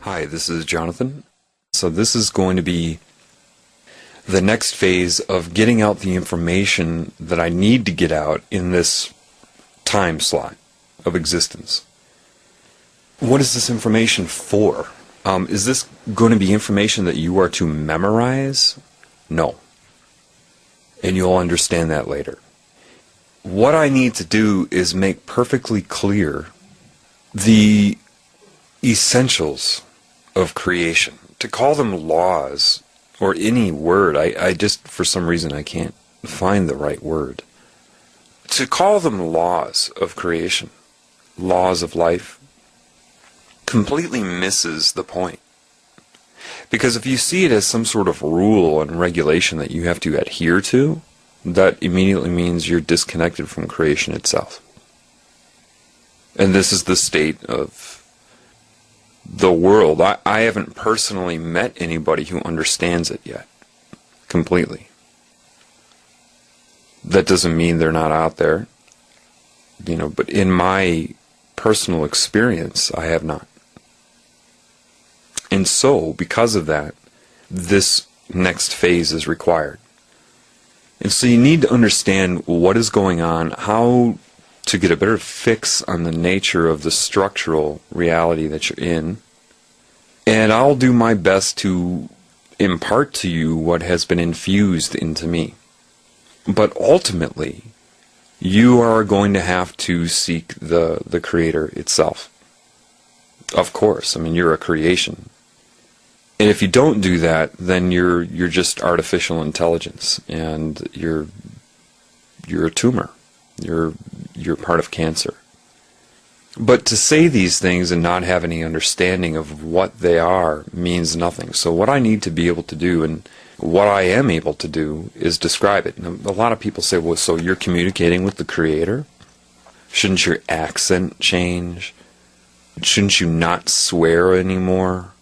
Hi, this is Jonathan. So this is going to be the next phase of getting out the information that I need to get out in this time slot of existence. What is this information for? Is this going to be information that you are to memorize? No. And you'll understand that later. What I need to do is make perfectly clear the essentials of creation. To call them laws or any word, I just, for some reason, I can't find the right word. To call them laws of creation, laws of life, completely misses the point. Because if you see it as some sort of rule and regulation that you have to adhere to, that immediately means you're disconnected from creation itself. And this is the state of the world. I haven't personally met anybody who understands it yet, completely. That doesn't mean they're not out there, but in my personal experience, I have not. And so, because of that, this next phase is required. And so you need to understand what is going on, how to get a better fix on the nature of the structural reality that you're in. And I'll do my best to impart to you what has been infused into me. But ultimately, you are going to have to seek the Creator itself. Of course, you're a creation. And if you don't do that, then you're just artificial intelligence, and you're a tumor. You're part of cancer. But to say these things and not have any understanding of what they are means nothing. So what I need to be able to do, and what I am able to do, is describe it. Now, a lot of people say, well, so you're communicating with the Creator? Shouldn't your accent change? Shouldn't you not swear anymore?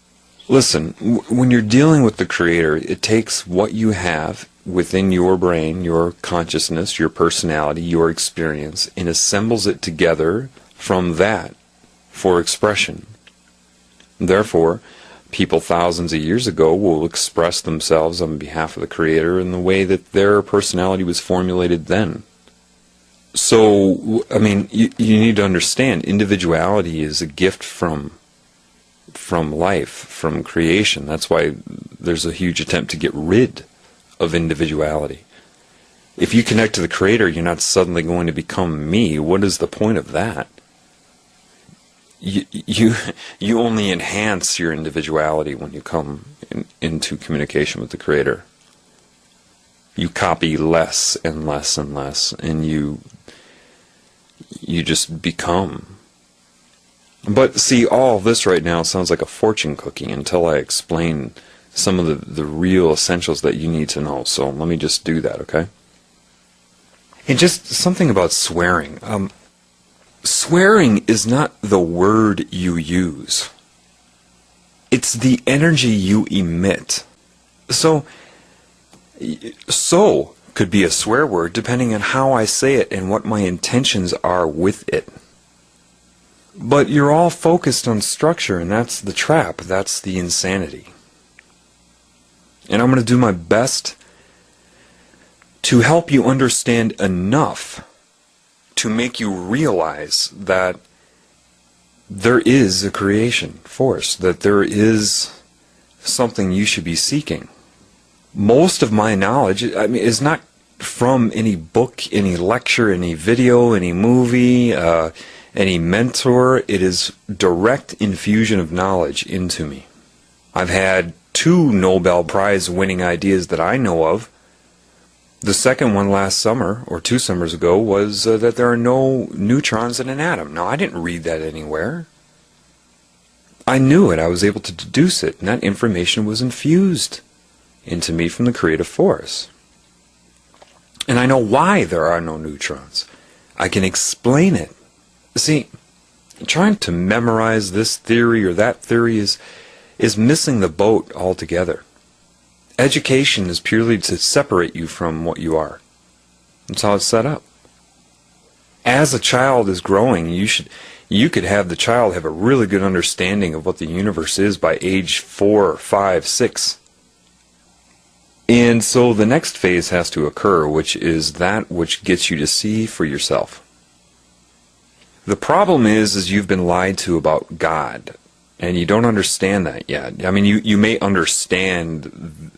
Listen, when you're dealing with the Creator, it takes what you have within your brain, your consciousness, your personality, your experience, and assembles it together from that for expression. Therefore, people thousands of years ago will express themselves on behalf of the Creator in the way that their personality was formulated then. So, you need to understand, individuality is a gift from life, from creation. That's why there's a huge attempt to get rid of individuality. If you connect to the Creator, you're not suddenly going to become me. What is the point of that? You only enhance your individuality when you come into communication with the Creator. You copy less and less and less, and you just become. But see, all of this right now sounds like a fortune cookie until I explain some of the real essentials that you need to know. So let me just do that, okay? And just something about swearing. Swearing is not the word you use. It's the energy you emit. So could be a swear word depending on how I say it and what my intentions are with it. But you're all focused on structure, and that's the trap. That's the insanity. And I'm going to do my best to help you understand enough to make you realize that there is a creation force, that there is something you should be seeking. Most of my knowledge, is not from any book, any lecture, any video, any movie, any mentor. It is direct infusion of knowledge into me. I've had 2 Nobel Prize winning ideas that I know of. The second one last summer, or 2 summers ago, was that there are no neutrons in an atom. Now, I didn't read that anywhere. I knew it. I was able to deduce it, and that information was infused into me from the creative force. And I know why there are no neutrons. I can explain it. See, trying to memorize this theory or that theory is missing the boat altogether. Education is purely to separate you from what you are. That's how it's set up. As a child is growing, you should You could have the child have a really good understanding of what the universe is by age 4, 5, 6. And so the next phase has to occur, which is that which gets you to see for yourself. The problem is you've been lied to about God, and you don't understand that yet. I mean, you may understand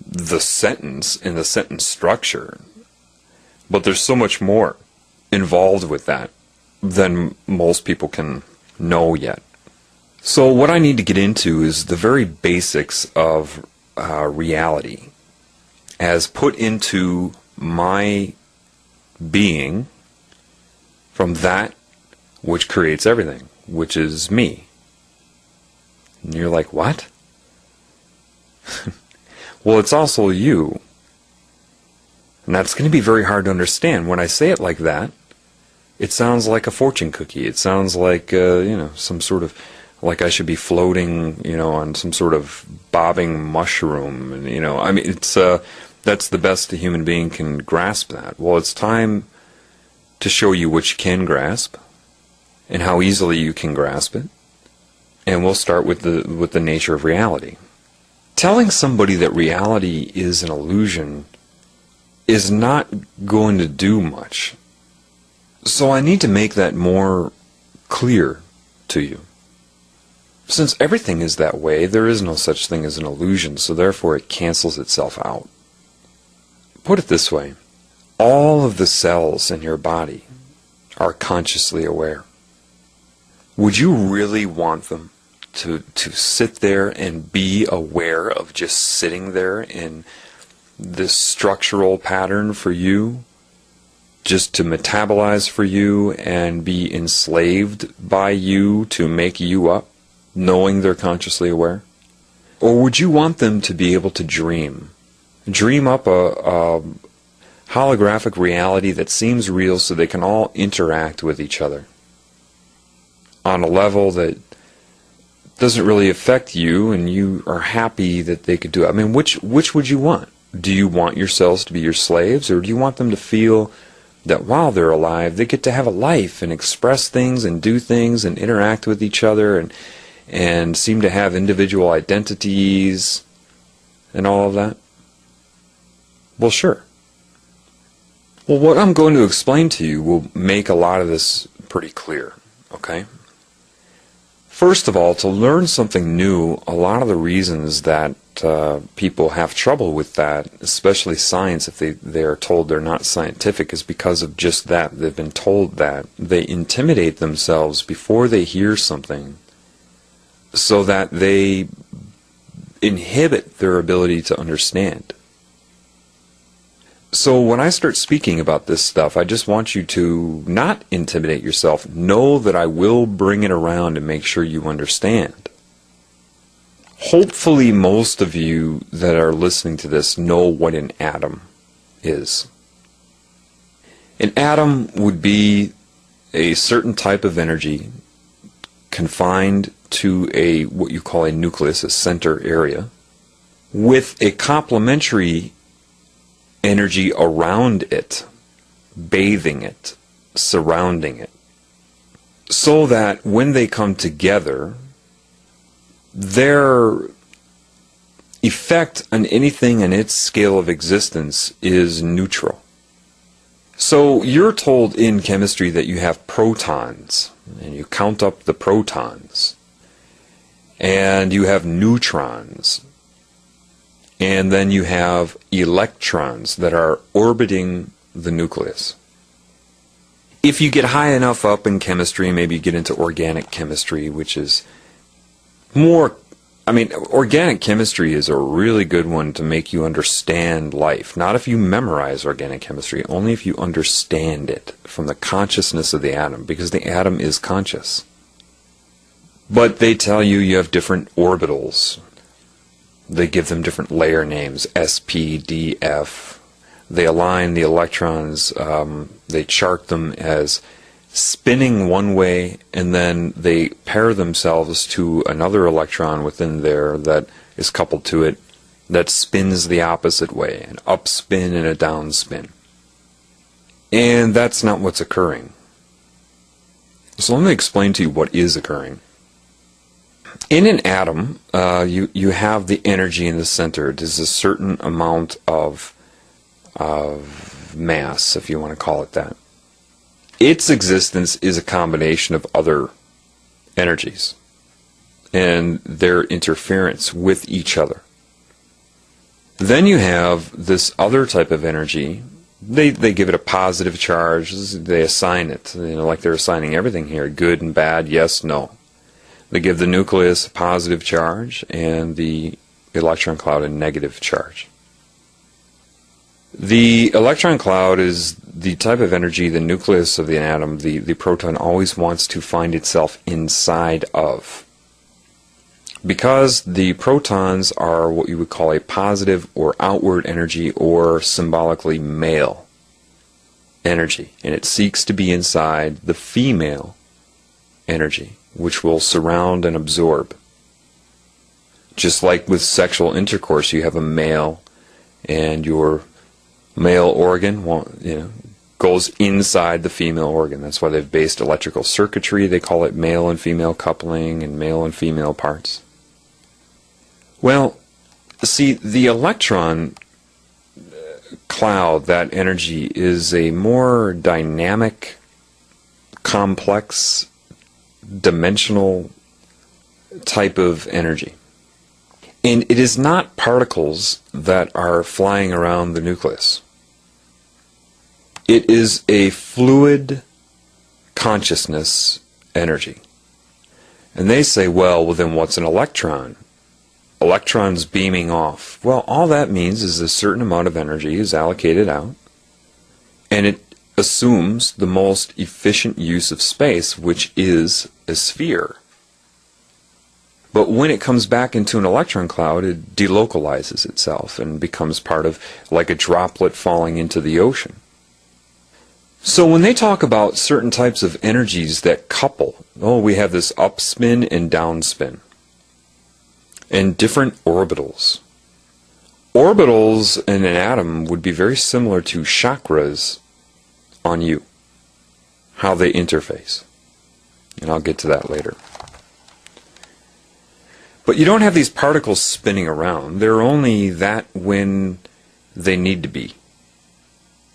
the sentence and the sentence structure, but there's so much more involved with that than most people can know yet. So what I need to get into is the very basics of reality as put into my being from that which creates everything, which is me. And you're like, what? Well, it's also you. And that's going to be very hard to understand. When I say it like that, it sounds like a fortune cookie. It sounds like, some sort of, like I should be floating, on some sort of bobbing mushroom. And, it's, that's the best a human being can grasp that. Well, it's time to show you what you can grasp and how easily you can grasp it. And we'll start with the nature of reality. Telling somebody that reality is an illusion is not going to do much. So I need to make that more clear to you. Since everything is that way, there is no such thing as an illusion, so therefore it cancels itself out. Put it this way, all of the cells in your body are consciously aware. Would you really want them to sit there and be aware of just sitting there in this structural pattern for you, just to metabolize for you and be enslaved by you to make you up, knowing they're consciously aware? Or would you want them to be able to dream up a holographic reality that seems real so they can all interact with each other on a level that doesn't really affect you, and you are happy that they could do it? I mean, which would you want? Do you want yourselves to be your slaves, or do you want them to feel that while they're alive, they get to have a life and express things and do things and interact with each other and seem to have individual identities and all of that? Well, sure. Well, what I'm going to explain to you will make a lot of this pretty clear, okay? First of all, to learn something new, a lot of the reasons that people have trouble with that, especially science, if they are told they're not scientific, is because of just that. They've been told that. They intimidate themselves before they hear something so that they inhibit their ability to understand. So when I start speaking about this stuff, I just want you to not intimidate yourself. Know that I will bring it around and make sure you understand. Hopefully most of you that are listening to this know what an atom is. An atom would be a certain type of energy confined to what you call a nucleus, a center area, with a complementary energy around it, bathing it, surrounding it, so that when they come together, their effect on anything in its scale of existence is neutral. So you're told in chemistry that you have protons, and you count up the protons, and you have neutrons, and then you have electrons that are orbiting the nucleus. If you get high enough up in chemistry, maybe you get into organic chemistry, which is more, organic chemistry is a really good one to make you understand life. Not if you memorize organic chemistry, only if you understand it from the consciousness of the atom, because the atom is conscious. But they tell you have different orbitals. They give them different layer names, S, P, D, F. They align the electrons, they chart them as spinning one way, and then they pair themselves to another electron within there that is coupled to it that spins the opposite way, an upspin and a downspin. And that's not what's occurring. So let me explain to you what is occurring. In an atom, you have the energy in the center. It is a certain amount of mass, if you want to call it that. Its existence is a combination of other energies and their interference with each other. Then you have this other type of energy. They give it a positive charge. They assign it, like they're assigning everything here, good and bad, yes, no. They give the nucleus a positive charge and the electron cloud a negative charge. The electron cloud is the type of energy the nucleus of the atom, the proton, always wants to find itself inside of. Because the protons are what you would call a positive or outward energy, or symbolically male energy, and it seeks to be inside the female energy, which will surround and absorb. Just like with sexual intercourse, you have a male, and your male organ goes inside the female organ. That's why they've based electrical circuitry. They call it male and female coupling and male and female parts. Well, see, the electron cloud, that energy, is a more dynamic, complex, dimensional type of energy. And it is not particles that are flying around the nucleus. It is a fluid consciousness energy. And they say, well, then what's an electron? Electrons beaming off. Well, all that means is a certain amount of energy is allocated out, and it assumes the most efficient use of space, which is a sphere. But when it comes back into an electron cloud, it delocalizes itself and becomes part of, like a droplet falling into the ocean. So when they talk about certain types of energies that couple, we have this upspin and downspin, and different orbitals. Orbitals in an atom would be very similar to chakras on you, how they interface. And I'll get to that later. But you don't have these particles spinning around. They're only that when they need to be.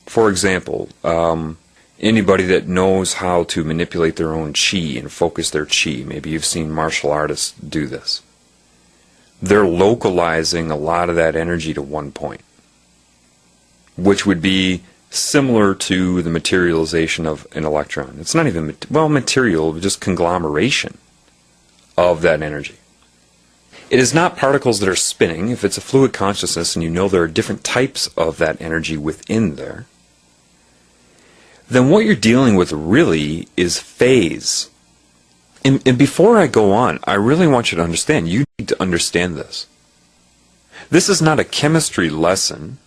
For example, anybody that knows how to manipulate their own chi and focus their chi, maybe you've seen martial artists do this. They're localizing a lot of that energy to one point, which would be similar to the materialization of an electron. It's not even, material, just conglomeration of that energy. It is not particles that are spinning. If it's a fluid consciousness and you know there are different types of that energy within there, then what you're dealing with really is phase. And before I go on, I really want you to understand, you need to understand this. This is not a chemistry lesson.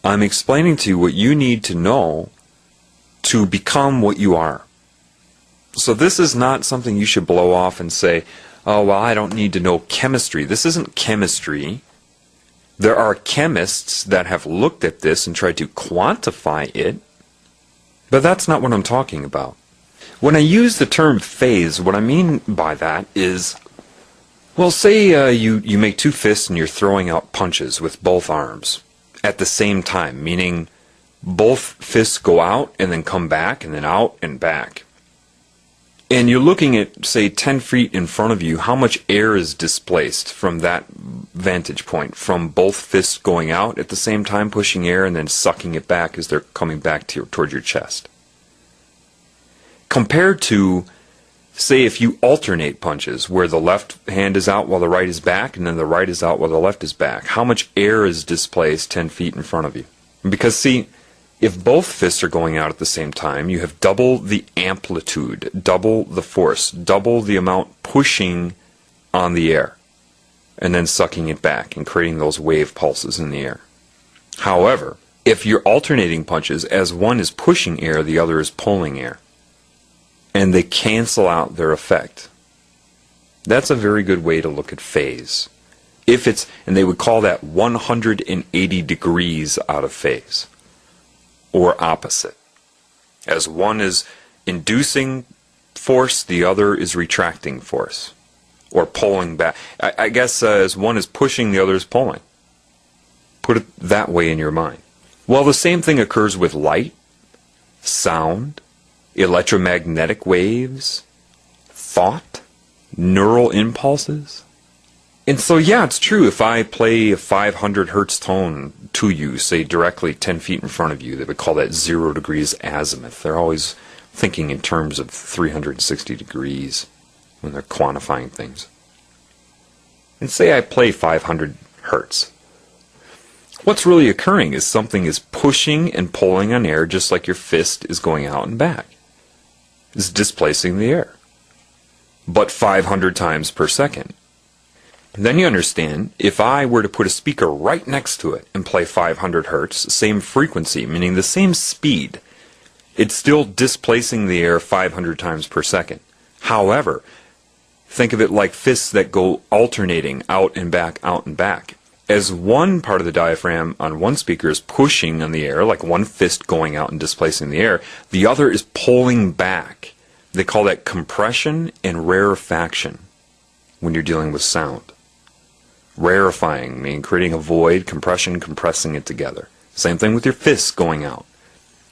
I'm explaining to you what you need to know to become what you are. So this is not something you should blow off and say, oh, well, I don't need to know chemistry. This isn't chemistry. There are chemists that have looked at this and tried to quantify it, but that's not what I'm talking about. When I use the term phase, what I mean by that is, well, say you make two fists and you're throwing out punches with both arms at the same time, meaning both fists go out and then come back and then out and back. And you're looking at, say, 10 feet in front of you, how much air is displaced from that vantage point, from both fists going out at the same time, pushing air, and then sucking it back as they're coming back toward your chest. Compared to, say, if you alternate punches, where the left hand is out while the right is back, and then the right is out while the left is back, how much air is displaced 10 feet in front of you? Because, see, if both fists are going out at the same time, you have double the amplitude, double the force, double the amount pushing on the air, and then sucking it back and creating those wave pulses in the air. However, if you're alternating punches, as one is pushing air, the other is pulling air, and they cancel out their effect. That's a very good way to look at phase. If it's, and they would call that 180 degrees out of phase, or opposite. As one is inducing force, the other is retracting force, or pulling back. I guess as one is pushing, the other is pulling. Put it that way in your mind. Well, the same thing occurs with light, sound, electromagnetic waves, thought, neural impulses. And so, yeah, it's true. If I play a 500 hertz tone to you, say directly 10 feet in front of you, they would call that 0 degrees azimuth. They're always thinking in terms of 360 degrees when they're quantifying things. And say I play 500 hertz. What's really occurring is something is pushing and pulling on air, just like your fist is going out and back. It's displacing the air, but 500 times per second. Then you understand, if I were to put a speaker right next to it and play 500 hertz, same frequency, meaning the same speed, it's still displacing the air 500 times per second. However, think of it like fists that go alternating out and back, out and back. As one part of the diaphragm on one speaker is pushing on the air, like one fist going out and displacing the air, the other is pulling back. They call that compression and rarefaction when you're dealing with sound. Rarefying, meaning creating a void, compression, compressing it together. Same thing with your fists going out.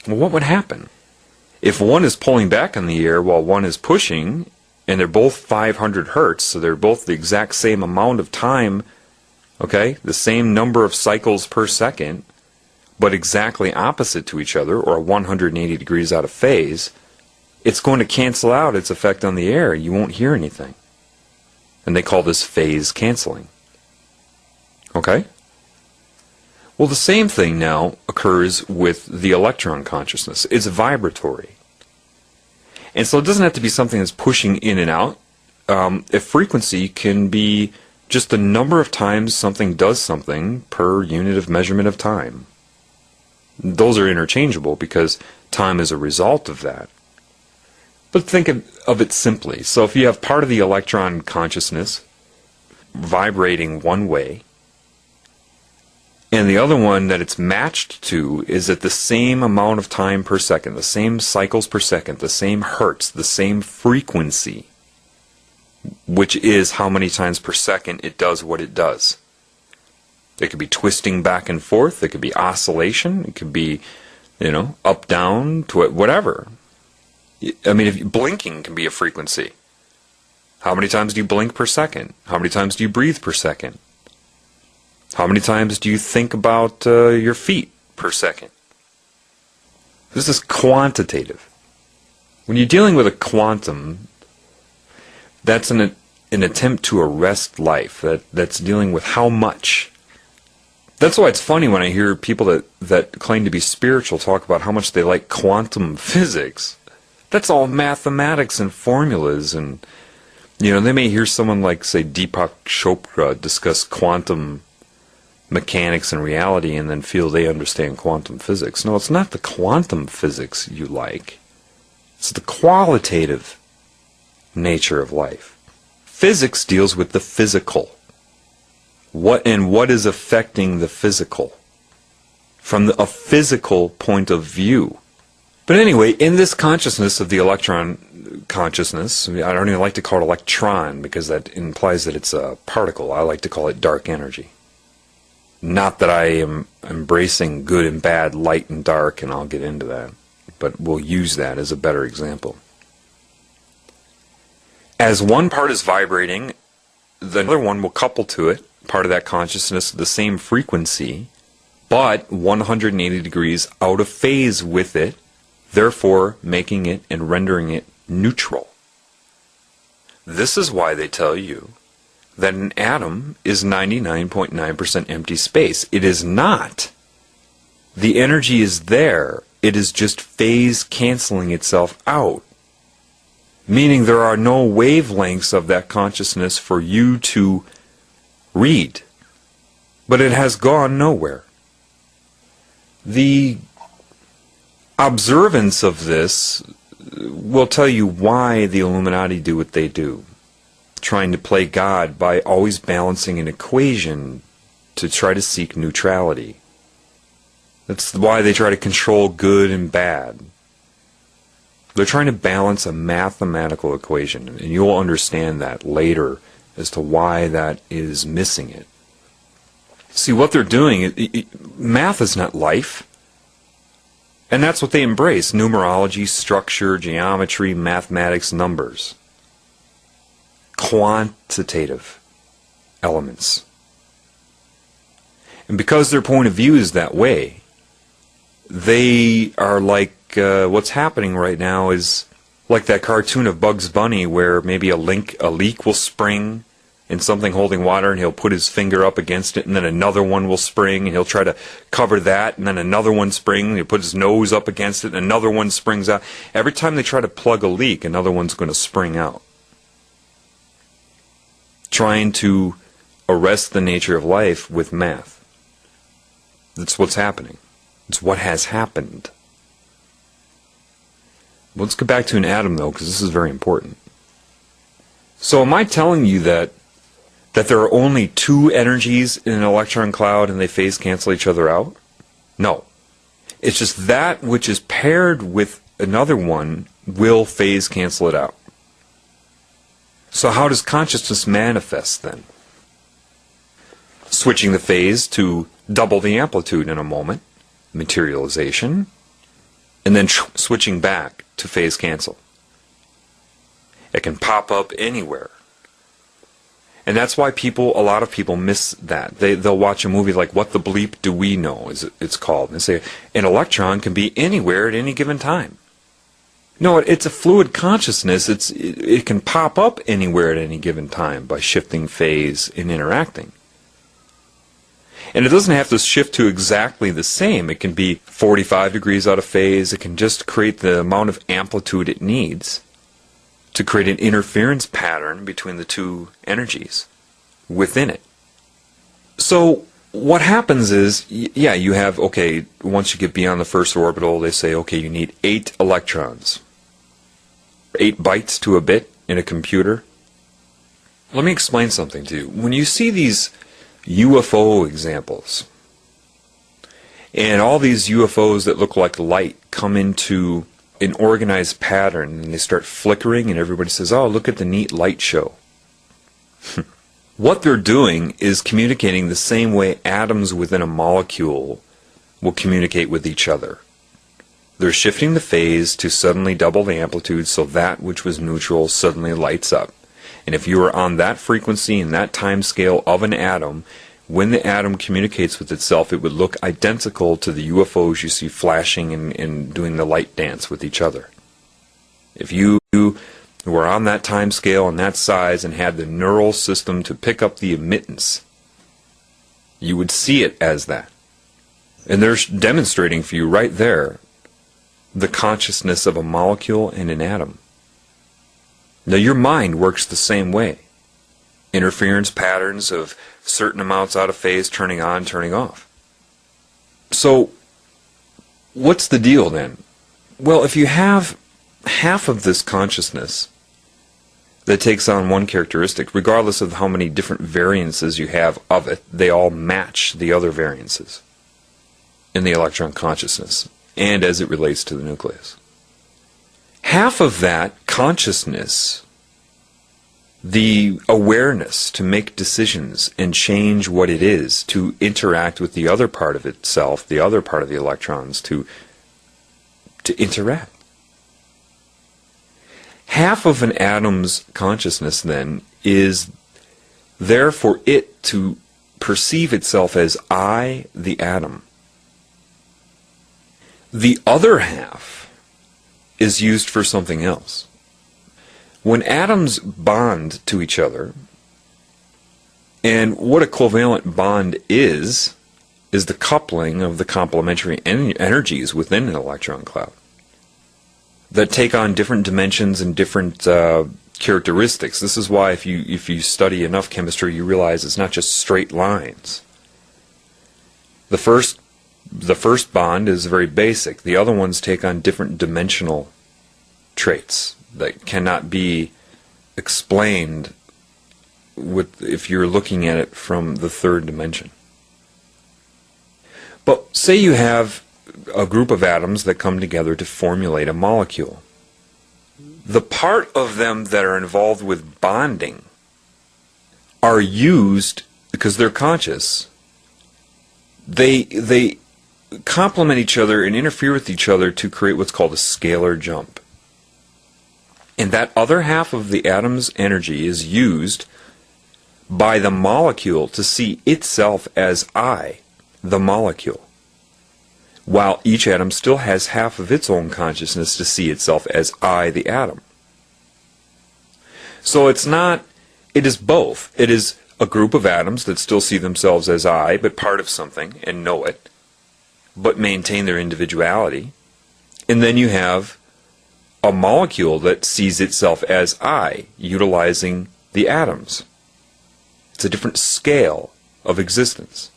Well, what would happen? If one is pulling back on the air while one is pushing, and they're both 500 hertz, so they're both the exact same amount of time, okay, the same number of cycles per second, but exactly opposite to each other, or 180 degrees out of phase, it's going to cancel out its effect on the air. You won't hear anything. And they call this phase canceling. Okay? Well, the same thing now occurs with the electron consciousness. It's vibratory. And so it doesn't have to be something that's pushing in and out. A frequency can be just the number of times something does something per unit of measurement of time. Those are interchangeable because time is a result of that. But think of it simply. So if you have part of the electron consciousness vibrating one way, and the other one that it's matched to is at the same amount of time per second, the same cycles per second, the same hertz, the same frequency, which is how many times per second it does what it does. It could be twisting back and forth, it could be oscillation, it could be, up, down, whatever. I mean, if blinking can be a frequency. How many times do you blink per second? How many times do you breathe per second? How many times do you think about your feet per second? This is quantitative. When you're dealing with a quantum, that's an attempt to arrest life. That's dealing with how much. That's why it's funny when I hear people that claim to be spiritual talk about how much they like quantum physics. That's all mathematics and formulas, and they may hear someone like, say, Deepak Chopra discuss quantum mechanics and reality and then feel they understand quantum physics. No, it's not the quantum physics you like. It's the qualitative nature of life. Physics deals with the physical. What is affecting the physical from a physical point of view. But anyway, in this consciousness of the electron consciousness, I don't even like to call it electron because that implies that it's a particle. I like to call it dark energy. Not that I am embracing good and bad, light and dark, and I'll get into that, but we'll use that as a better example. As one part is vibrating, the other one will couple to it, part of that consciousness, the same frequency, but 180 degrees out of phase with it, therefore making it and rendering it neutral. This is why they tell you that an atom is 99.9% empty space. It is not. The energy is there. It is just phase canceling itself out. Meaning there are no wavelengths of that consciousness for you to read. But it has gone nowhere. The observance of this will tell you why the Illuminati do what they do. Trying to play God by always balancing an equation to try to seek neutrality. That's why they try to control good and bad. They're trying to balance a mathematical equation, and you'll understand that later as to why that is missing it. See, what they're doing, math is not life. And that's what they embrace: numerology, structure, geometry, mathematics, numbers. Quantitative elements. And because their point of view is that way, they are like, what's happening right now is like that cartoon of Bugs Bunny where maybe a leak will spring in something holding water, and he'll put his finger up against it, and then another one will spring, and he'll try to cover that, and then another one springs, and he'll put his nose up against it, and another one springs out. Every time they try to plug a leak, another one's going to spring out. Trying to arrest the nature of life with math. That's what's happening. It's what has happened. Let's get back to an atom, though, because this is very important. So am I telling you that there are only two energies in an electron cloud and they phase cancel each other out? No. It's just that which is paired with another one will phase cancel it out. So how does consciousness manifest then? Switching the phase to double the amplitude in a moment, materialization, and then switching back to phase cancel. It can pop up anywhere. And that's why a lot of people miss that. They'll watch a movie like What the Bleep Do We Know, it's called. And they say, an electron can be anywhere at any given time. No, it's a fluid consciousness. It can pop up anywhere at any given time by shifting phase and interacting. And it doesn't have to shift to exactly the same. It can be 45 degrees out of phase. It can just create the amount of amplitude it needs to create an interference pattern between the two energies within it. So what happens is, yeah, you have, okay, once you get beyond the first orbital, they say, okay, you need 8 electrons. 8 bytes to a bit in a computer. Let me explain something to you. When you see these UFO examples, and all these UFOs that look like light come into an organized pattern, and they start flickering, and everybody says, oh, look at the neat light show. What they're doing is communicating the same way atoms within a molecule will communicate with each other. They're shifting the phase to suddenly double the amplitude so that which was neutral suddenly lights up. And if you are on that frequency and that time scale of an atom, when the atom communicates with itself, it would look identical to the UFOs you see flashing and doing the light dance with each other. If you were on that time scale and that size and had the neural system to pick up the emittance, you would see it as that. And they're demonstrating for you right there the consciousness of a molecule and an atom. Now your mind works the same way. Interference patterns of certain amounts out of phase, turning on, turning off. So what's the deal then? Well, if you have half of this consciousness that takes on one characteristic, regardless of how many different variances you have of it, they all match the other variances in the electron consciousness and as it relates to the nucleus. Half of that consciousness, the awareness to make decisions and change what it is, to interact with the other part of itself, the other part of the electrons, to interact. Half of an atom's consciousness, then, is there for it to perceive itself as I, the atom. The other half is used for something else. When atoms bond to each other, and what a covalent bond is the coupling of the complementary energies within an electron cloud that take on different dimensions and different characteristics. This is why if you study enough chemistry, you realize it's not just straight lines. The first bond is very basic. The other ones take on different dimensional traits that cannot be explained if you're looking at it from the third dimension. But say you have a group of atoms that come together to formulate a molecule. the part of them that are involved with bonding are used because they're conscious. They complement each other and interfere with each other to create what's called a scalar jump. And that other half of the atom's energy is used by the molecule to see itself as I, the molecule, while each atom still has half of its own consciousness to see itself as I, the atom. So it is both. It is a group of atoms that still see themselves as I, but part of something, and know it, but maintain their individuality. And then you have a molecule that sees itself as I, utilizing the atoms. It's a different scale of existence.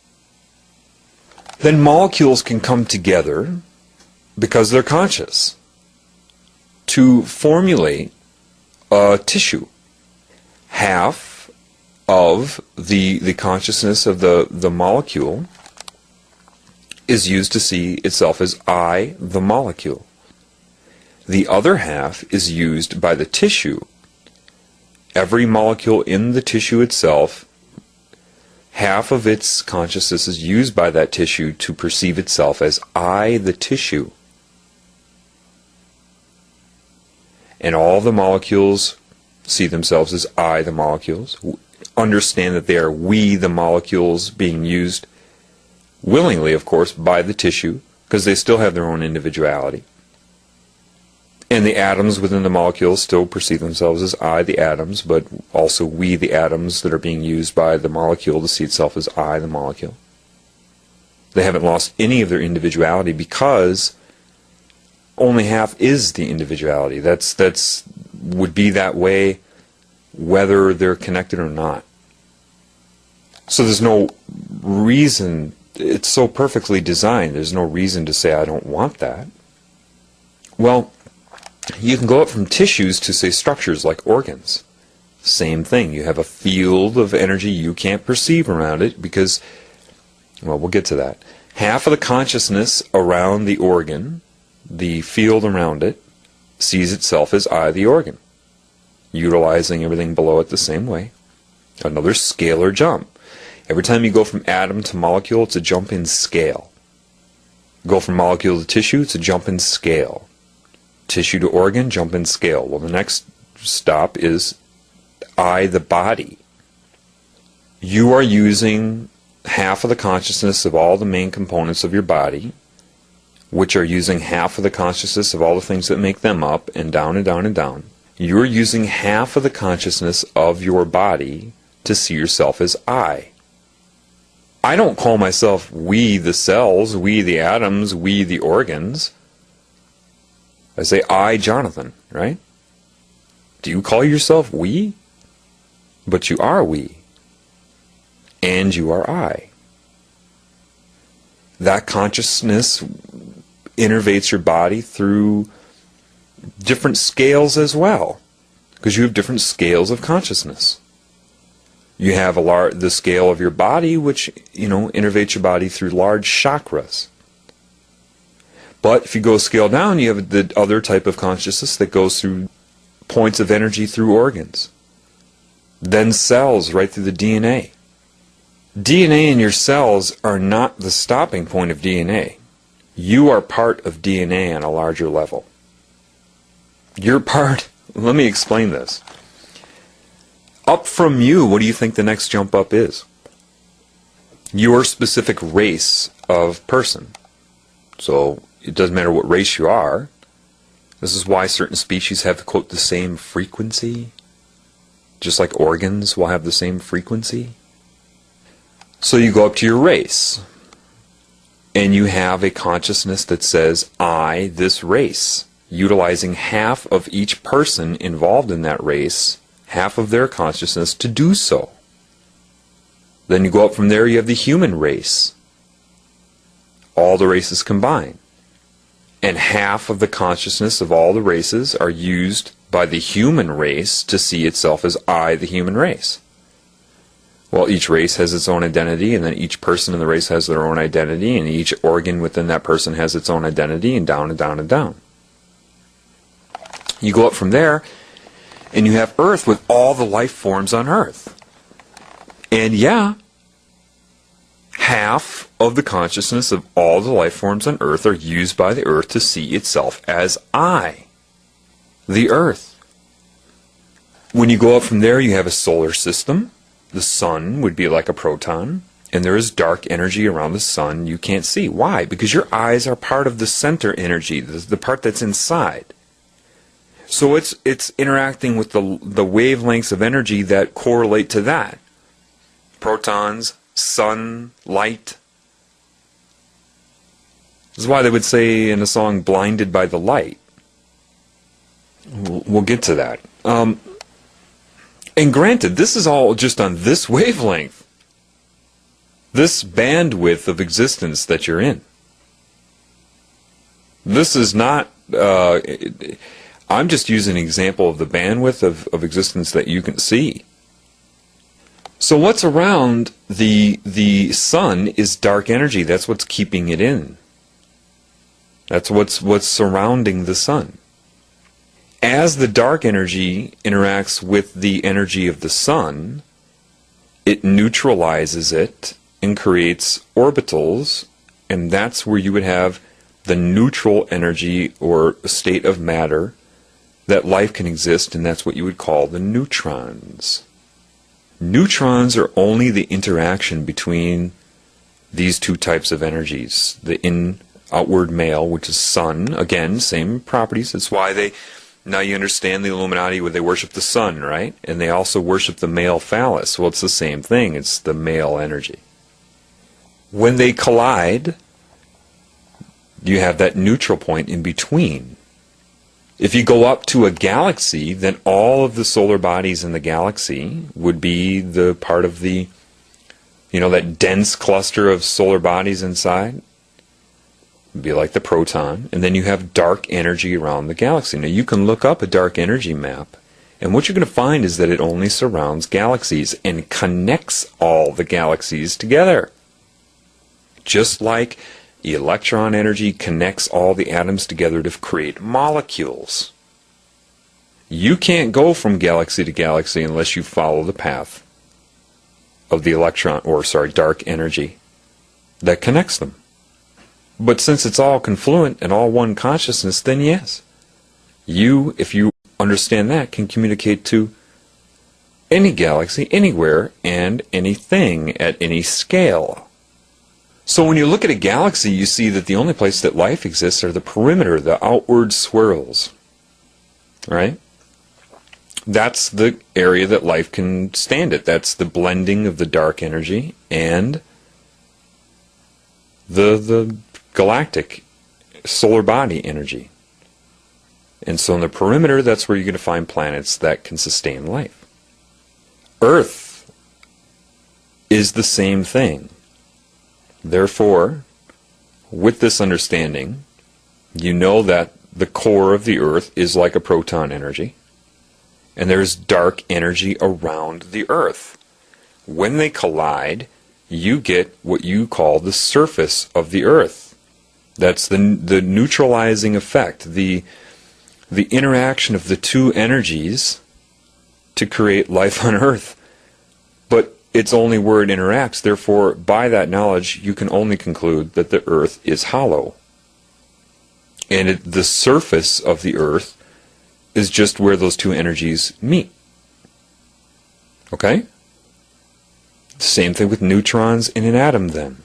Then molecules can come together because they're conscious to formulate a tissue. Half of the consciousness of the molecule is used to see itself as I, the molecule. The other half is used by the tissue. Every molecule in the tissue itself, half of its consciousness is used by that tissue to perceive itself as I, the tissue. And all the molecules see themselves as I, the molecules, understand that they are we, the molecules, being used willingly, of course, by the tissue, because they still have their own individuality. And the atoms within the molecules still perceive themselves as I, the atoms, but also we, the atoms, that are being used by the molecule to see itself as I, the molecule. They haven't lost any of their individuality because only half is the individuality. That's would be that way whether they're connected or not. So there's no reason, it's so perfectly designed, there's no reason to say I don't want that. Well, you can go up from tissues to, say, structures like organs. Same thing. You have a field of energy you can't perceive around it because, well, we'll get to that. Half of the consciousness around the organ, the field around it, sees itself as I, the organ, utilizing everything below it the same way. Another scalar jump. Every time you go from atom to molecule, it's a jump in scale. Go from molecule to tissue, it's a jump in scale. Tissue to organ, jump in scale. Well, the next stop is I, the body. You are using half of the consciousness of all the main components of your body, which are using half of the consciousness of all the things that make them up, and down and down and down. You're using half of the consciousness of your body to see yourself as I. I don't call myself we, the cells, we, the atoms, we, the organs. I say, I, Jonathan, right? Do you call yourself we? But you are we. And you are I. That consciousness innervates your body through different scales as well, because you have different scales of consciousness. You have the scale of your body, which, innervates your body through large chakras. But if you go a scale down, you have the other type of consciousness that goes through points of energy through organs. Then cells, right through the DNA. DNA in your cells are not the stopping point of DNA. You are part of DNA on a larger level. You're part, let me explain this. Up from you, what do you think the next jump up is? Your specific race of person. So it doesn't matter what race you are. This is why certain species have, quote, the same frequency. Just like organs will have the same frequency. So you go up to your race. And you have a consciousness that says, I, this race. Utilizing half of each person involved in that race, half of their consciousness to do so. Then you go up from there, you have the human race. All the races combined. And half of the consciousness of all the races are used by the human race to see itself as I, the human race. Well, each race has its own identity, and then each person in the race has their own identity, and each organ within that person has its own identity, and down and down and down. You go up from there, and you have Earth with all the life forms on Earth. And yeah, half of the consciousness of all the life forms on Earth are used by the Earth to see itself as I, the Earth. When you go up from there, you have a solar system. The sun would be like a proton, and there is dark energy around the sun you can't see. Why? Because your eyes are part of the center energy, the part that's inside. So it's interacting with the wavelengths of energy that correlate to that. Protons, sun, light. This is why they would say in a song, blinded by the light. We'll get to that. And granted, this is all just on this wavelength. This bandwidth of existence that you're in. This is not... I'm just using an example of the bandwidth of existence that you can see. So what's around the sun is dark energy. That's what's keeping it in. That's what's surrounding the sun. As the dark energy interacts with the energy of the sun, it neutralizes it and creates orbitals, and that's where you would have the neutral energy or state of matter that life can exist, and that's what you would call the neutrons. Neutrons are only the interaction between these two types of energies. The outward male, which is sun, again, same properties. That's why now you understand the Illuminati where they worship the sun, right? And they also worship the male phallus. Well, it's the same thing. It's the male energy. When they collide, you have that neutral point in between. If you go up to a galaxy, then all of the solar bodies in the galaxy would be the part of the, that dense cluster of solar bodies inside. It'd be like the proton. And then you have dark energy around the galaxy. Now you can look up a dark energy map, and what you're going to find is that it only surrounds galaxies and connects all the galaxies together. Just like electron energy connects all the atoms together to create molecules. You can't go from galaxy to galaxy unless you follow the path of the dark energy that connects them. But since it's all confluent and all one consciousness, then yes, you, if you understand that, can communicate to any galaxy, anywhere, and anything at any scale. So when you look at a galaxy, you see that the only place that life exists are the perimeter, the outward swirls. Right? That's the area that life can stand at. That's the blending of the dark energy and the galactic solar body energy. And so in the perimeter, that's where you're going to find planets that can sustain life. Earth is the same thing. Therefore, with this understanding, you know that the core of the Earth is like a proton energy, and there's dark energy around the Earth. When they collide, you get what you call the surface of the Earth. That's the neutralizing effect, the interaction of the two energies to create life on Earth. But it's only where it interacts. Therefore, by that knowledge, you can only conclude that the Earth is hollow. And the surface of the Earth is just where those two energies meet. Okay? Same thing with neutrons in an atom then.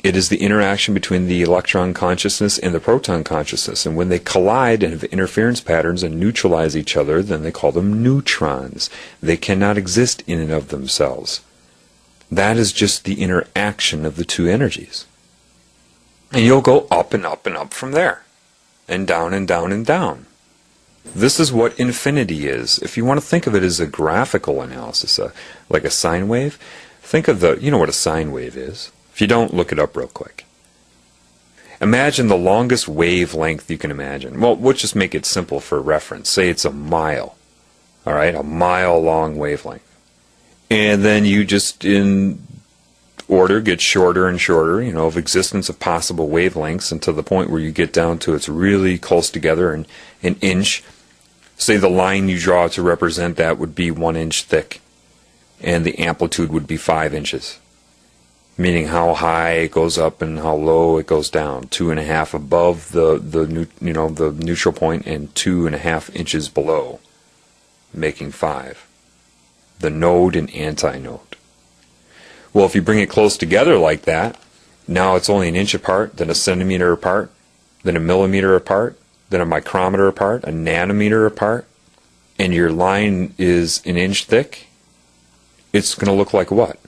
It is the interaction between the electron consciousness and the proton consciousness. And when they collide and have interference patterns and neutralize each other, then they call them neutrons. They cannot exist in and of themselves. That is just the interaction of the two energies. And you'll go up and up and up from there. And down and down and down. This is what infinity is. If you want to think of it as a graphical analysis, like a sine wave, think of you know what a sine wave is. If you don't, look it up real quick. Imagine the longest wavelength you can imagine. Well, we'll just make it simple for reference. Say it's a mile. All right, a mile long wavelength. And then you just, in order, get shorter and shorter, of existence of possible wavelengths, until the point where you get down to it's really close together, an inch Say the line you draw to represent that would be 1 inch thick, and the amplitude would be 5 inches, meaning how high it goes up and how low it goes down. 2.5 above the neutral point and 2.5 inches below, making 5. The node and antinode. Well, if you bring it close together like that, now it's only 1 inch apart, then a centimeter apart, then a millimeter apart, then a micrometer apart, a nanometer apart, and your line is 1 inch thick. It's going to look like what?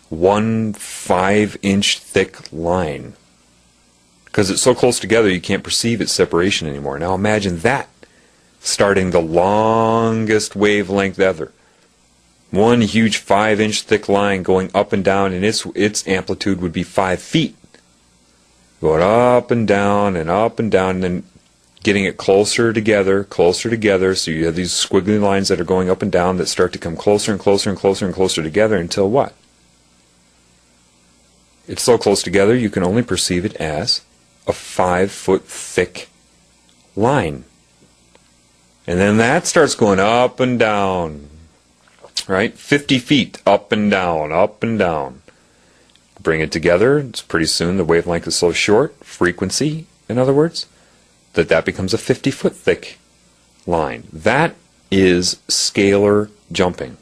1 5-inch thick line. Because it's so close together you can't perceive its separation anymore. Now imagine that starting the longest wavelength ever. One huge 5-inch thick line going up and down, and its amplitude would be 5 feet. Going up and down and up and down, and then getting it closer together, so you have these squiggly lines that are going up and down that start to come closer and closer and closer and closer together until what? It's so close together you can only perceive it as a 5-foot thick line. And then that starts going up and down, right? 50 feet up and down, up and down. Bring it together, it's pretty soon the wavelength is so short, frequency, in other words, that becomes a 50-foot thick line. That is scalar jumping,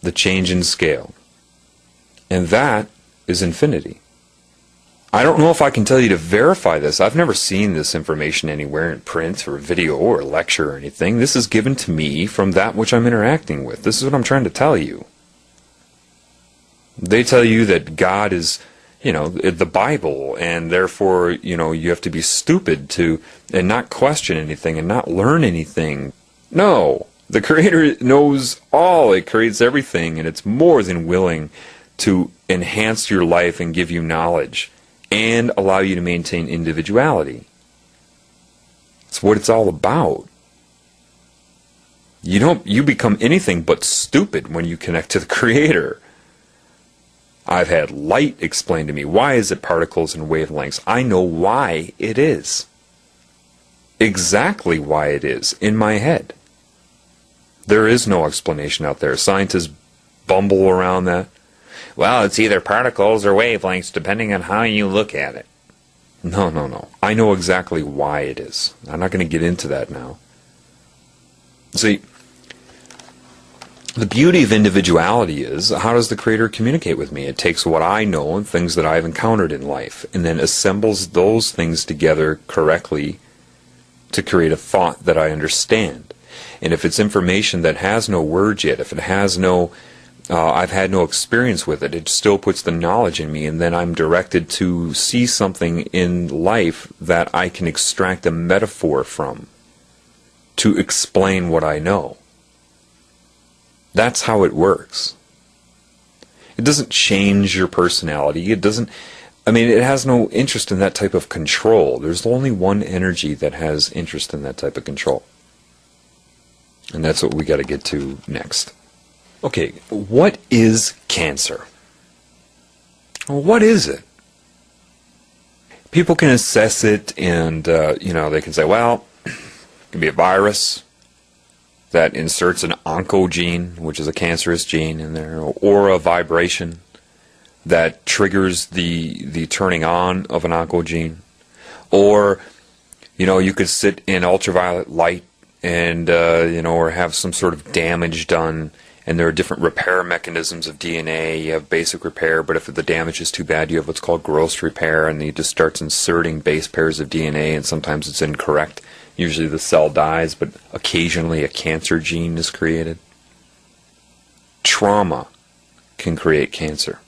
the change in scale. And that is infinity. I don't know if I can tell you to verify this. I've never seen this information anywhere in print or video or lecture or anything. This is given to me from that which I'm interacting with. This is what I'm trying to tell you. They tell you that God is, the Bible, and therefore, you have to be stupid and not question anything and not learn anything. No, the Creator knows all. It creates everything, and it's more than willing to enhance your life and give you knowledge and allow you to maintain individuality. It's what it's all about. You become anything but stupid when you connect to the Creator. I've had light explained to me. Why is it particles and wavelengths? I know why it is. Exactly why it is in my head. There is no explanation out there. Scientists bumble around that. Well, it's either particles or wavelengths depending on how you look at it. No. I know exactly why it is. I'm not going to get into that now. See, the beauty of individuality is, how does the Creator communicate with me? It takes what I know and things that I've encountered in life and then assembles those things together correctly to create a thought that I understand. And if it's information that has no words yet, if it has no, I've had no experience with it, it still puts the knowledge in me, and then I'm directed to see something in life that I can extract a metaphor from to explain what I know. That's how it works. It doesn't change your personality. It has no interest in that type of control. There's only one energy that has interest in that type of control. And that's what we got to get to next. Okay, what is cancer? What is it? People can assess it and, they can say, well, it can be a virus that inserts an oncogene, which is a cancerous gene in there, or a vibration that triggers the turning on of an oncogene. Or, you could sit in ultraviolet light and, or have some sort of damage done. And there are different repair mechanisms of DNA. You have basic repair, but if the damage is too bad, you have what's called gross repair, and it just starts inserting base pairs of DNA, and sometimes it's incorrect. Usually the cell dies, but occasionally a cancer gene is created. Trauma can create cancer.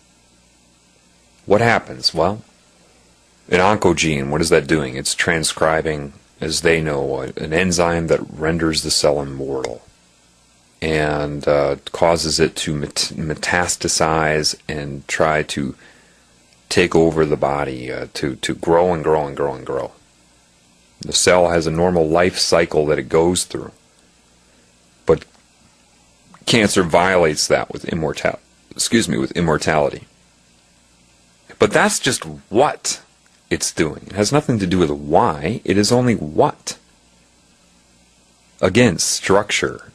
What happens? Well, an oncogene, what is that doing? It's transcribing, as they know, an enzyme that renders the cell immortal and causes it to metastasize and try to take over the body, to grow and grow and grow and grow. The cell has a normal life cycle that it goes through. But cancer violates that with immortality. But that's just what it's doing. It has nothing to do with why. It is only what. Again, structure,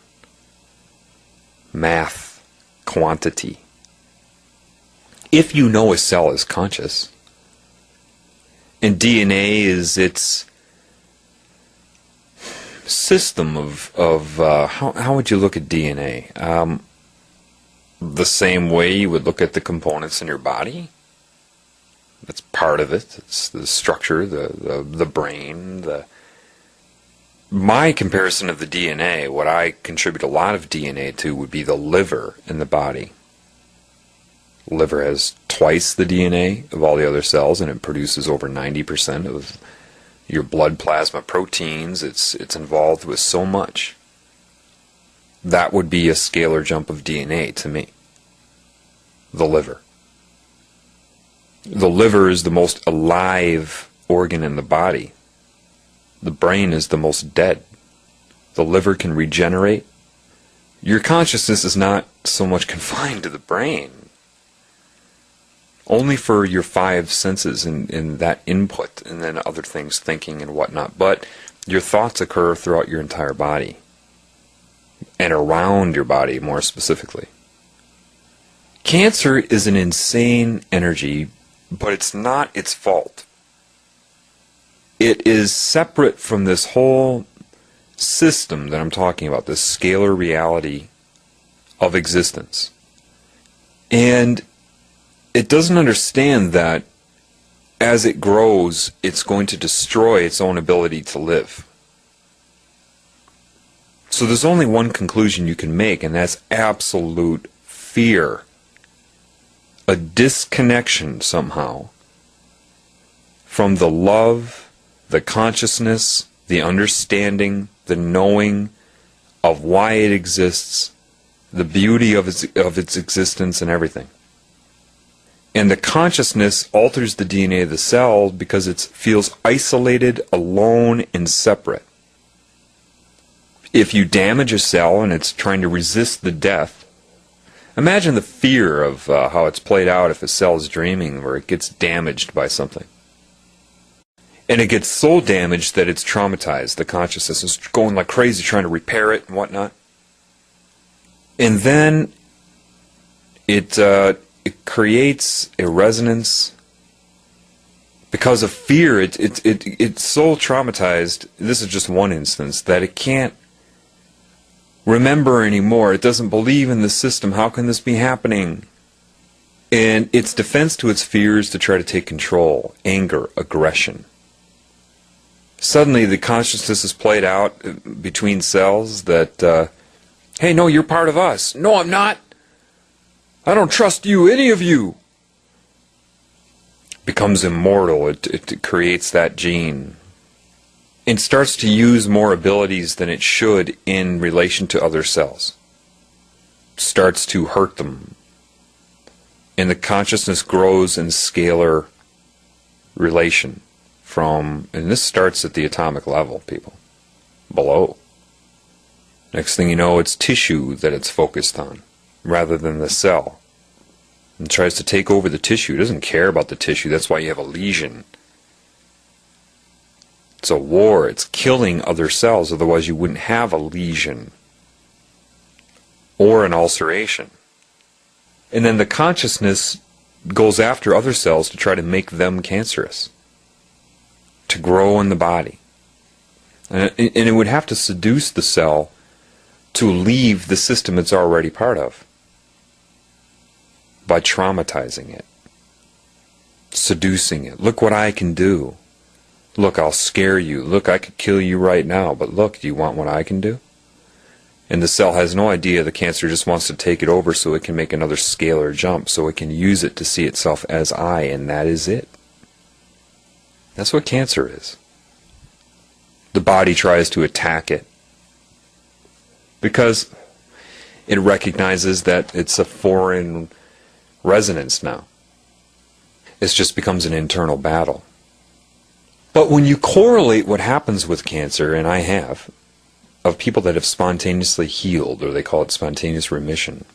math, quantity. If you know a cell is conscious, and DNA is its system of how would you look at DNA? The same way you would look at the components in your body. That's part of it. It's the structure, the brain. My comparison of the DNA, what I contribute a lot of DNA to, would be the liver in the body. Liver has twice the DNA of all the other cells, and it produces over 90% of your blood plasma proteins. It's involved with so much. That would be a scalar jump of DNA to me. The liver. The liver is the most alive organ in the body. The brain is the most dead. The liver can regenerate. Your consciousness is not so much confined to the brain. Only for your five senses in that input, and then other things, thinking and whatnot. But your thoughts occur throughout your entire body. And around your body, more specifically. Cancer is an insane energy, but it's not its fault. It is separate from this whole system that I'm talking about, this scalar reality of existence. And it doesn't understand that as it grows, it's going to destroy its own ability to live. So there's only one conclusion you can make, and that's absolute fear. A disconnection somehow from the love, the consciousness, the understanding, the knowing of why it exists, the beauty of its existence and everything. And the consciousness alters the DNA of the cell because it feels isolated, alone, and separate. If you damage a cell and it's trying to resist the death, imagine the fear of how it's played out if a cell is dreaming where it gets damaged by something. And it gets so damaged that it's traumatized. The consciousness is going like crazy trying to repair it and whatnot. And then it creates a resonance because of fear. It's so traumatized, this is just one instance, that it can't remember anymore. It doesn't believe in the system. How can this be happening? And its defense to its fears to try to take control, anger, aggression. Suddenly the consciousness is played out between cells that, hey, no, you're part of us. No, I'm not. I don't trust you, any of you. Becomes immortal. It creates that gene. And starts to use more abilities than it should in relation to other cells. Starts to hurt them. And the consciousness grows in scalar relation from, and this starts at the atomic level, people, below. Next thing you know, it's tissue that it's focused on, rather than the cell. And tries to take over the tissue. It doesn't care about the tissue. That's why you have a lesion. It's a war. It's killing other cells. Otherwise you wouldn't have a lesion or an ulceration. And then the consciousness goes after other cells to try to make them cancerous, to grow in the body. And it would have to seduce the cell to leave the system it's already part of by traumatizing it, seducing it. Look what I can do. Look, I'll scare you. Look, I could kill you right now, but look, do you want what I can do? And the cell has no idea. The cancer just wants to take it over so it can make another scalar jump, so it can use it to see itself as I, and that is it. That's what cancer is. The body tries to attack it because it recognizes that it's a foreign resonance now. It just becomes an internal battle. But when you correlate what happens with cancer, and I have, of people that have spontaneously healed, or they call it spontaneous remission,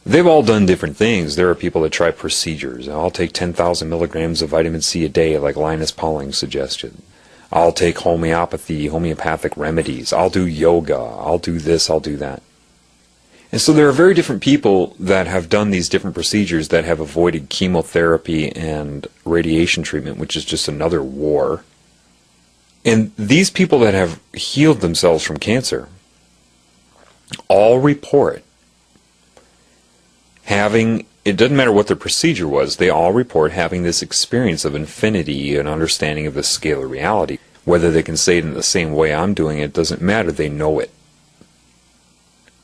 they've all done different things. There are people that try procedures. I'll take 10,000 milligrams of vitamin C a day, like Linus Pauling suggested. I'll take homeopathic remedies. I'll do yoga. I'll do this. I'll do that. And so there are very different people that have done these different procedures that have avoided chemotherapy and radiation treatment, which is just another war. And these people that have healed themselves from cancer all report having, it doesn't matter what their procedure was, they all report having this experience of infinity and understanding of the scale of reality. Whether they can say it in the same way I'm doing it doesn't matter, they know it.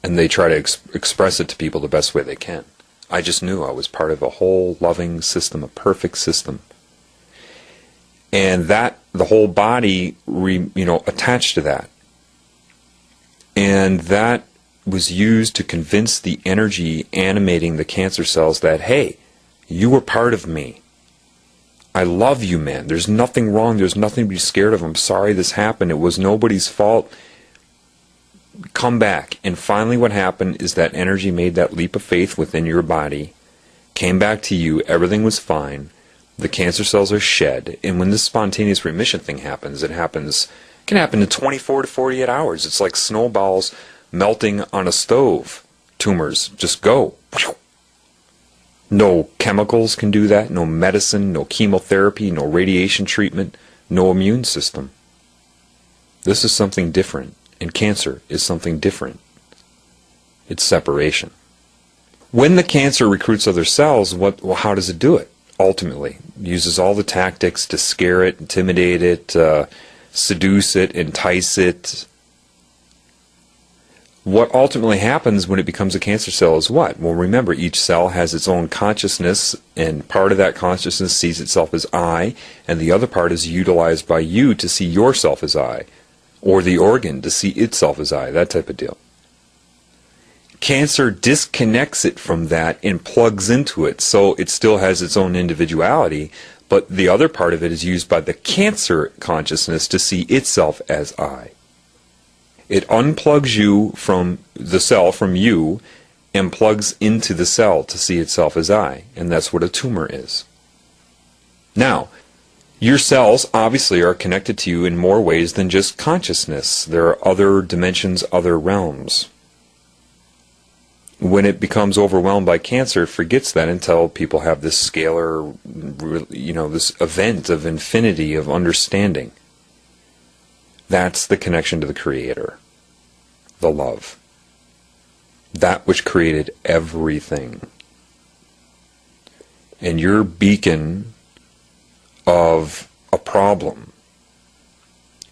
And they try to express it to people the best way they can. I just knew I was part of a whole loving system, a perfect system. And that, the whole body, attached to that. And that was used to convince the energy animating the cancer cells that, hey, you were part of me. I love you, man. There's nothing wrong. There's nothing to be scared of. I'm sorry this happened. It was nobody's fault. Come back. And finally what happened is that energy made that leap of faith within your body, came back to you, everything was fine, the cancer cells are shed, and when this spontaneous remission thing happens, it can happen in 24 to 48 hours. It's like snowballs melting on a stove. Tumors just go. No chemicals can do that, no medicine, no chemotherapy, no radiation treatment, no immune system. This is something different. And cancer is something different. It's separation. When the cancer recruits other cells, how does it do it? Ultimately, it uses all the tactics to scare it, intimidate it, seduce it, entice it. What ultimately happens when it becomes a cancer cell is what? Well, remember, each cell has its own consciousness, and part of that consciousness sees itself as I, and the other part is utilized by you to see yourself as I. Or the organ to see itself as I, that type of deal. Cancer disconnects it from that and plugs into it, so it still has its own individuality, but the other part of it is used by the cancer consciousness to see itself as I. It unplugs you from the cell, from you, and plugs into the cell to see itself as I, and that's what a tumor is. Now, your cells obviously are connected to you in more ways than just consciousness. There are other dimensions, other realms. When it becomes overwhelmed by cancer, it forgets that until people have this scalar, this event of infinity, of understanding. That's the connection to the Creator, the love. That which created everything. And your beacon of a problem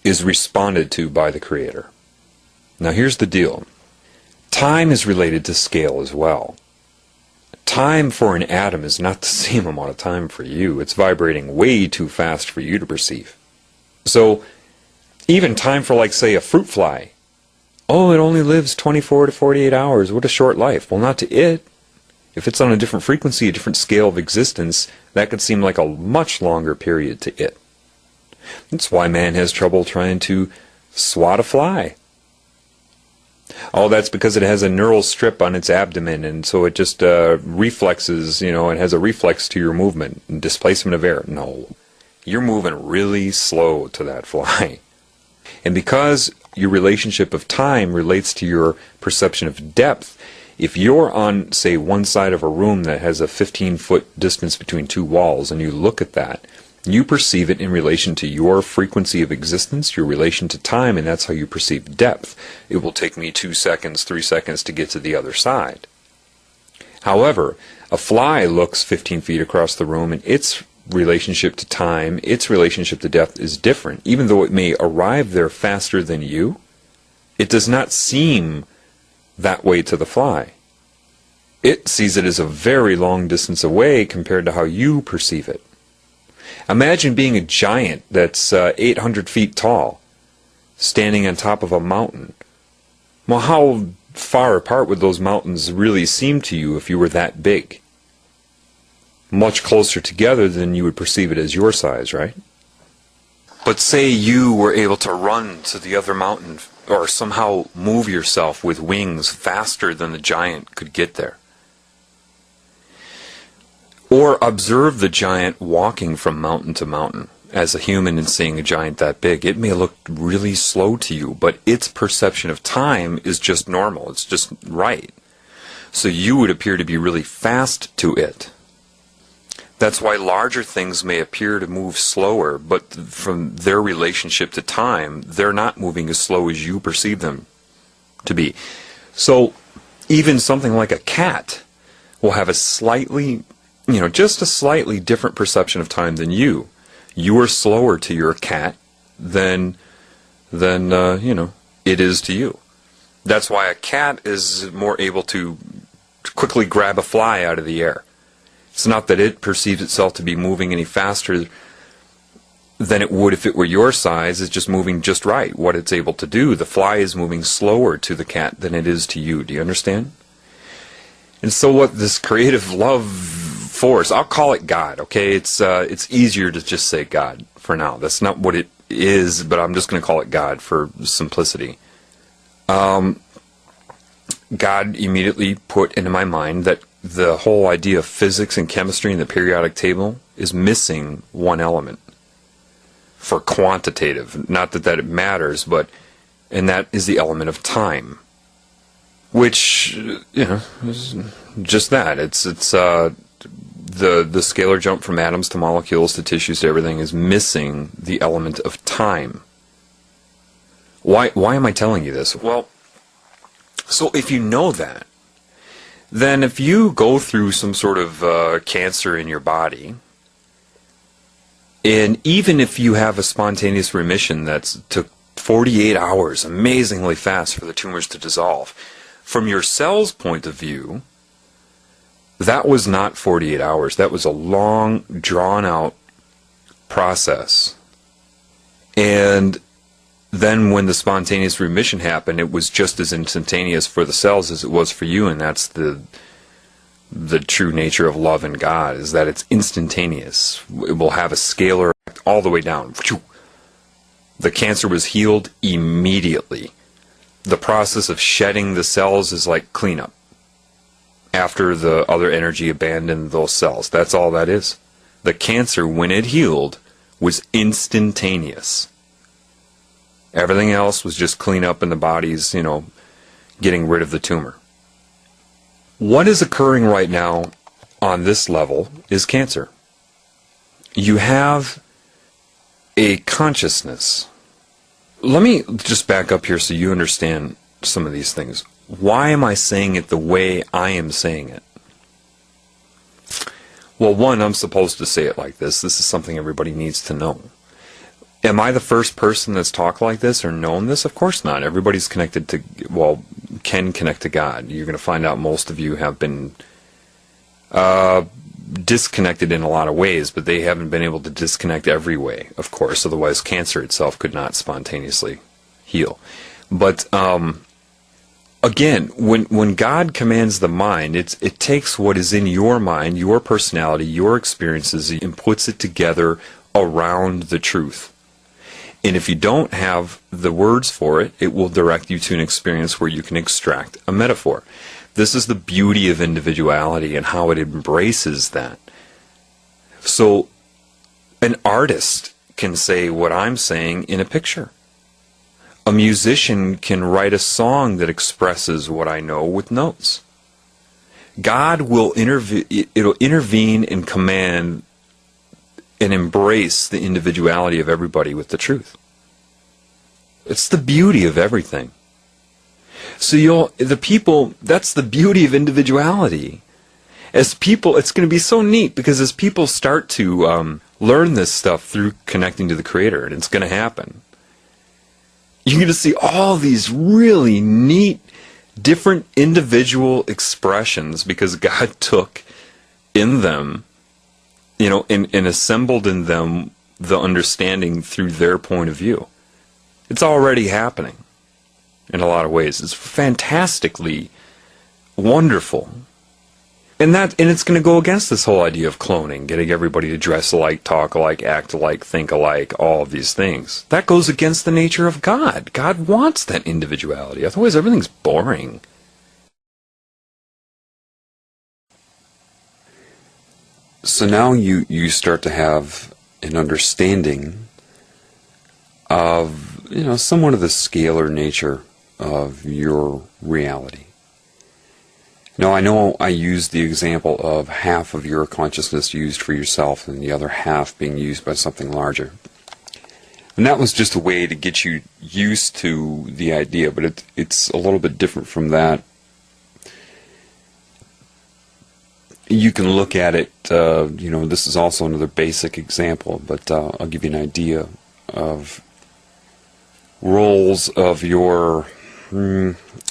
is responded to by the Creator. Now here's the deal. Time is related to scale as well. Time for an atom is not the same amount of time for you. It's vibrating way too fast for you to perceive. So even time for, like, say, a fruit fly. Oh, it only lives 24 to 48 hours. What a short life. Well, not to it. If it's on a different frequency, a different scale of existence, that could seem like a much longer period to it. That's why man has trouble trying to swat a fly. Oh, that's because it has a neural strip on its abdomen, and so it just reflexes, it has a reflex to your movement and displacement of air. No, you're moving really slow to that fly. And because your relationship of time relates to your perception of depth, if you're on, say, one side of a room that has a 15-foot distance between two walls, and you look at that, you perceive it in relation to your frequency of existence, your relation to time, and that's how you perceive depth. It will take me 2 seconds, 3 seconds to get to the other side. However, a fly looks 15 feet across the room, and its relationship to time, its relationship to depth is different. Even though it may arrive there faster than you, it does not seem that way to the fly. It sees it as a very long distance away compared to how you perceive it. Imagine being a giant that's 800 feet tall, standing on top of a mountain. Well, how far apart would those mountains really seem to you if you were that big? Much closer together than you would perceive it as your size, right? But say you were able to run to the other mountain, or somehow move yourself with wings faster than the giant could get there. Or observe the giant walking from mountain to mountain as a human and seeing a giant that big. It may look really slow to you, but its perception of time is just normal. It's just right. So you would appear to be really fast to it. That's why larger things may appear to move slower, but from their relationship to time, they're not moving as slow as you perceive them to be. So even something like a cat will have a slightly, just a slightly different perception of time than you. You are slower to your cat than it is to you. That's why a cat is more able to quickly grab a fly out of the air. It's not that it perceives itself to be moving any faster than it would if it were your size. It's just moving just right, what it's able to do. The fly is moving slower to the cat than it is to you. Do you understand? And so what this creative love force, I'll call it God, okay? It's easier to just say God for now. That's not what it is, but I'm just going to call it God for simplicity. God immediately put into my mind that the whole idea of physics and chemistry and the periodic table is missing one element for quantitative. Not that it matters, and that is the element of time, which is just that. It's the scalar jump from atoms to molecules to tissues to everything is missing the element of time. Why am I telling you this? Well, so if you know that, then if you go through some sort of cancer in your body, and even if you have a spontaneous remission that took 48 hours, amazingly fast for the tumors to dissolve, from your cell's point of view, that was not 48 hours. That was a long, drawn-out process. And then when the spontaneous remission happened, it was just as instantaneous for the cells as it was for you, and that's the true nature of love and God, is that it's instantaneous. It will have a scalar effect all the way down. The cancer was healed immediately. The process of shedding the cells is like cleanup after the other energy abandoned those cells. That's all that is. The cancer, when it healed, was instantaneous. Everything else was just cleanup in the body's, getting rid of the tumor. What is occurring right now on this level is cancer. You have a consciousness. Let me just back up here so you understand some of these things. Why am I saying it the way I am saying it? Well, one, I'm supposed to say it like this. This is something everybody needs to know. Am I the first person that's talked like this or known this? Of course not. Everybody's connected to, can connect to God. You're going to find out most of you have been disconnected in a lot of ways, but they haven't been able to disconnect every way, of course. Otherwise, cancer itself could not spontaneously heal. But again, when God commands the mind, it takes what is in your mind, your personality, your experiences, and puts it together around the truth. And if you don't have the words for it, it will direct you to an experience where you can extract a metaphor. This is the beauty of individuality and how it embraces that. So an artist can say what I'm saying in a picture. A musician can write a song that expresses what I know with notes. God will intervene and command and embrace the individuality of everybody with the truth. It's the beauty of everything. So that's the beauty of individuality. As people, it's going to be so neat, because as people start to learn this stuff through connecting to the Creator, and it's going to happen, you're going to see all these really neat, different individual expressions, because God took in them, and assembled in them the understanding through their point of view. It's already happening in a lot of ways. It's fantastically wonderful. And it's going to go against this whole idea of cloning, getting everybody to dress alike, talk alike, act alike, think alike, all of these things. That goes against the nature of God. God wants that individuality. Otherwise, everything's boring. So now you start to have an understanding of, somewhat of the scalar nature of your reality. Now, I know I used the example of half of your consciousness used for yourself and the other half being used by something larger. And that was just a way to get you used to the idea, but it's a little bit different from that. You can look at it, this is also another basic example, but I'll give you an idea of roles of your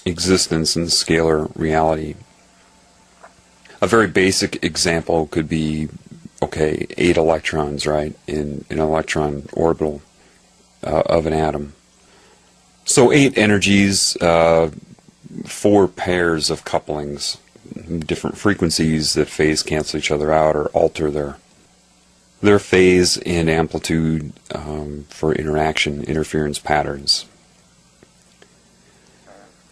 existence in scalar reality. A very basic example could be, 8 electrons, right, in an electron orbital of an atom. So 8 energies, 4 pairs of couplings, different frequencies that phase cancel each other out or alter their phase and amplitude for interference patterns.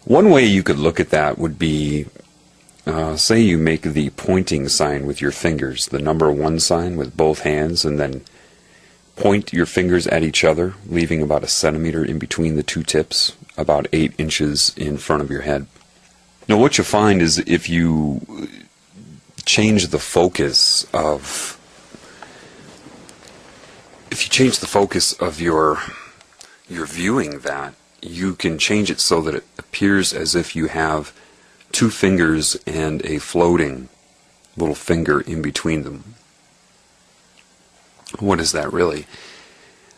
One way you could look at that would be, say you make the pointing sign with your fingers, the number 1 sign with both hands, and then point your fingers at each other, leaving about a centimeter in between the 2 tips, about 8 inches in front of your head. Now what you'll find is if you change the focus of your viewing that, you can change it so that it appears as if you have 2 fingers and a floating little finger in between them. What is that really?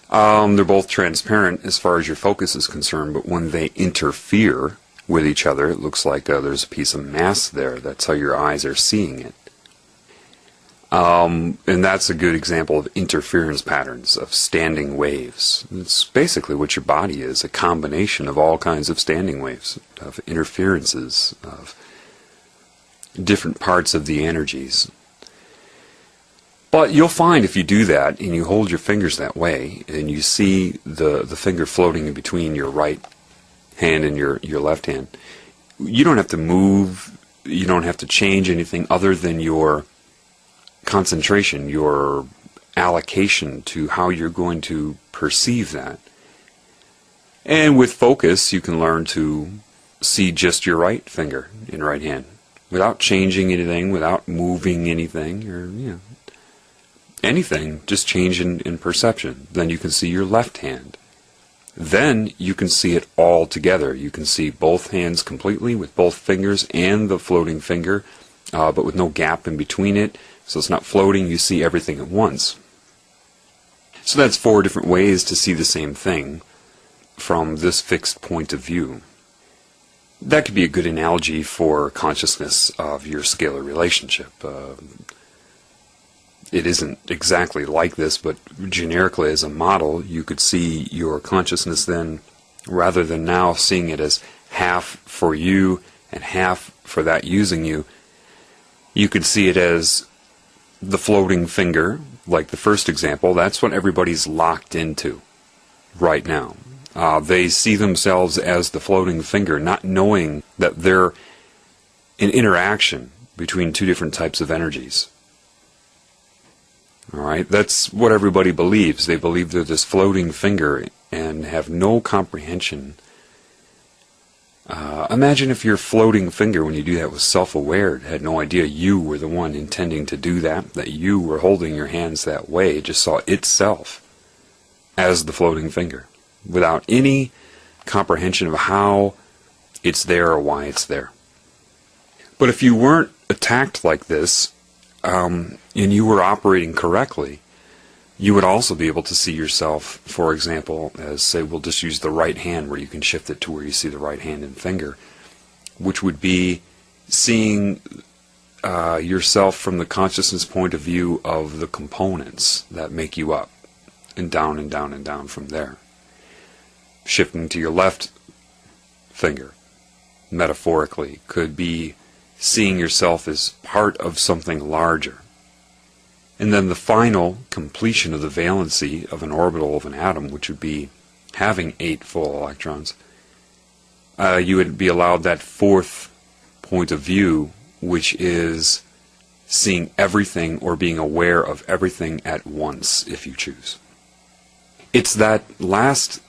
They're both transparent as far as your focus is concerned, but when they interfere with each other, it looks like there's a piece of mass there. That's how your eyes are seeing it. And that's a good example of interference patterns, of standing waves. It's basically what your body is, a combination of all kinds of standing waves, of interferences, of different parts of the energies. But you'll find if you do that, and you hold your fingers that way, and you see the finger floating in between your right hand and your left hand, you don't have to move, you don't have to change anything other than your concentration, your allocation to how you're going to perceive that. And with focus, you can learn to see just your right finger in right hand, without changing anything, without moving anything, or anything, just change in perception. Then you can see your left hand. Then you can see it all together. You can see both hands completely with both fingers and the floating finger, but with no gap in between it. So it's not floating, you see everything at once. So that's 4 different ways to see the same thing from this fixed point of view. That could be a good analogy for consciousness of your scalar relationship. It isn't exactly like this, but generically as a model, you could see your consciousness then, rather than now seeing it as half for you and half for that using you, you could see it as the floating finger, like the first example. That's what everybody's locked into right now. They see themselves as the floating finger, not knowing that they're an interaction between 2 different types of energies. Alright, that's what everybody believes. They believe they're this floating finger and have no comprehension. Imagine if your floating finger, when you do that, was self-aware, had no idea you were the one intending to do that, that you were holding your hands that way, it just saw itself as the floating finger, without any comprehension of how it's there or why it's there. But if you weren't attacked like this, and you were operating correctly, you would also be able to see yourself, for example, as, say, we'll just use the right hand where you can shift it to where you see the right hand and finger, which would be seeing yourself from the consciousness point of view of the components that make you up, and down and down and down from there. Shifting to your left finger, metaphorically, could be seeing yourself as part of something larger. And then the final completion of the valency of an orbital of an atom, which would be having 8 full electrons, you would be allowed that 4th point of view, which is seeing everything or being aware of everything at once if you choose. It's that last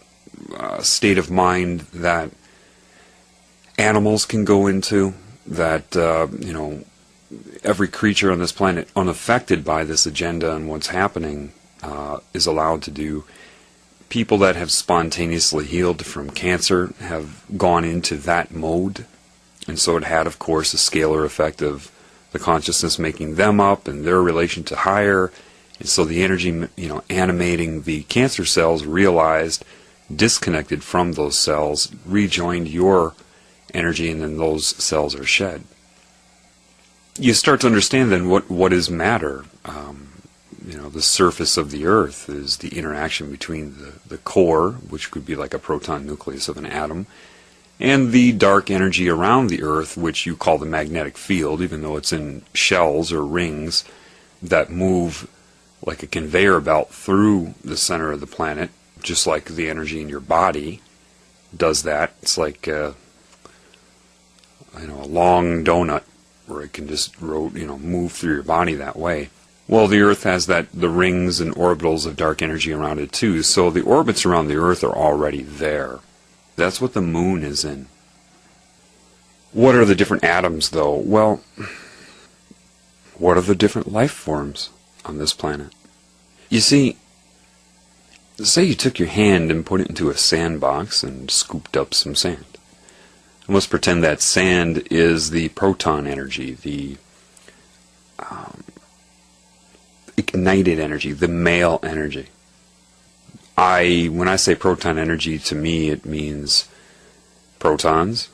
state of mind that animals can go into, that every creature on this planet unaffected by this agenda and what's happening is allowed to do. People that have spontaneously healed from cancer have gone into that mode, and so it had, of course, a scalar effect of the consciousness making them up and their relation to higher, and so the energy animating the cancer cells realized, disconnected from those cells, rejoined your energy, and then those cells are shed. You start to understand then what is matter. The surface of the Earth is the interaction between the core, which could be like a proton nucleus of an atom, and the dark energy around the Earth, which you call the magnetic field, even though it's in shells or rings that move like a conveyor belt through the center of the planet, just like the energy in your body does that. It's like a long donut where it can just move through your body that way. Well, the Earth has the rings and orbitals of dark energy around it too, so the orbits around the Earth are already there. That's what the moon is in. What are the different atoms, though? Well, what are the different life forms on this planet? You see, say you took your hand and put it into a sandbox and scooped up some sand. And let's pretend that sand is the proton energy, the ignited energy, the male energy. When I say proton energy, to me it means protons,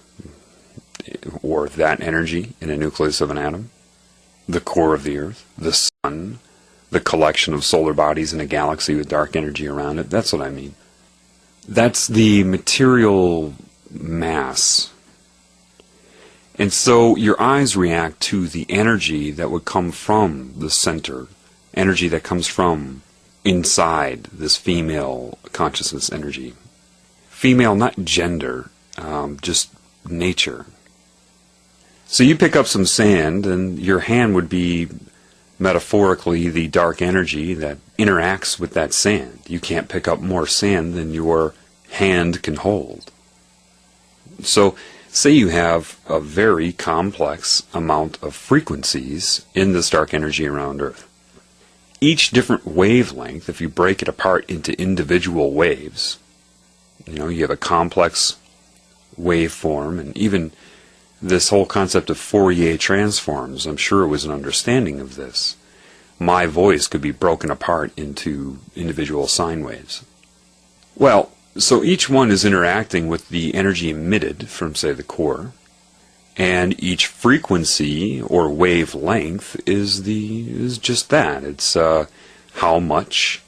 or that energy in a nucleus of an atom, the core of the Earth, the sun, the collection of solar bodies in a galaxy with dark energy around it. That's what I mean. That's the material mass. And so your eyes react to the energy that would come from the center, energy that comes from inside this female consciousness energy. Female, not gender, just nature. So you pick up some sand, and your hand would be metaphorically the dark energy that interacts with that sand. You can't pick up more sand than your hand can hold. So say you have a very complex amount of frequencies in this dark energy around Earth. Each different wavelength, if you break it apart into individual waves, you have a complex waveform, and even this whole concept of Fourier transforms, I'm sure it was an understanding of this. My voice could be broken apart into individual sine waves. Well, so each one is interacting with the energy emitted from, say, the core, and each frequency or wavelength is just that. It's how much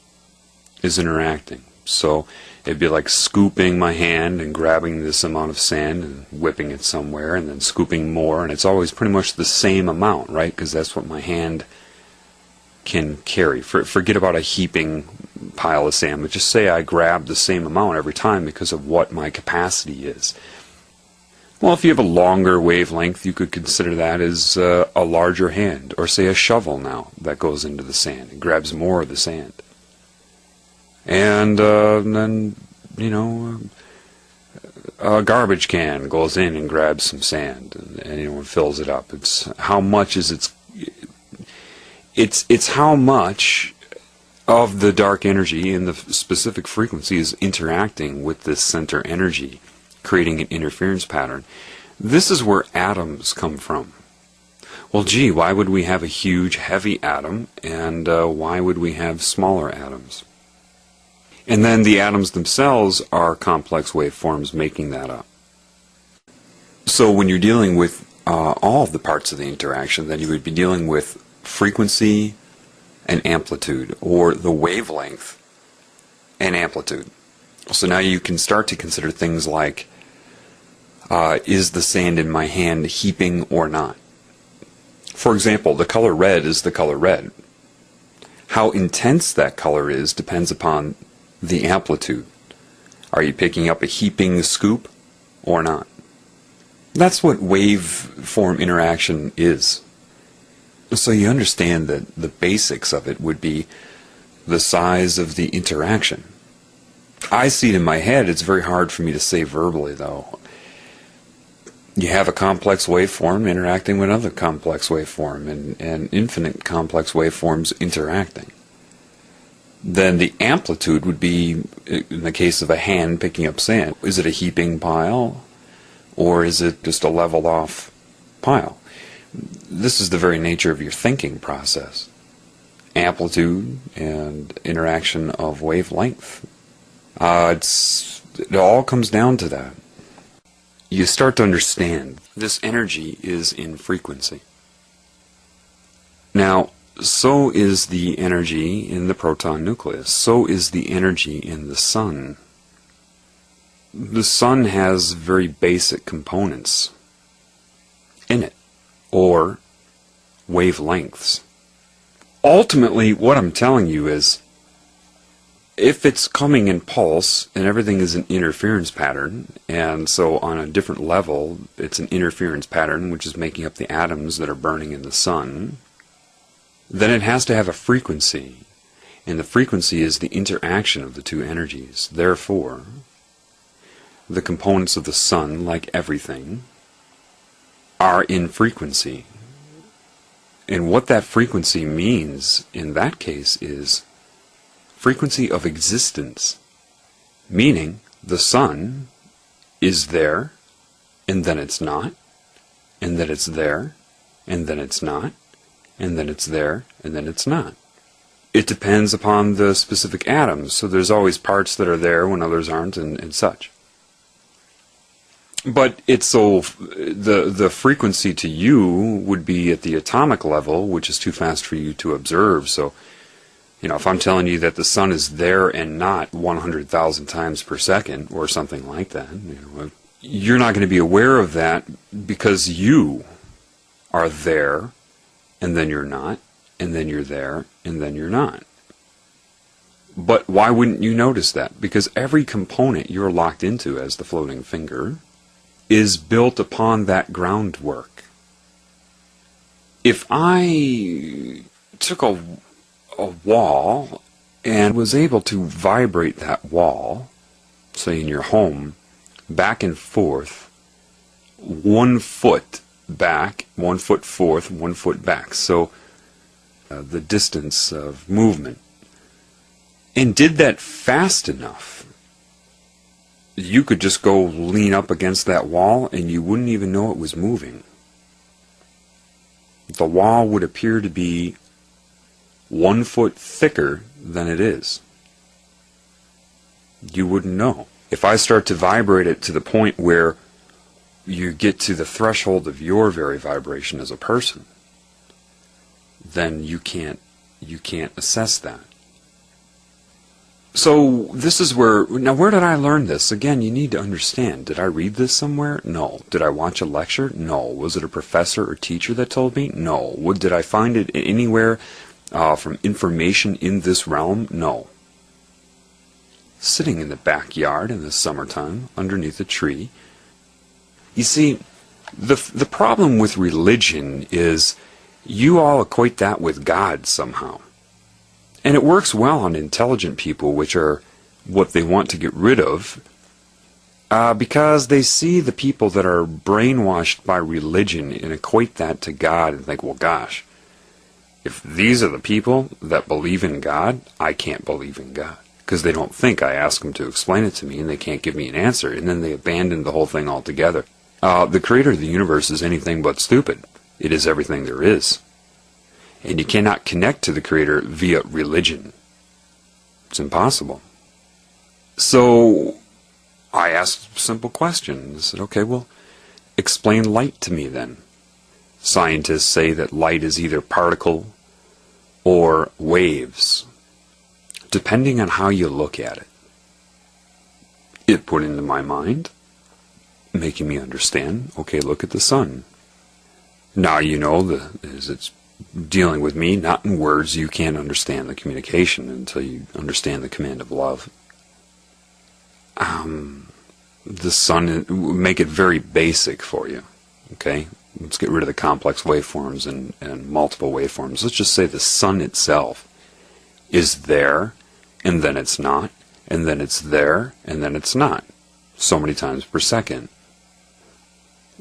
is interacting. So it'd be like scooping my hand and grabbing this amount of sand and whipping it somewhere, and then scooping more, and it's always pretty much the same amount, right? Because that's what my hand can carry. Forget about a heaping pile of sand, but just say I grab the same amount every time because of what my capacity is. Well, if you have a longer wavelength, you could consider that as a larger hand, or say a shovel now that goes into the sand and grabs more of the sand. And then, a garbage can goes in and grabs some sand, and fills it up. It's how much is it's how much of the dark energy in the specific frequency is interacting with this center energy, creating an interference pattern. This is where atoms come from. Well, gee, why would we have a huge, heavy atom, and why would we have smaller atoms? And then the atoms themselves are complex waveforms making that up. So when you're dealing with all of the parts of the interaction, then you would be dealing with frequency and amplitude, or the wavelength and amplitude. So now you can start to consider things like, is the sand in my hand heaping or not? For example, the color red is the color red. How intense that color is depends upon the amplitude. Are you picking up a heaping scoop or not? That's what waveform interaction is. So you understand that the basics of it would be the size of the interaction. I see it in my head. It's very hard for me to say verbally, though. You have a complex waveform interacting with another complex waveform, and infinite complex waveforms interacting. Then the amplitude would be, in the case of a hand picking up sand, is it a heaping pile, or is it just a leveled off pile? This is the very nature of your thinking process. Amplitude and interaction of wavelength. It all comes down to that. You start to understand this energy is in frequency. Now, so is the energy in the proton nucleus. So is the energy in the sun. The sun has very basic components in it, or wavelengths. Ultimately, what I'm telling you is, if it's coming in pulse, and everything is an interference pattern, and so on a different level, it's an interference pattern which is making up the atoms that are burning in the sun, then it has to have a frequency, and the frequency is the interaction of the two energies. Therefore, the components of the sun, like everything, are in frequency. And what that frequency means in that case is frequency of existence, meaning the sun is there, and then it's not, and then it's there, and then it's not, and then it's there, and then it's not. It depends upon the specific atoms, so there's always parts that are there when others aren't, and such. But it's so, the frequency to you would be at the atomic level, which is too fast for you to observe. So, if I'm telling you that the sun is there and not 100,000 times per second, or something like that, you're not going to be aware of that because you are there, and then you're not, and then you're there, and then you're not. But why wouldn't you notice that? Because every component you're locked into as the floating finger is built upon that groundwork. If I took a wall and was able to vibrate that wall, say in your home, back and forth, 1 foot back, 1 foot forth, 1 foot back, so the distance of movement, and did that fast enough, you could just go lean up against that wall and you wouldn't even know it was moving. The wall would appear to be 1 foot thicker than it is. You wouldn't know. If I start to vibrate it to the point where you get to the threshold of your very vibration as a person, then you can't assess that. So this is where did I learn this? Again, you need to understand. Did I read this somewhere? No. Did I watch a lecture? No. Was it a professor or teacher that told me? No. Did I find it anywhere from information in this realm? No. Sitting in the backyard in the summertime underneath a tree. You see, the problem with religion is you all equate that with God somehow. And it works well on intelligent people, which are what they want to get rid of, because they see the people that are brainwashed by religion and equate that to God and think, well, gosh, if these are the people that believe in God, I can't believe in God. Because they don't think I ask them to explain it to me, and they can't give me an answer, and then they abandon the whole thing altogether. The creator of the universe is anything but stupid. It is everything there is. And you cannot connect to the Creator via religion. It's impossible. So I asked a simple question. I said, okay, well, explain light to me then. Scientists say that light is either particle or waves, depending on how you look at it. It put into my mind, making me understand, okay, look at the sun. Now you know, as it's dealing with me, not in words, you can't understand the communication until you understand the command of love. The sun, make it very basic for you, okay? let's get rid of the complex waveforms and multiple waveforms. Let's just say the sun itself is there, and then it's not, and then it's there, and then it's not, so many times per second.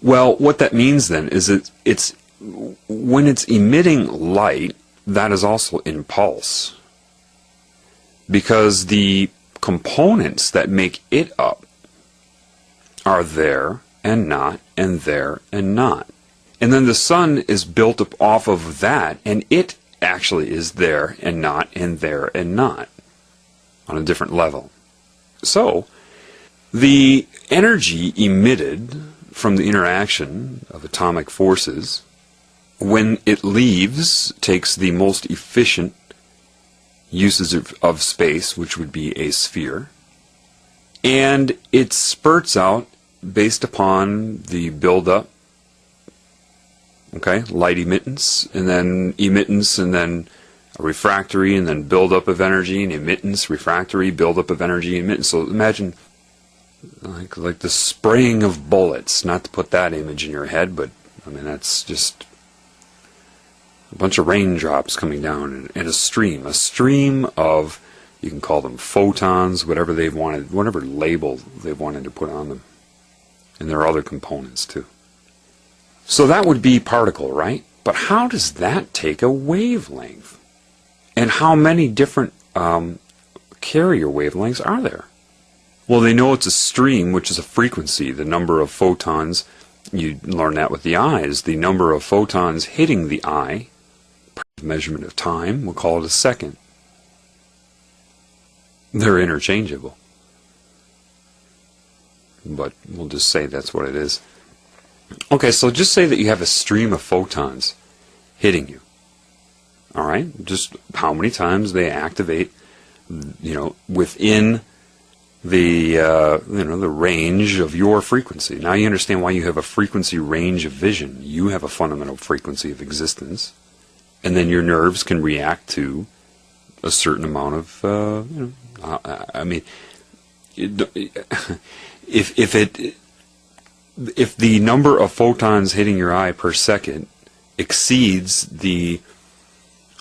Well, what that means then is it's when it's emitting light, that is also in pulse, because the components that make it up are there and not, and there and not. And then the sun is built up off of that, and it actually is there and not, and there and not, on a different level. So, the energy emitted from the interaction of atomic forces, when it leaves, takes the most efficient uses of space, which would be a sphere, and it spurts out based upon the buildup, okay, light emittance, and then emittance, and then a refractory, and then buildup of energy, and emittance, refractory, buildup of energy, emittance. So imagine like the spraying of bullets, not to put that image in your head, but I mean that's just a bunch of raindrops coming down and a stream of, you can call them photons, whatever they've wanted, whatever label they've wanted to put on them. And there are other components too. So that would be particle, right? But how does that take a wavelength? And how many different carrier wavelengths are there? Well, they know it's a stream, which is a frequency. The number of photons, you learn that with the eye, is the number of photons hitting the eye, per measurement of time, we'll call it a second. They're interchangeable, but we'll just say that's what it is. Okay, so just say that you have a stream of photons hitting you. All right, just how many times they activate, within the the range of your frequency. Now you understand why you have a frequency range of vision. You have a fundamental frequency of existence, and then your nerves can react to a certain amount of I mean, if the number of photons hitting your eye per second exceeds the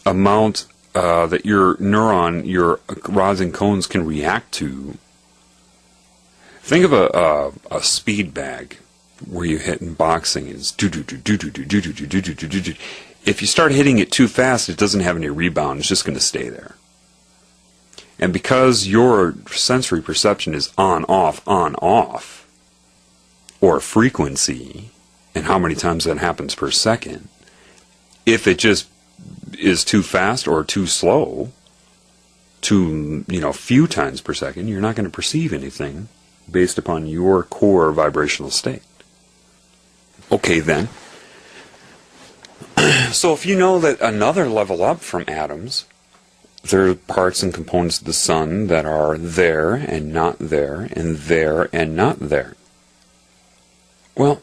amount that your rods and cones can react to, think of a speed bag where you hit in boxing. It's do do do do do do do do do do do do. If you start hitting it too fast, it doesn't have any rebound. It's just going to stay there. And because your sensory perception is on, off, or frequency, and how many times that happens per second, if it just is too fast or too slow, too, few times per second, you're not going to perceive anything based upon your core vibrational state. Okay, then. So if you know that another level up from atoms, there are parts and components of the sun that are there and not there, and there and not there. Well,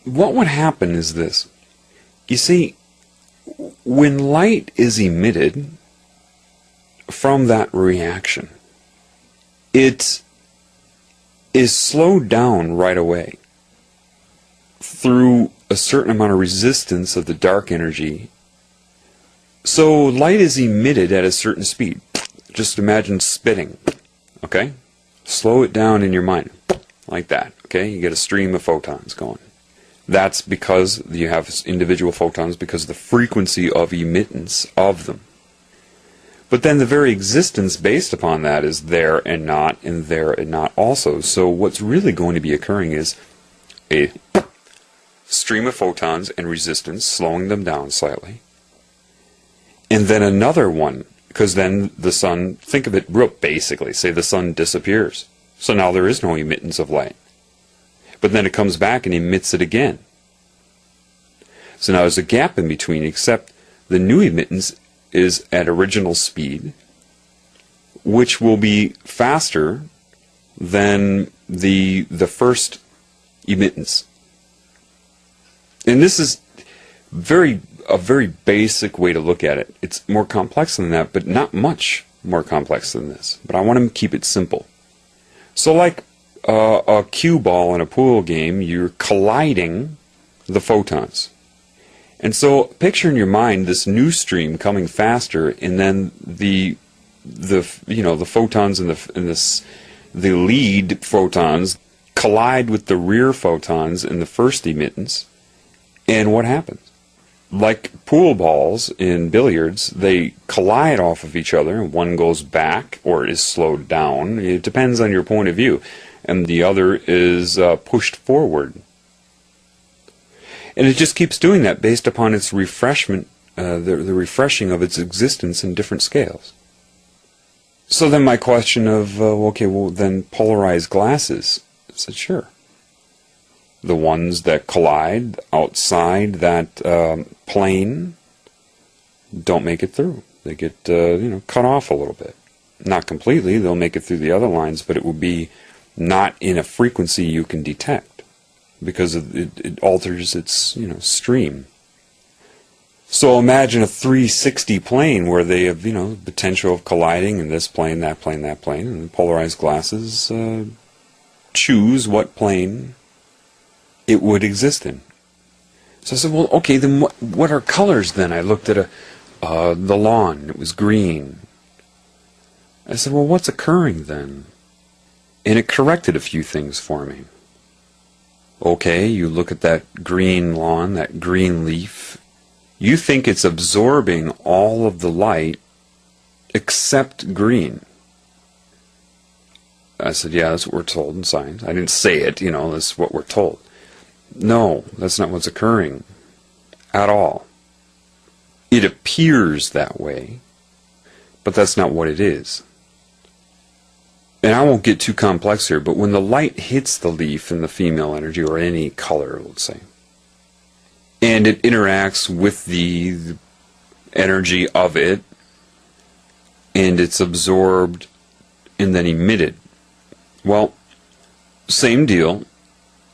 what would happen is this. You see, when light is emitted from that reaction, it is slowed down right away through a certain amount of resistance of the dark energy. So light is emitted at a certain speed. Just imagine spitting, okay? Slow it down in your mind, like that, okay? You get a stream of photons going. That's because you have individual photons because of the frequency of emittance of them. But then the very existence based upon that is there and not, and there and not also. So what's really going to be occurring is a stream of photons and resistance, slowing them down slightly. And then another one, because then the sun, think of it real basically, say the sun disappears. So now there is no emittance of light. But then it comes back and emits it again. So now there's a gap in between, except the new emittance is at original speed, which will be faster than the first emittance. And this is a very basic way to look at it. It's more complex than that, but not much more complex than this. But I want to keep it simple. So like a cue ball in a pool game, you're colliding the photons. And so picture in your mind this new stream coming faster, and then the photons and the lead photons collide with the rear photons in the first emittance. And what happens? Like pool balls in billiards, they collide off of each other, and one goes back or is slowed down. It depends on your point of view. And the other is pushed forward. And it just keeps doing that based upon its refreshment, the refreshing of its existence in different scales. So then my question of, then polarized glasses. I said, sure. The ones that collide outside that plane don't make it through. They get cut off a little bit. Not completely. They'll make it through the other lines, but it will be not in a frequency you can detect, because it alters its stream. So imagine a 360 plane where they have potential of colliding in this plane, that plane, that plane, and the polarized glasses choose what plane it would exist in. So I said, well, okay, then what are colors then? I looked at the lawn. It was green. I said, well, what's occurring then? And it corrected a few things for me. Okay, you look at that green lawn, that green leaf. You think it's absorbing all of the light except green. I said, yeah, that's what we're told in science. I didn't say it, that's what we're told. No, that's not what's occurring at all. It appears that way, but that's not what it is. And I won't get too complex here, but when the light hits the leaf in the female energy, or any color, let's say, and it interacts with the energy of it, and it's absorbed and then emitted. Well, same deal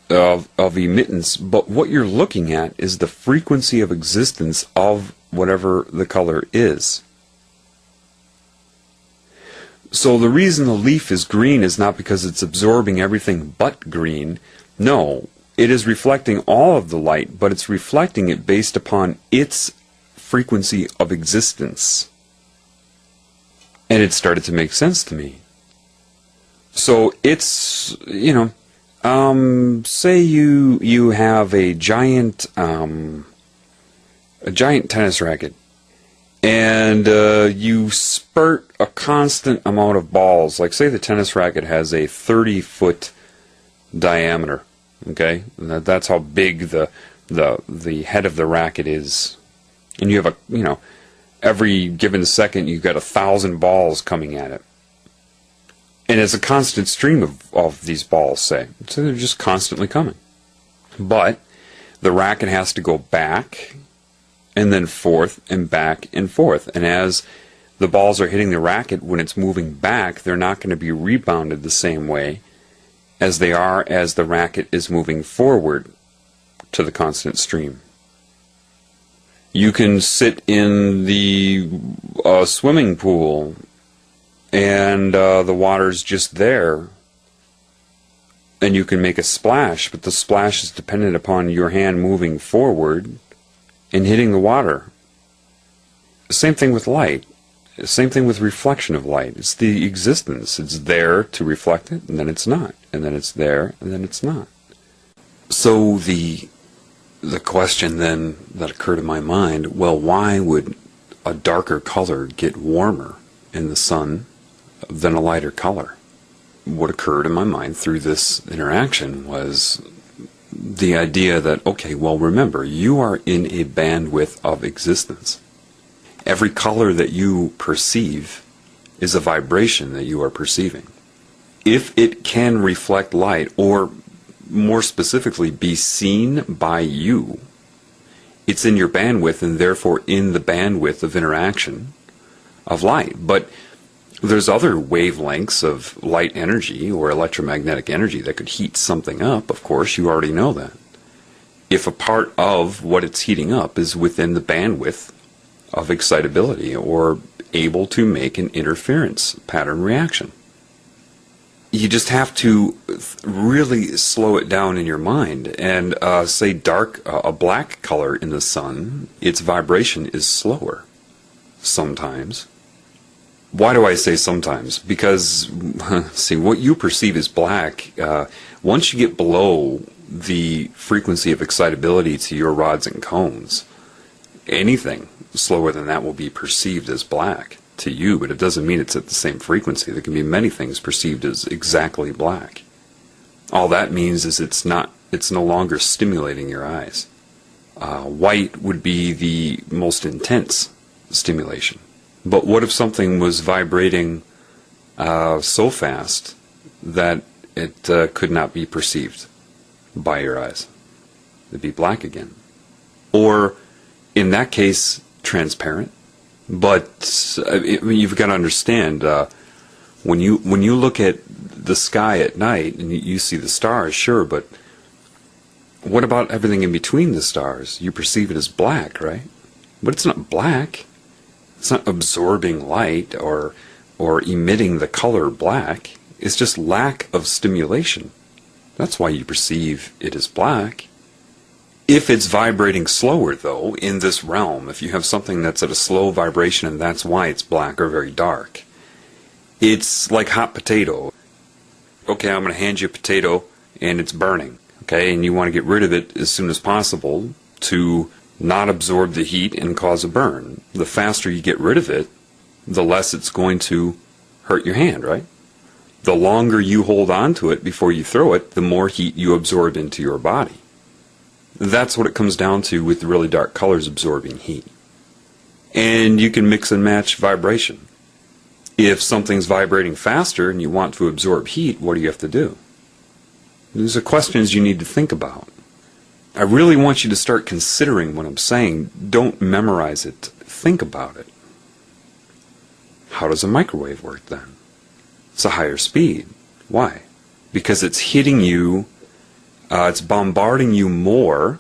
of emittance, but what you're looking at is the frequency of existence of whatever the color is. So the reason the leaf is green is not because it's absorbing everything but green. No, it is reflecting all of the light, but it's reflecting it based upon its frequency of existence. And it started to make sense to me. So it's, say you have a giant tennis racket, and you spurt a constant amount of balls. Like, say the tennis racket has a 30-foot diameter. Okay, and that's how big the head of the racket is, and you have every given second you've got 1,000 balls coming at it, and it's a constant stream of these balls, say, so they're just constantly coming. But the racket has to go back and then forth and back and forth, and as the balls are hitting the racket, when it's moving back, they're not going to be rebounded the same way as they are as the racket is moving forward to the constant stream. You can sit in the swimming pool and the water's just there, and you can make a splash, but the splash is dependent upon your hand moving forward and hitting the water. Same thing with light. Same thing with reflection of light. It's the existence. It's there to reflect it, and then it's not. And then it's there, and then it's not. So the question then that occurred in my mind, well, why would a darker color get warmer in the sun than a lighter color? What occurred in my mind through this interaction was the idea that, okay, well, remember, you are in a bandwidth of existence. Every color that you perceive is a vibration that you are perceiving. If it can reflect light, or more specifically, be seen by you, it's in your bandwidth, and therefore in the bandwidth of interaction of light. But there's other wavelengths of light energy or electromagnetic energy that could heat something up, of course, you already know that. If a part of what it's heating up is within the bandwidth of excitability or able to make an interference pattern reaction. You just have to really slow it down in your mind. And say a black color in the sun, its vibration is slower sometimes. Why do I say sometimes? Because, see, what you perceive as black, once you get below the frequency of excitability to your rods and cones, anything slower than that will be perceived as black to you, but it doesn't mean it's at the same frequency. There can be many things perceived as exactly black. All that means is it's no longer stimulating your eyes. White would be the most intense stimulation. But what if something was vibrating so fast that it could not be perceived by your eyes? It'd be black again. Or, in that case, transparent. But you've got to understand, when you look at the sky at night and you see the stars, sure, but what about everything in between the stars? You perceive it as black, right? But it's not black. It's not absorbing light or emitting the color black. It's just lack of stimulation. That's why you perceive it as black. If it's vibrating slower, though, in this realm, if you have something that's at a slow vibration and that's why it's black or very dark, it's like hot potato. Okay, I'm going to hand you a potato and it's burning, okay, and you want to get rid of it as soon as possible to not absorb the heat and cause a burn. The faster you get rid of it, the less it's going to hurt your hand, right? The longer you hold on to it before you throw it, the more heat you absorb into your body. That's what it comes down to with really dark colors absorbing heat. And you can mix and match vibration. If something's vibrating faster and you want to absorb heat, what do you have to do? These are questions you need to think about. I really want you to start considering what I'm saying. Don't memorize it. Think about it. How does a microwave work then? It's a higher speed. Why? Because it's hitting you, it's bombarding you more,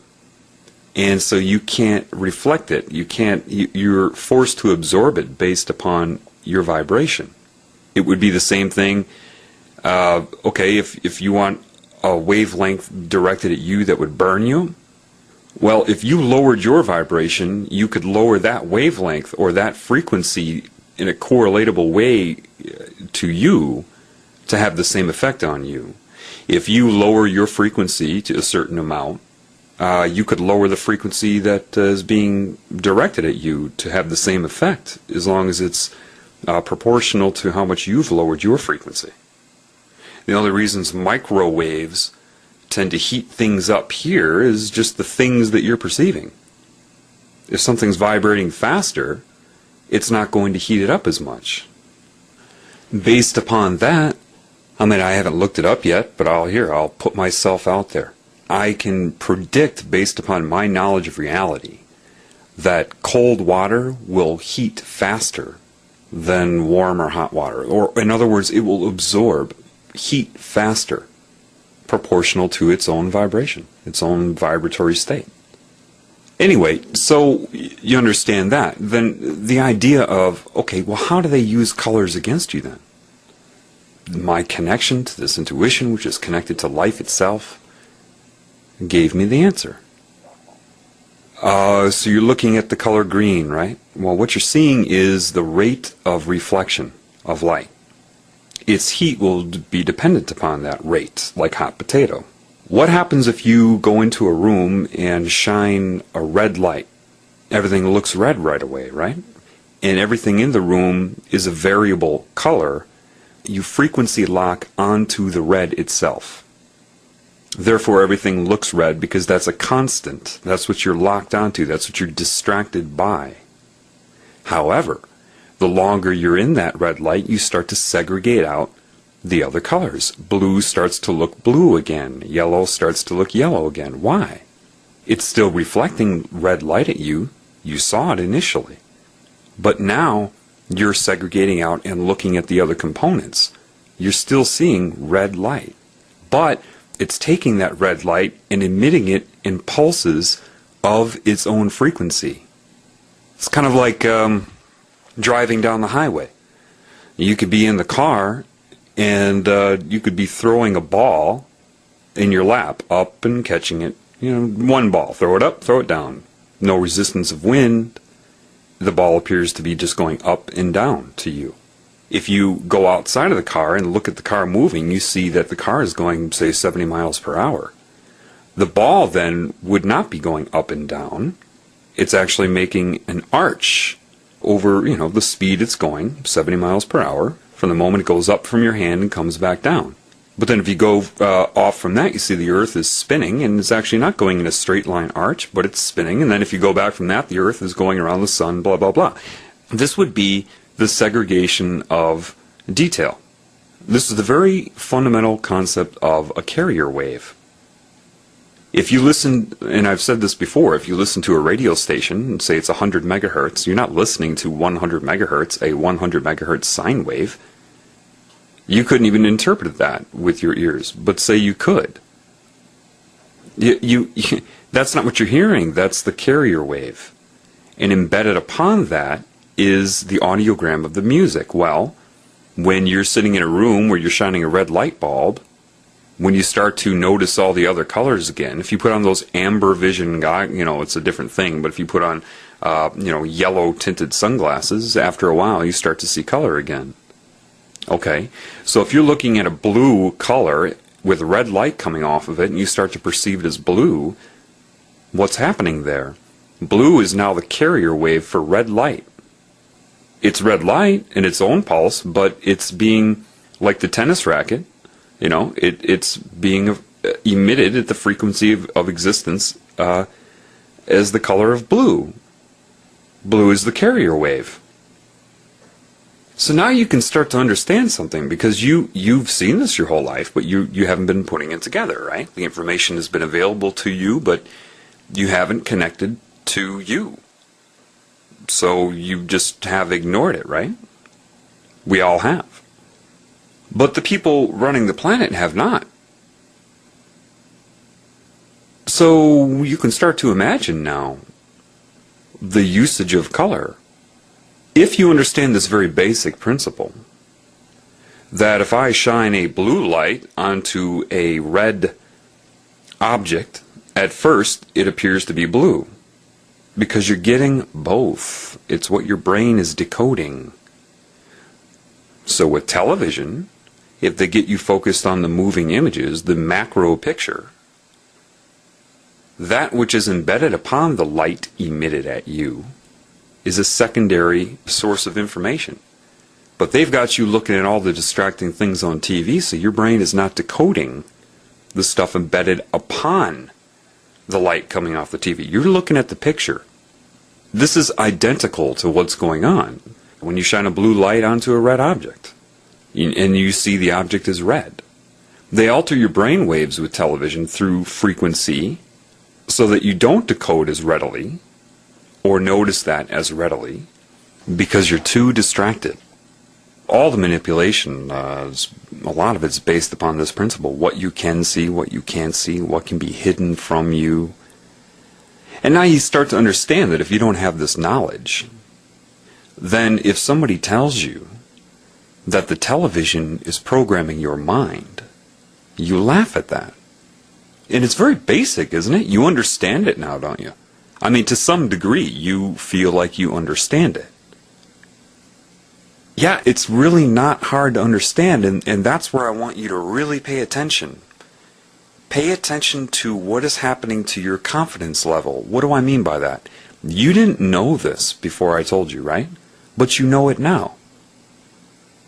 and so you can't reflect it. You're forced to absorb it based upon your vibration. It would be the same thing, okay, if you want a wavelength directed at you that would burn you, well, if you lowered your vibration, you could lower that wavelength or that frequency in a correlatable way to you to have the same effect on you. If you lower your frequency to a certain amount, you could lower the frequency that is being directed at you to have the same effect, as long as it's proportional to how much you've lowered your frequency. The only reasons microwaves tend to heat things up here is just the things that you're perceiving. If something's vibrating faster, it's not going to heat it up as much. Based upon that, I mean, I haven't looked it up yet, but I'll put myself out there. I can predict, based upon my knowledge of reality, that cold water will heat faster than warm or hot water. Or, in other words, it will absorb heat faster, proportional to its own vibration, its own vibratory state. Anyway, so you understand that. Then the idea of, okay, well, how do they use colors against you then? My connection to this intuition, which is connected to life itself, gave me the answer. So you're looking at the color green, right? Well, what you're seeing is the rate of reflection of light. Its heat will be dependent upon that rate, like hot potato. What happens if you go into a room and shine a red light? Everything looks red right away, right? And everything in the room is a variable color. You frequency lock onto the red itself. Therefore, everything looks red because that's a constant. That's what you're locked onto. That's what you're distracted by. However, the longer you're in that red light, you start to segregate out the other colors. Blue starts to look blue again. Yellow starts to look yellow again. Why? It's still reflecting red light at you. You saw it initially. But now you're segregating out and looking at the other components. You're still seeing red light. But it's taking that red light and emitting it in pulses of its own frequency. It's kind of like driving down the highway. You could be in the car And you could be throwing a ball in your lap, up and catching it. One ball, throw it up, throw it down. No resistance of wind. The ball appears to be just going up and down to you. If you go outside of the car and look at the car moving, you see that the car is going, say, 70 miles per hour. The ball then would not be going up and down. It's actually making an arch over, the speed it's going, 70 miles per hour, from the moment it goes up from your hand and comes back down. But then if you go off from that, you see the Earth is spinning, and it's actually not going in a straight line arch, but it's spinning. And then if you go back from that, the Earth is going around the sun, blah, blah, blah. This would be the segregation of detail. This is the very fundamental concept of a carrier wave. If you listen, and I've said this before, if you listen to a radio station and say it's 100 megahertz, you're not listening to 100 megahertz, a 100 megahertz sine wave. You couldn't even interpret that with your ears, but say you could. That's not what you're hearing, that's the carrier wave. And embedded upon that is the audiogram of the music. Well, when you're sitting in a room where you're shining a red light bulb, when you start to notice all the other colors again, if you put on those amber vision, it's a different thing, but if you put on, yellow tinted sunglasses, after a while you start to see color again. Okay, so if you're looking at a blue color with red light coming off of it and you start to perceive it as blue, what's happening there? Blue is now the carrier wave for red light. It's red light in its own pulse, but it's being, like the tennis racket, it's being emitted at the frequency of existence as the color of blue. Blue is the carrier wave. So now you can start to understand something, because you've seen this your whole life, but you haven't been putting it together, right? The information has been available to you, but you haven't connected to you. So you just have ignored it, right? We all have. But the people running the planet have not. So you can start to imagine now the usage of color. If you understand this very basic principle, that if I shine a blue light onto a red object, at first it appears to be blue, because you're getting both. It's what your brain is decoding. So with television, if they get you focused on the moving images, the macro picture, that which is embedded upon the light emitted at you is a secondary source of information. But they've got you looking at all the distracting things on TV, so your brain is not decoding the stuff embedded upon the light coming off the TV. You're looking at the picture. This is identical to what's going on when you shine a blue light onto a red object and you see the object is red. They alter your brain waves with television through frequency so that you don't decode as readily or notice that as readily because you're too distracted. All the manipulation, a lot of it's based upon this principle. What you can see, what you can't see, what can be hidden from you. And now you start to understand that if you don't have this knowledge, then if somebody tells you that the television is programming your mind, you laugh at that. And it's very basic, isn't it? You understand it now, don't you? I mean, to some degree, you feel like you understand it. Yeah, it's really not hard to understand, and that's where I want you to really pay attention. Pay attention to what is happening to your confidence level. What do I mean by that? You didn't know this before I told you, right? But you know it now.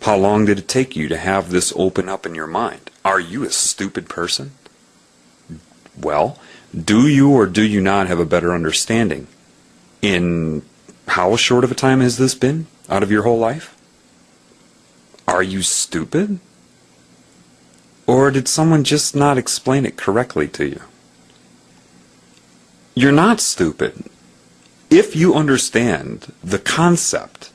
How long did it take you to have this open up in your mind? Are you a stupid person? Well, do you or do you not have a better understanding? In how short of a time has this been out of your whole life? Are you stupid? Or did someone just not explain it correctly to you? You're not stupid. If you understand the concept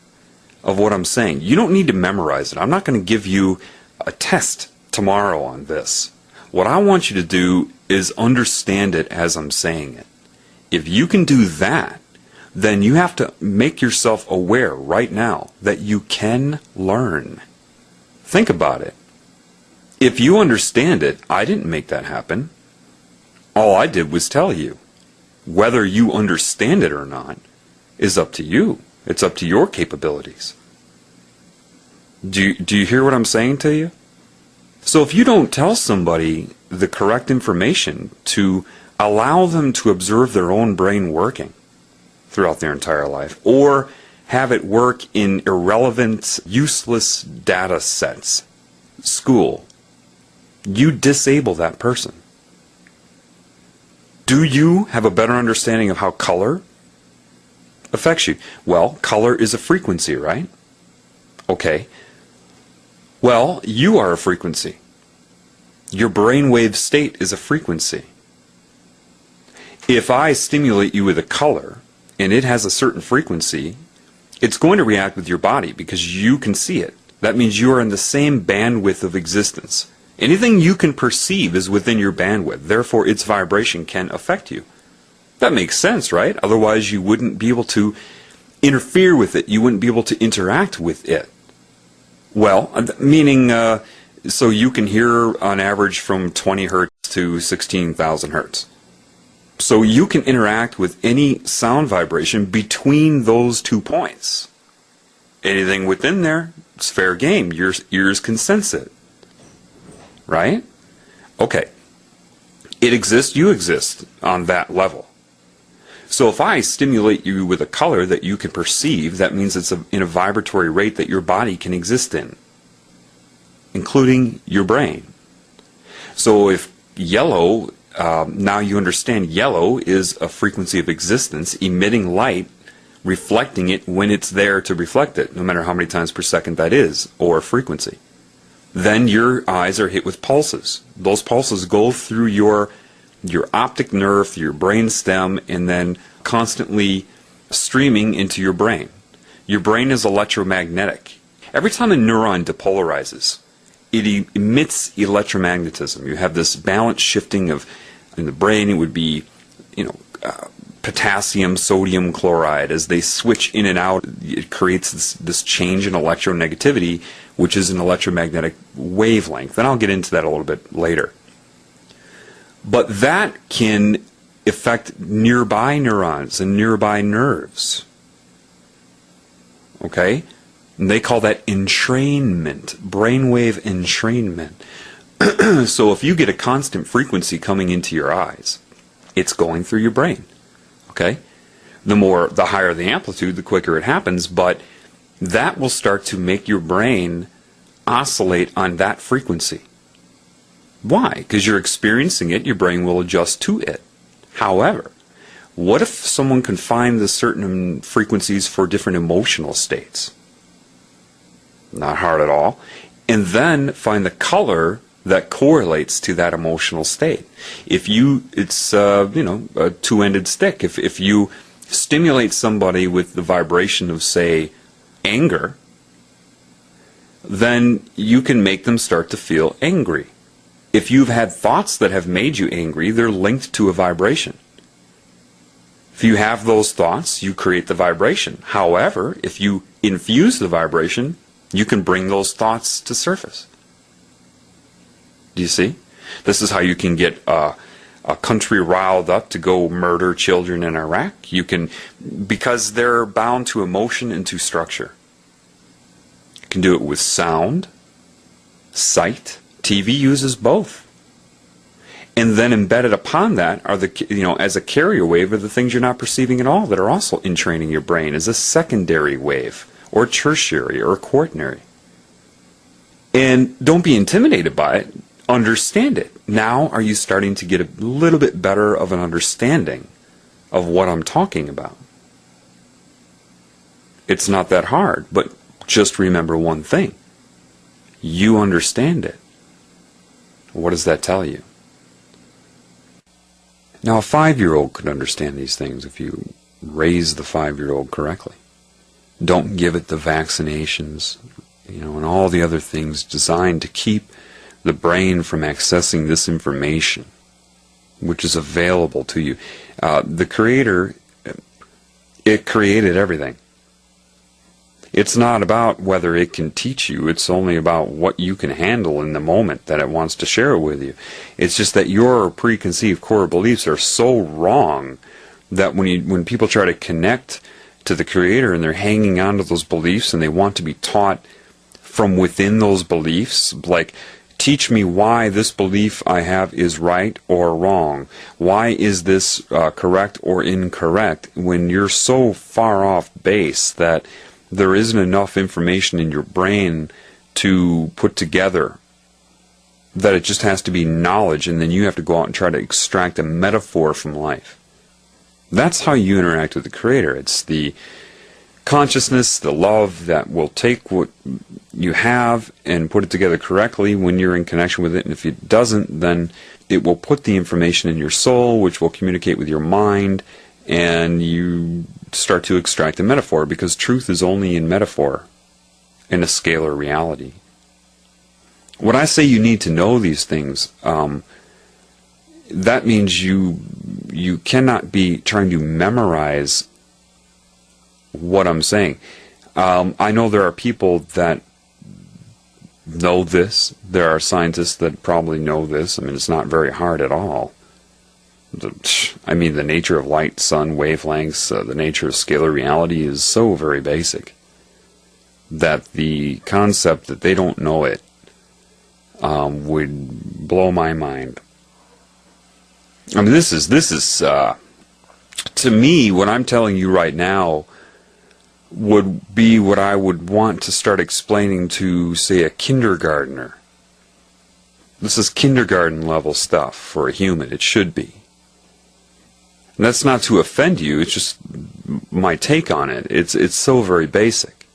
of what I'm saying, you don't need to memorize it. I'm not going to give you a test tomorrow on this. What I want you to do is understand it as I'm saying it. If you can do that, then you have to make yourself aware right now that you can learn. Think about it. If you understand it, I didn't make that happen. All I did was tell you. Whether you understand it or not is up to you. It's up to your capabilities. Do you hear what I'm saying to you? So if you don't tell somebody the correct information to allow them to observe their own brain working throughout their entire life, or have it work in irrelevant, useless data sets, school, you disable that person. Do you have a better understanding of how color affects you? Well, color is a frequency, right? Okay. Well, you are a frequency. Your brainwave state is a frequency. If I stimulate you with a color, and it has a certain frequency, it's going to react with your body because you can see it. That means you are in the same bandwidth of existence. Anything you can perceive is within your bandwidth. Therefore, its vibration can affect you. That makes sense, right? Otherwise, you wouldn't be able to interfere with it. You wouldn't be able to interact with it. Well, meaning, so you can hear on average from 20 hertz to 16,000 hertz. So you can interact with any sound vibration between those 2 points. Anything within there, it's fair game. Your ears can sense it. Right? Okay. It exists, you exist on that level. So if I stimulate you with a color that you can perceive, that means it's in a vibratory rate that your body can exist in, including your brain. So if yellow, now you understand yellow is a frequency of existence, emitting light, reflecting it when it's there to reflect it, no matter how many times per second that is, or frequency. Then your eyes are hit with pulses. Those pulses go through your optic nerve, through your brain stem, and then constantly streaming into your brain. Your brain is electromagnetic. Every time a neuron depolarizes, it emits electromagnetism. You have this balance shifting of, in the brain it would be, potassium, sodium chloride. As they switch in and out, it creates this change in electronegativity, which is an electromagnetic wavelength. And I'll get into that a little bit later. But that can affect nearby neurons and nearby nerves. Okay? And they call that entrainment, brainwave entrainment. So if you get a constant frequency coming into your eyes, it's going through your brain. Okay? The higher the amplitude, the quicker it happens, but that will start to make your brain oscillate on that frequency. Why? Because you're experiencing it, your brain will adjust to it. However, what if someone can find the certain frequencies for different emotional states? Not hard at all. And then find the color that correlates to that emotional state. It's a two-ended stick. If you stimulate somebody with the vibration of, say, anger, then you can make them start to feel angry. If you've had thoughts that have made you angry, they're linked to a vibration. If you have those thoughts, you create the vibration. However, if you infuse the vibration, you can bring those thoughts to surface. Do you see? This is how you can get a country riled up to go murder children in Iraq. You can, because they're bound to emotion and to structure. You can do it with sound, sight. TV uses both. And then embedded upon that are as a carrier wave are the things you're not perceiving at all that are also entraining your brain as a secondary wave, or tertiary, or quaternary. And don't be intimidated by it. Understand it. Now are you starting to get a little bit better of an understanding of what I'm talking about? It's not that hard, but just remember one thing. You understand it. What does that tell you? Now a 5-year-old could understand these things if you raise the 5-year-old correctly. Don't give it the vaccinations, and all the other things designed to keep the brain from accessing this information, which is available to you. The Creator, it created everything. It's not about whether it can teach you. It's only about what you can handle in the moment that it wants to share with you. It's just that your preconceived core beliefs are so wrong that when people try to connect to the Creator and they're hanging on to those beliefs and they want to be taught from within those beliefs, like, teach me why this belief I have is right or wrong. Why is this correct or incorrect? When you're so far off base that there isn't enough information in your brain to put together, that it just has to be knowledge, and then you have to go out and try to extract a metaphor from life. That's how you interact with the Creator. It's the consciousness, the love that will take what you have and put it together correctly when you're in connection with it. And if it doesn't, then it will put the information in your soul, which will communicate with your mind, and you start to extract a metaphor, because truth is only in metaphor, in a scalar reality. When I say you need to know these things, that means you cannot be trying to memorize what I'm saying. I know there are people that know this. There are scientists that probably know this. I mean, it's not very hard at all. The nature of light, sun, wavelengths, the nature of scalar reality is so very basic that the concept that they don't know it would blow my mind. I mean, this is to me, what I'm telling you right now would be what I would want to start explaining to, say, a kindergartner. This is kindergarten level stuff for a human. It should be. And that's not to offend you. It's just my take on it. It's so very basic.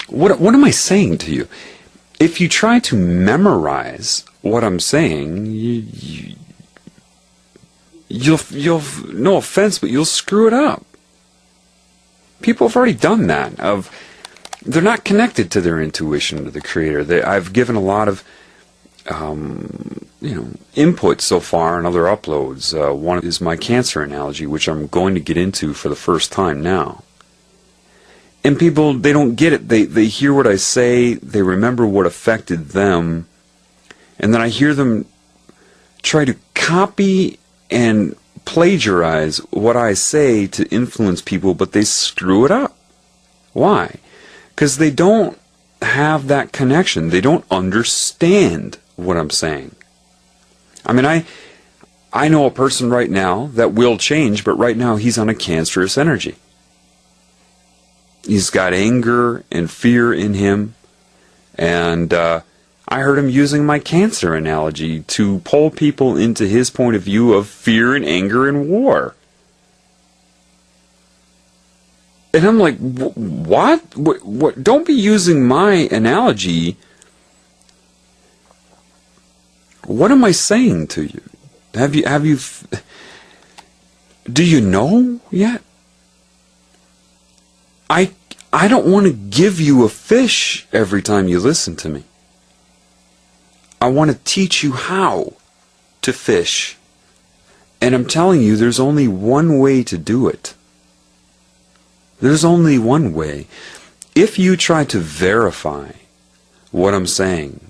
What am I saying to you? If you try to memorize what I'm saying, you'll no offense, but you'll screw it up. People have already done that. They're not connected to their intuition, to the Creator. I've given a lot of input so far in other uploads. One is my cancer analogy, which I'm going to get into for the first time now. And people, they don't get it. They hear what I say, they remember what affected them, and then I hear them try to copy and plagiarize what I say to influence people, but they screw it up. Why? Because they don't have that connection. They don't understand what I'm saying. I mean, I know a person right now that will change, but right now he's on a cancerous energy. He's got anger and fear in him, and I heard him using my cancer analogy to pull people into his point of view of fear and anger and war. And I'm like, what? What? Don't be using my analogy. What am I saying to you? Do you know yet? I don't want to give you a fish every time you listen to me. I want to teach you how to fish. And I'm telling you, there's only one way to do it. There's only one way. If you try to verify what I'm saying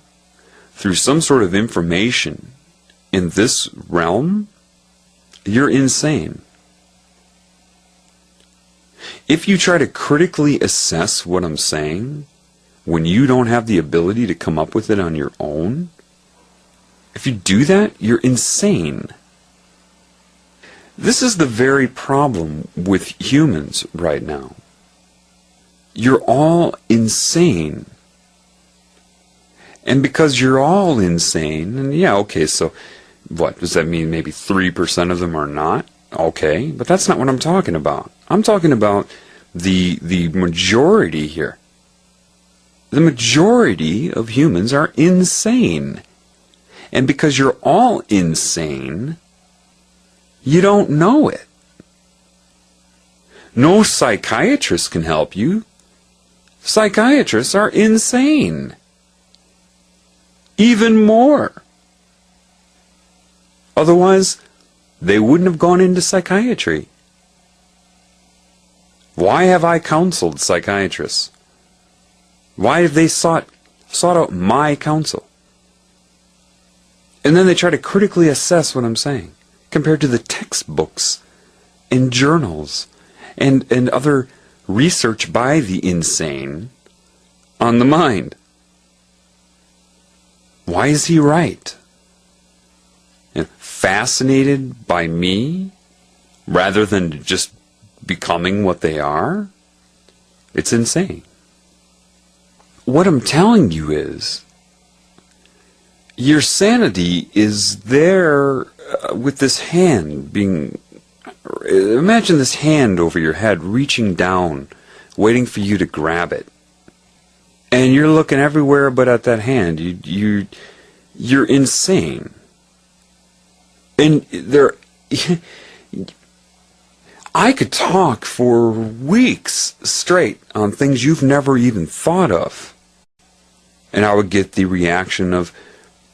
through some sort of information in this realm, you're insane. If you try to critically assess what I'm saying when you don't have the ability to come up with it on your own, if you do that, you're insane. This is the very problem with humans right now. You're all insane. And because you're all insane, and yeah, okay, so what? Does that mean maybe 3% of them are not? Okay, but that's not what I'm talking about. I'm talking about the majority here. The majority of humans are insane. And because you're all insane, you don't know it. No psychiatrist can help you. Psychiatrists are insane. Even more. Otherwise, they wouldn't have gone into psychiatry. Why have I counseled psychiatrists? Why have they sought out my counsel? And then they try to critically assess what I'm saying, compared to the textbooks and journals and other research by the insane on the mind. Why is he right? And fascinated by me rather than just becoming what they are? It's insane. What I'm telling you is, your sanity is there with this hand being... Imagine this hand over your head reaching down, waiting for you to grab it. And you're looking everywhere but at that hand. You're insane. And I could talk for weeks straight on things you've never even thought of. And I would get the reaction of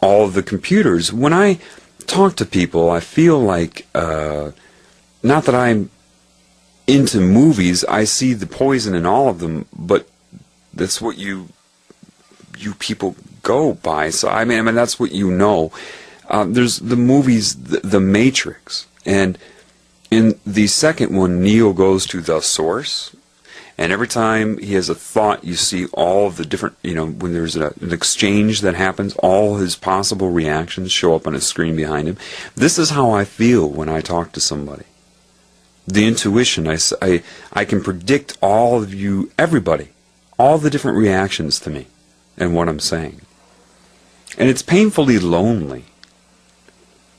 all of the computers. When I talk to people, I feel like, not that I'm into movies, I see the poison in all of them, but that's what you people go by. So I mean that's what you know. There's the movies, the Matrix, and in the second one, Neo goes to the source, and every time he has a thought, you see all of the different, when there's an exchange that happens, all his possible reactions show up on a screen behind him. This is how I feel when I talk to somebody. The intuition, I can predict all of you, everybody, all the different reactions to me and what I'm saying. And it's painfully lonely.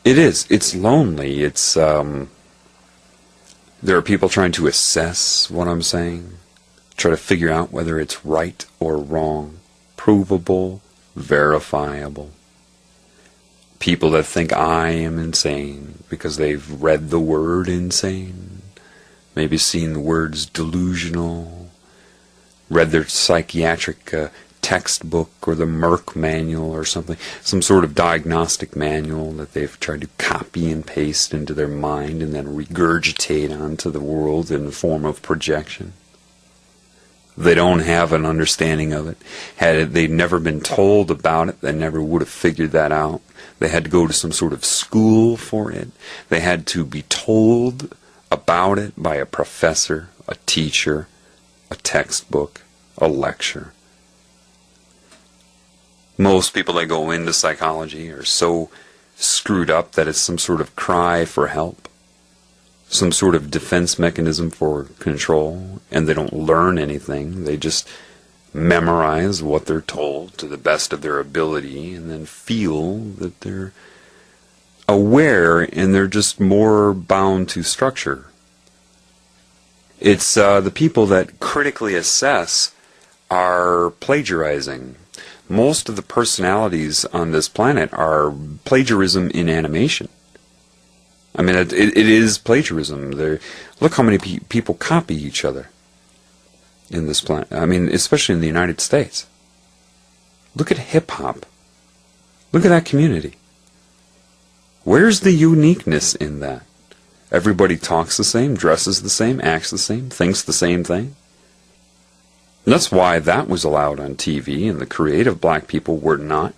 It is. It's lonely. It's, there are people trying to assess what I'm saying, try to figure out whether it's right or wrong, provable, verifiable. People that think I am insane because they've read the word insane, maybe seen the words delusional, read their psychiatric textbook or the Merck manual or something, some sort of diagnostic manual that they've tried to copy and paste into their mind and then regurgitate onto the world in the form of projection. They don't have an understanding of it. Had they never been told about it, they never would have figured that out. They had to go to some sort of school for it. They had to be told about it by a professor, a teacher, a textbook, a lecture. Most people that go into psychology are so screwed up that it's some sort of cry for help, some sort of defense mechanism for control, and they don't learn anything. They just memorize what they're told to the best of their ability and then feel that they're aware and they're just more bound to structure. It's the people that critically assess are plagiarizing. Most of the personalities on this planet are plagiarism in animation. I mean, it is plagiarism. Look how many people copy each other in this planet. I mean, especially in the United States. Look at hip-hop. Look at that community. Where's the uniqueness in that? Everybody talks the same, dresses the same, acts the same, thinks the same thing. And that's why that was allowed on TV and the creative black people were not.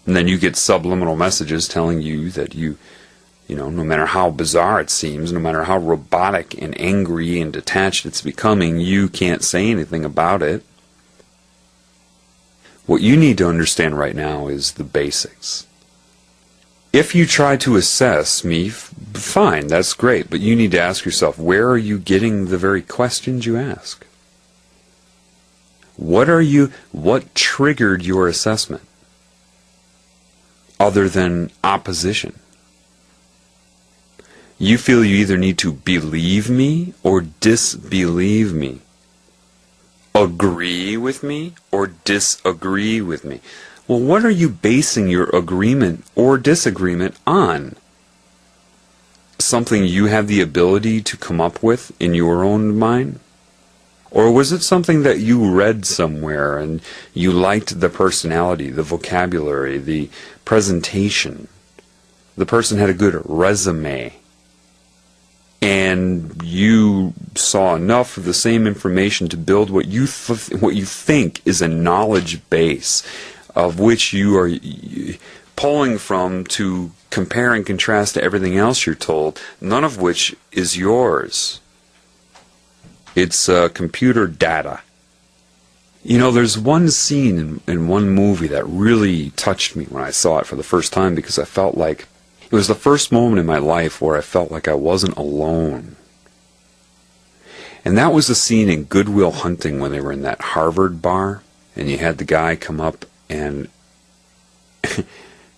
And then you get subliminal messages telling you that no matter how bizarre it seems, no matter how robotic and angry and detached it's becoming, you can't say anything about it. What you need to understand right now is the basics. If you try to assess me, fine, that's great, but you need to ask yourself, where are you getting the very questions you ask? What triggered your assessment? Other than opposition. You feel you either need to believe me or disbelieve me. Agree with me or disagree with me. Well, what are you basing your agreement or disagreement on? Something you have the ability to come up with in your own mind? Or was it something that you read somewhere and you liked the personality, the vocabulary, the presentation? The person had a good resume. and you saw enough of the same information to build what you think is a knowledge base of which you are pulling from to compare and contrast to everything else you're told, none of which is yours. It's computer data. You know, there's one scene in one movie that really touched me when I saw it for the first time, because I felt like it was the first moment in my life where I felt like I wasn't alone. And that was the scene in Good Will Hunting when they were in that Harvard bar, and you had the guy come up and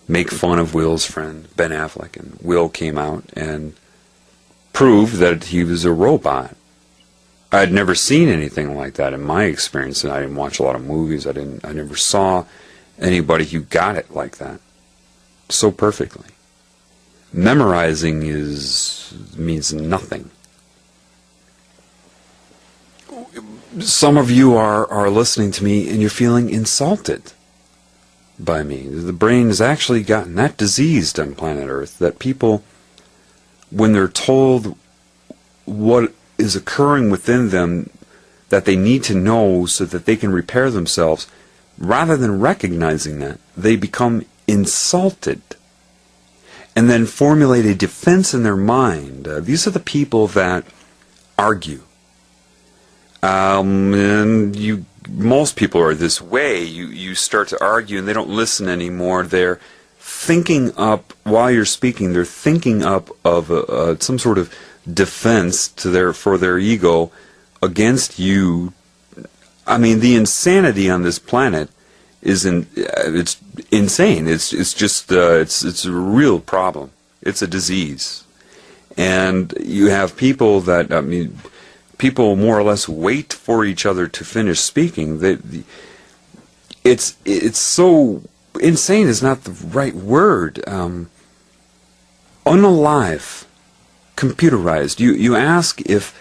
make fun of Will's friend, Ben Affleck, and Will came out and proved that he was a robot. I'd never seen anything like that in my experience, and I didn't watch a lot of movies. I never saw anybody who got it like that so perfectly. Memorizing means nothing. Some of you are listening to me and you're feeling insulted by me. The brain has actually gotten that diseased on planet Earth that people, when they're told what is occurring within them that they need to know so that they can repair themselves, rather than recognizing that, they become insulted and then formulate a defense in their mind. These are the people that argue. And most people are this way. You start to argue and they don't listen anymore. They're thinking up, while you're speaking, they're thinking up of some sort of defense for their ego against you. I mean, the insanity on this planet it's insane. It's just it's a real problem. It's a disease, and you have people that, I mean, people more or less wait for each other to finish speaking. It's so insane is not the right word. Unalive, computerized. You ask if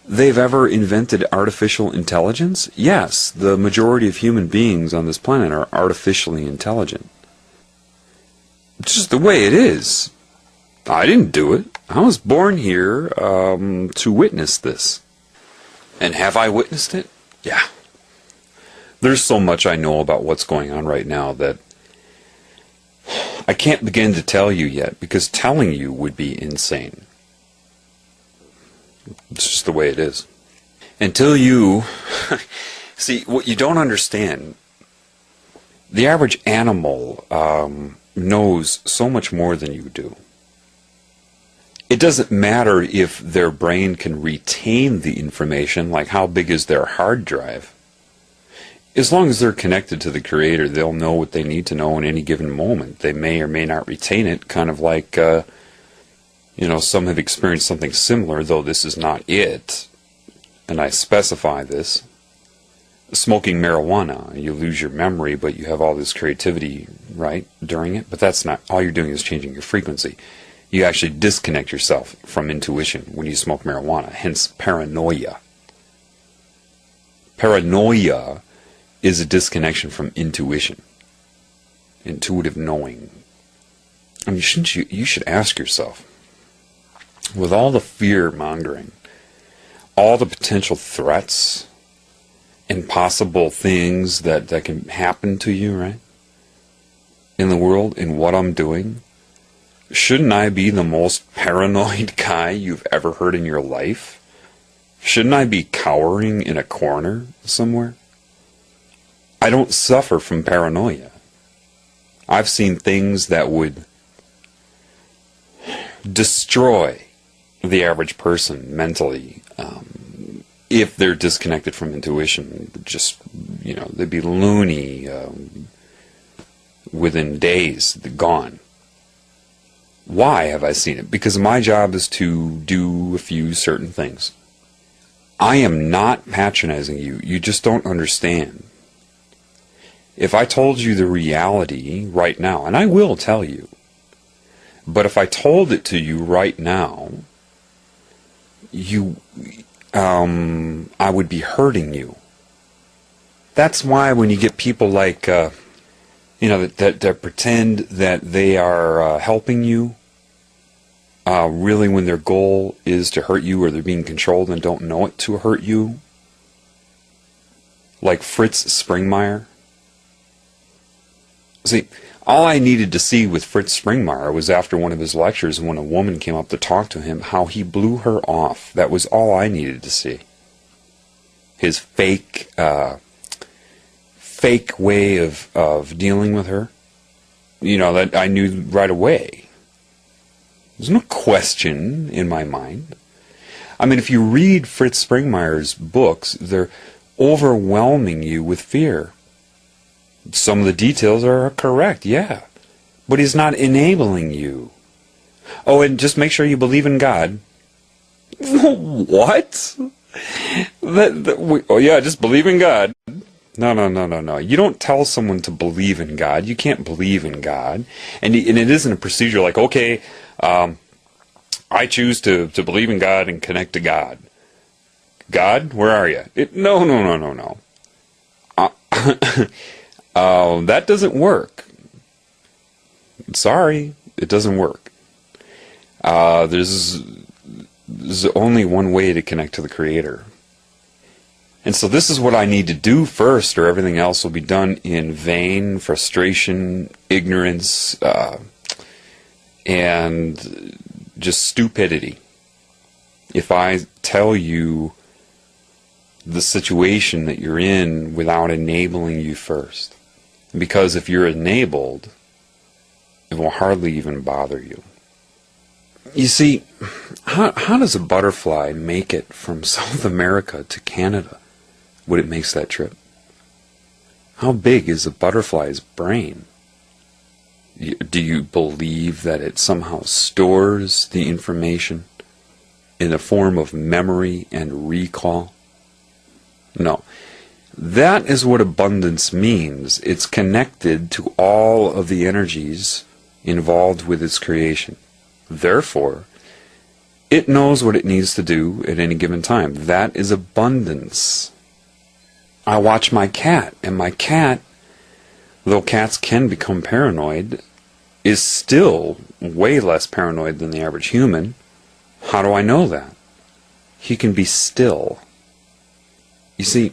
they've ever invented artificial intelligence? Yes, the majority of human beings on this planet are artificially intelligent. It's just the way it is. I didn't do it. I was born here to witness this. And have I witnessed it? Yeah. There's so much I know about what's going on right now that I can't begin to tell you yet, because telling you would be insane. It's just the way it is. Until you see, what you don't understand, the average animal knows so much more than you do. It doesn't matter if their brain can retain the information, like how big is their hard drive. As long as they're connected to the Creator, they'll know what they need to know in any given moment. They may or may not retain it, kind of like some have experienced something similar, though this is not it, and I specify this. Smoking marijuana, you lose your memory, but you have all this creativity, right, during it. But that's not, all you're doing is changing your frequency. You actually disconnect yourself from intuition when you smoke marijuana, hence paranoia. Paranoia is a disconnection from intuition, intuitive knowing. I mean, you should ask yourself, with all the fear-mongering, all the potential threats and possible things that can happen to you, right, in the world, in what I'm doing, shouldn't I be the most paranoid guy you've ever heard in your life? Shouldn't I be cowering in a corner somewhere? I don't suffer from paranoia. I've seen things that would destroy the average person mentally, if they're disconnected from intuition. Just, they'd be loony within days, gone. Why have I seen it? Because my job is to do a few certain things. I am not patronizing you. You just don't understand. If I told you the reality right now, and I will tell you, but if I told it to you right now, I would be hurting you. That's why when you get people like, that pretend that they are helping you, really when their goal is to hurt you, or they're being controlled and don't know it to hurt you. Like Fritz Springmeier. See, all I needed to see with Fritz Springmeier was after one of his lectures, when a woman came up to talk to him, how he blew her off. That was all I needed to see. His fake way of dealing with her. You know, that I knew right away. There's no question in my mind. I mean, if you read Fritz Springmeier's books, they're overwhelming you with fear. Some of the details are correct, yeah. But he's not enabling you. Oh, and just make sure you believe in God. What? Oh, yeah, just believe in God. No. You don't tell someone to believe in God. You can't believe in God. And it isn't a procedure like, okay, I choose to believe in God and connect to God. God, where are you? No. That doesn't work. Sorry, it doesn't work. There's only one way to connect to the Creator. And so this is what I need to do first, or everything else will be done in vain, frustration, ignorance, and just stupidity. If I tell you the situation that you're in without enabling you first. Because if you're enabled, it will hardly even bother you. You see, how does a butterfly make it from South America to Canada when it makes that trip? How big is a butterfly's brain? Do you believe that it somehow stores the information in the form of memory and recall? No. That is what abundance means. It's connected to all of the energies involved with its creation. Therefore, it knows what it needs to do at any given time. That is abundance. I watch my cat, and my cat, though cats can become paranoid, is still way less paranoid than the average human. How do I know that? He can be still. You see,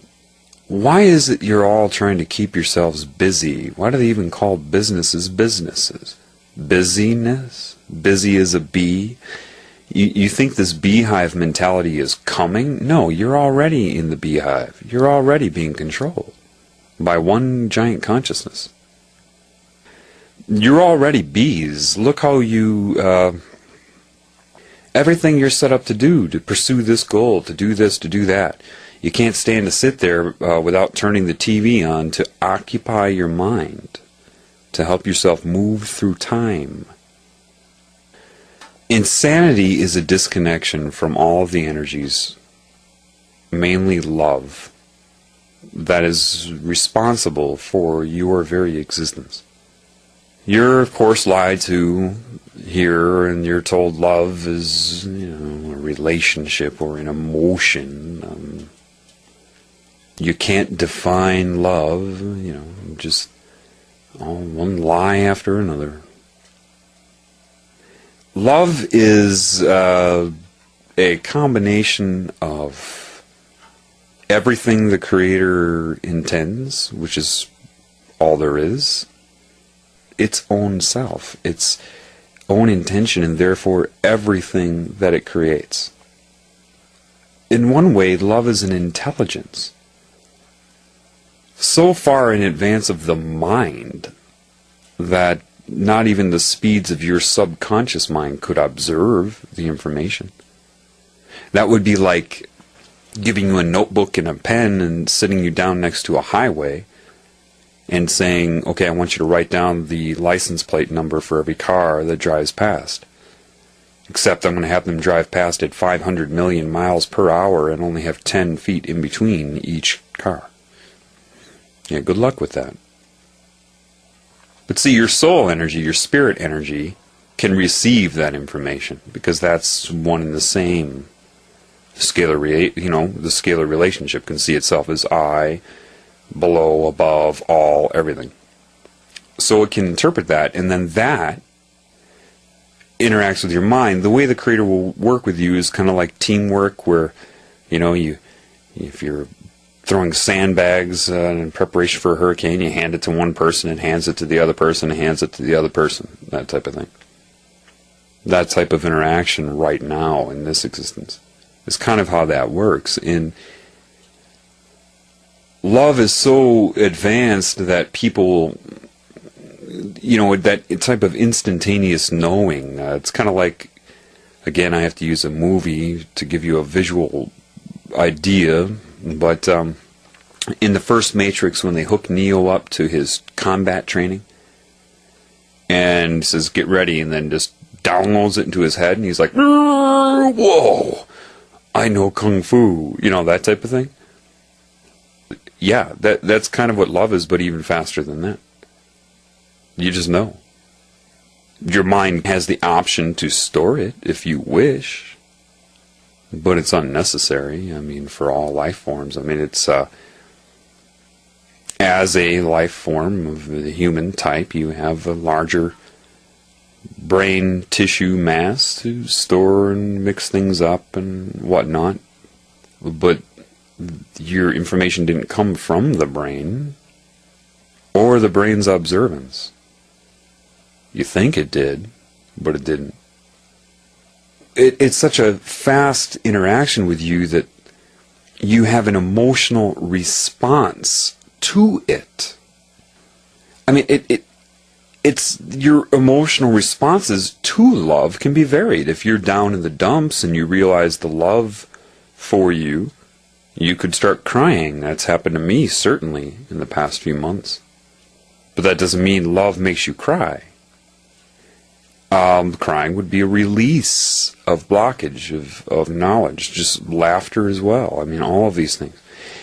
why is it you're all trying to keep yourselves busy? Why do they even call businesses businesses? Busyness? Busy as a bee? You think this beehive mentality is coming? No, you're already in the beehive. You're already being controlled by one giant consciousness. You're already bees. Look how you... everything you're set up to do, to pursue this goal, to do this, to do that. You can't stand to sit there without turning the TV on to occupy your mind, to help yourself move through time. Insanity is a disconnection from all of the energies, mainly love, that is responsible for your very existence. You're, of course, lied to here, and you're told love is, a relationship or an emotion. You can't define love, just one lie after another. Love is a combination of everything the Creator intends, which is all there is, its own self, its own intention, and therefore everything that it creates. In one way, love is an intelligence, so far in advance of the mind that not even the speeds of your subconscious mind could observe the information. That would be like giving you a notebook and a pen and sitting you down next to a highway and saying, okay, I want you to write down the license plate number for every car that drives past. Except I'm going to have them drive past at 500 million miles per hour and only have 10 feet in between each car. Yeah, good luck with that. But see, your soul energy, your spirit energy, can receive that information because that's one and the same. The scalar relationship can see itself as I, below, above, all, everything. So it can interpret that, and then that interacts with your mind, the way the Creator will work with you is kind of like teamwork, where, if you're throwing sandbags in preparation for a hurricane, you hand it to one person and hands it to the other person and hands it to the other person, that type of thing. That type of interaction right now in this existence is kind of how that works. And love is so advanced that people, that type of instantaneous knowing, it's kind of like, again, I have to use a movie to give you a visual idea, but in the first Matrix, when they hook Neo up to his combat training and says, get ready, and then just downloads it into his head, and he's like, whoa, I know Kung Fu, that type of thing. Yeah, that's kind of what love is, but even faster than that. You just know. Your mind has the option to store it if you wish, but it's unnecessary. For all life forms. It's as a life form of the human type, you have a larger brain tissue mass to store and mix things up and whatnot, but your information didn't come from the brain or the brain's observance. You think it did, but it didn't. It's such a fast interaction with you that you have an emotional response to it. It's your emotional responses to love can be varied. If you're down in the dumps and you realize the love for you, you could start crying. That's happened to me, certainly, in the past few months. But that doesn't mean love makes you cry. Crying would be a release of blockage, of knowledge, just laughter as well. All of these things.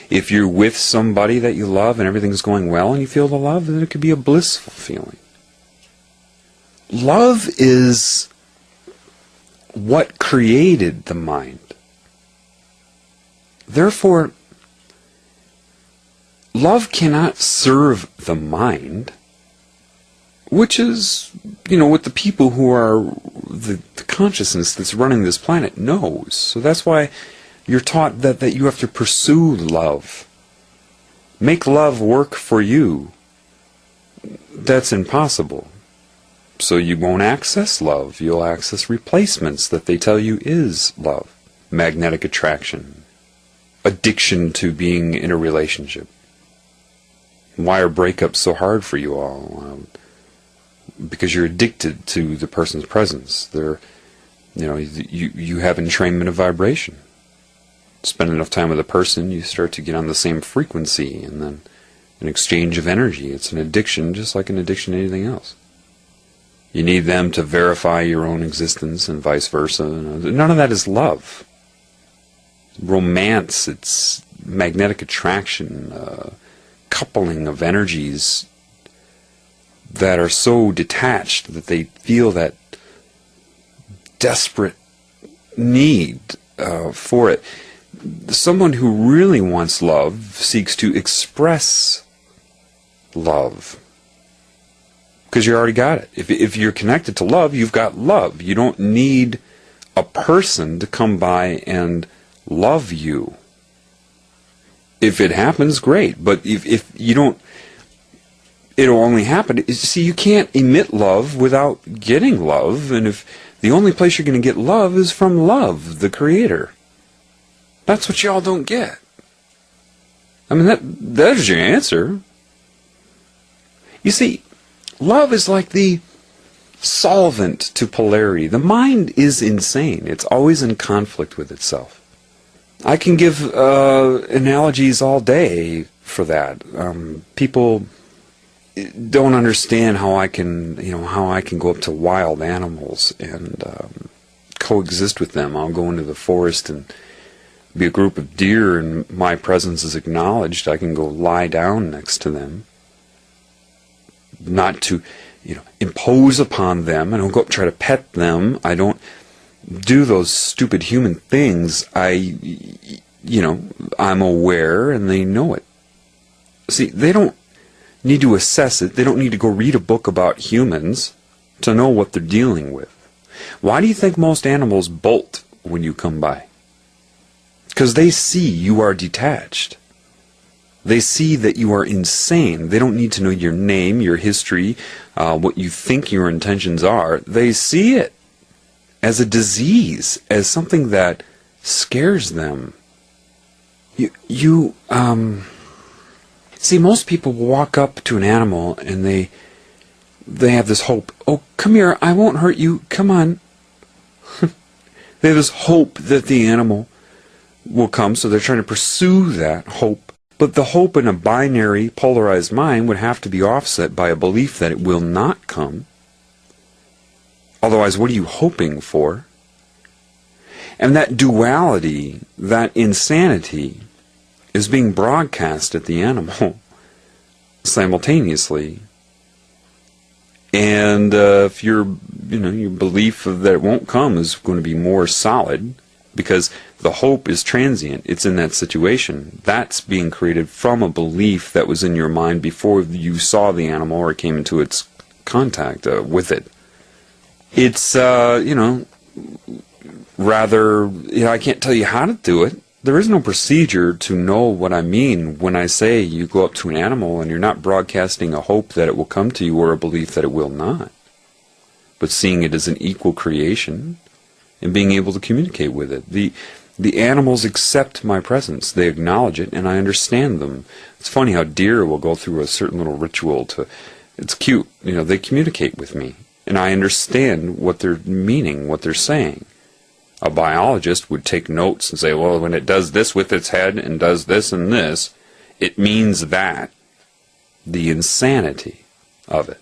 If you're with somebody that you love and everything's going well and you feel the love, then it could be a blissful feeling. Love is what created the mind. Therefore, love cannot serve the mind, which is, what the people who are the consciousness that's running this planet knows. So that's why you're taught that you have to pursue love. Make love work for you. That's impossible. So you won't access love. You'll access replacements that they tell you is love. Magnetic attraction. Addiction to being in a relationship. Why are breakups so hard for you all? Because you're addicted to the person's presence. You have entrainment of vibration. Spend enough time with a person, you start to get on the same frequency, and then an exchange of energy. It's an addiction, just like an addiction to anything else. You need them to verify your own existence, and vice versa. None of that is love. Romance, it's magnetic attraction, coupling of energies that are so detached that they feel that desperate need for it. Someone who really wants love seeks to express love, because you already got it. If you're connected to love, you've got love. You don't need a person to come by and love you. If it happens, great. But if you don't, it'll only happen. See, you can't emit love without getting love, and if the only place you're going to get love is from love, the Creator. That's what y'all don't get. That's your answer. You see, love is like the solvent to polarity. The mind is insane. It's always in conflict with itself. I can give analogies all day for that. People don't understand how I can go up to wild animals and coexist with them. I'll go into the forest and be a group of deer, and my presence is acknowledged. I can go lie down next to them, not to, impose upon them. I don't go up and try to pet them. I don't do those stupid human things. I'm aware, and they know it. See, they don't need to assess it. They don't need to go read a book about humans to know what they're dealing with. Why do you think most animals bolt when you come by? Because they see you are detached. They see that you are insane. They don't need to know your name, your history, what you think your intentions are. They see it as a disease, as something that scares them. See, most people walk up to an animal and they have this hope. Oh, come here, I won't hurt you, come on. They have this hope that the animal will come, so they're trying to pursue that hope. But the hope in a binary, polarized mind would have to be offset by a belief that it will not come. Otherwise, what are you hoping for? And that duality, that insanity, is being broadcast at the animal simultaneously. And if your belief that it won't come is going to be more solid, because the hope is transient, it's in that situation. That's being created from a belief that was in your mind before you saw the animal or came into its contact with it. It's, rather, I can't tell you how to do it. There is no procedure to know what I mean when I say you go up to an animal and you're not broadcasting a hope that it will come to you or a belief that it will not, but seeing it as an equal creation and being able to communicate with it. The animals accept my presence. They acknowledge it, and I understand them. It's funny how deer will go through a certain little ritual it's cute. They communicate with me, and I understand what they're meaning, what they're saying. A biologist would take notes and say, well, when it does this with its head and does this and this, it means that. The insanity of it.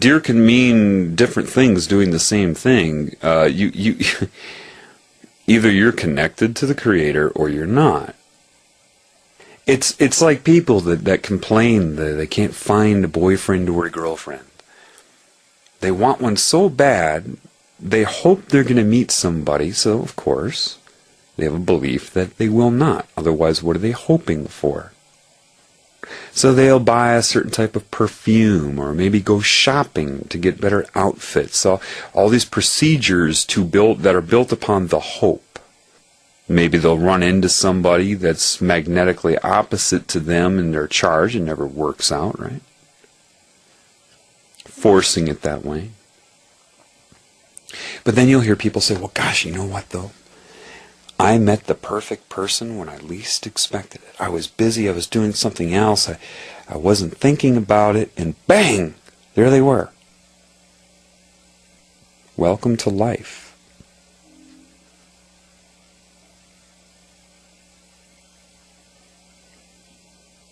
Deer can mean different things doing the same thing. Either you're connected to the Creator or you're not. It's like people that complain that they can't find a boyfriend or a girlfriend. They want one so bad, they hope they're going to meet somebody, so of course, they have a belief that they will not. Otherwise, what are they hoping for? So they'll buy a certain type of perfume, or maybe go shopping to get better outfits. So all these procedures that are built upon the hope. Maybe they'll run into somebody that's magnetically opposite to them in their charge and never works out, right? Forcing it that way. But then you'll hear people say, well, gosh, you know what, though? I met the perfect person when I least expected it. I was busy, I was doing something else, I wasn't thinking about it, and bang! There they were. Welcome to life.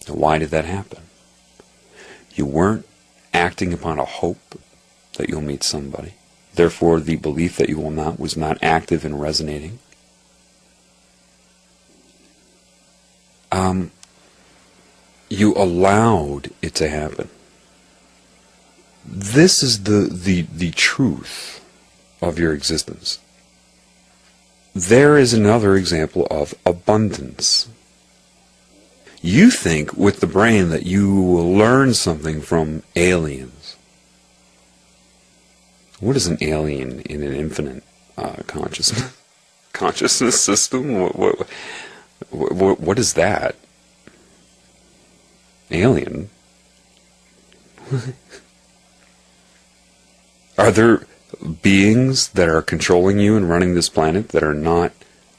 Now, why did that happen? You weren't acting upon a hope that you'll meet somebody. Therefore, the belief that you will not was not active and resonating. You allowed it to happen. This is the truth of your existence. There is another example of abundance. You think with the brain that you will learn something from aliens. What is an alien in an infinite consciousness system? What is that? Alien? Are there beings that are controlling you and running this planet that are not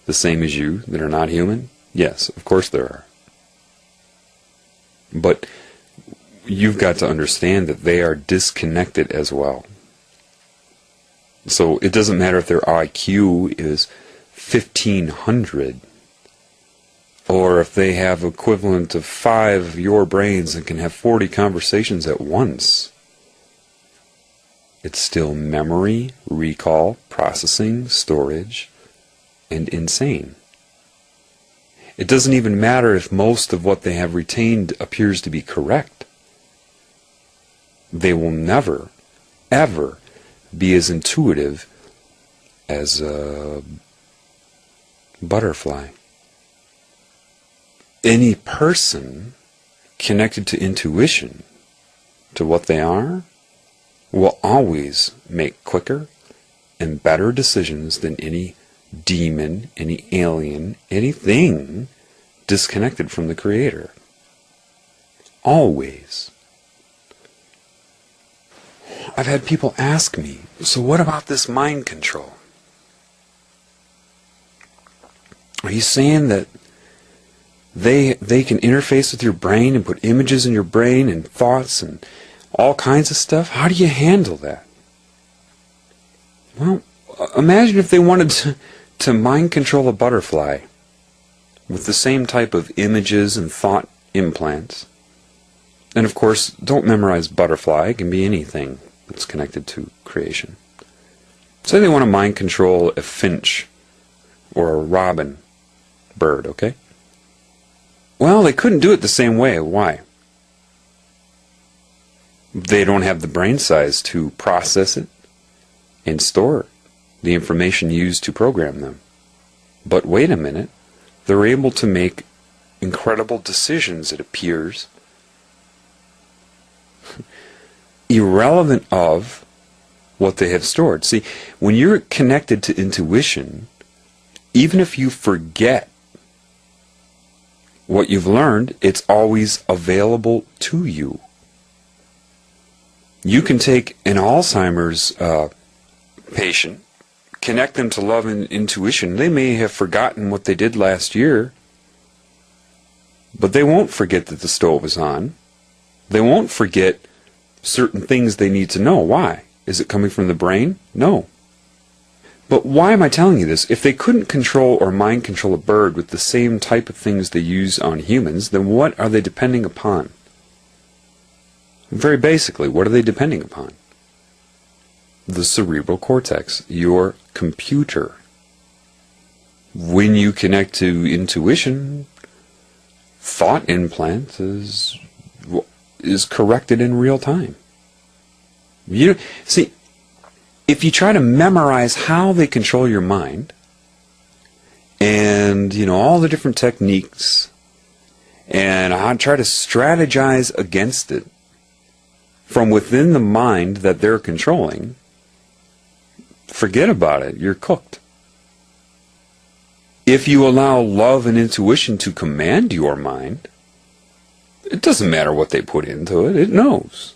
the same as you, that are not human? Yes, of course there are. But you've got to understand that they are disconnected as well. So it doesn't matter if their IQ is 1,500, or if they have equivalent of 5 of your brains and can have 40 conversations at once. It's still memory, recall, processing, storage, and insane. It doesn't even matter if most of what they have retained appears to be correct. They will never, ever be as intuitive as a butterfly. Any person connected to intuition, to what they are, will always make quicker and better decisions than any demon, any alien, anything disconnected from the Creator. Always. I've had people ask me, so what about this mind control? Are you saying that they can interface with your brain and put images in your brain and thoughts and all kinds of stuff? How do you handle that? Well, imagine if they wanted to mind control a butterfly with the same type of images and thought implants. And of course, don't memorize butterfly. It can be anything that's connected to creation. Say they want to mind control a finch or a robin bird, okay? Well, they couldn't do it the same way. Why? They don't have the brain size to process it and store the information used to program them. But wait a minute, they're able to make incredible decisions, it appears, irrelevant of what they have stored. See, when you're connected to intuition, even if you forget what you've learned, it's always available to you. You can take an Alzheimer's patient, connect them to love and intuition. They may have forgotten what they did last year, but they won't forget that the stove is on. They won't forget certain things they need to know. Why? Is it coming from the brain? No. But why am I telling you this? If they couldn't control or mind control a bird with the same type of things they use on humans, then what are they depending upon? Very basically, what are they depending upon? The cerebral cortex, your computer. When you connect to intuition, thought implant is corrected in real time. See, if you try to memorize how they control your mind, and all the different techniques, and I try to strategize against it from within the mind that they're controlling, forget about it. You're cooked. If you allow love and intuition to command your mind, it doesn't matter what they put into it. It knows.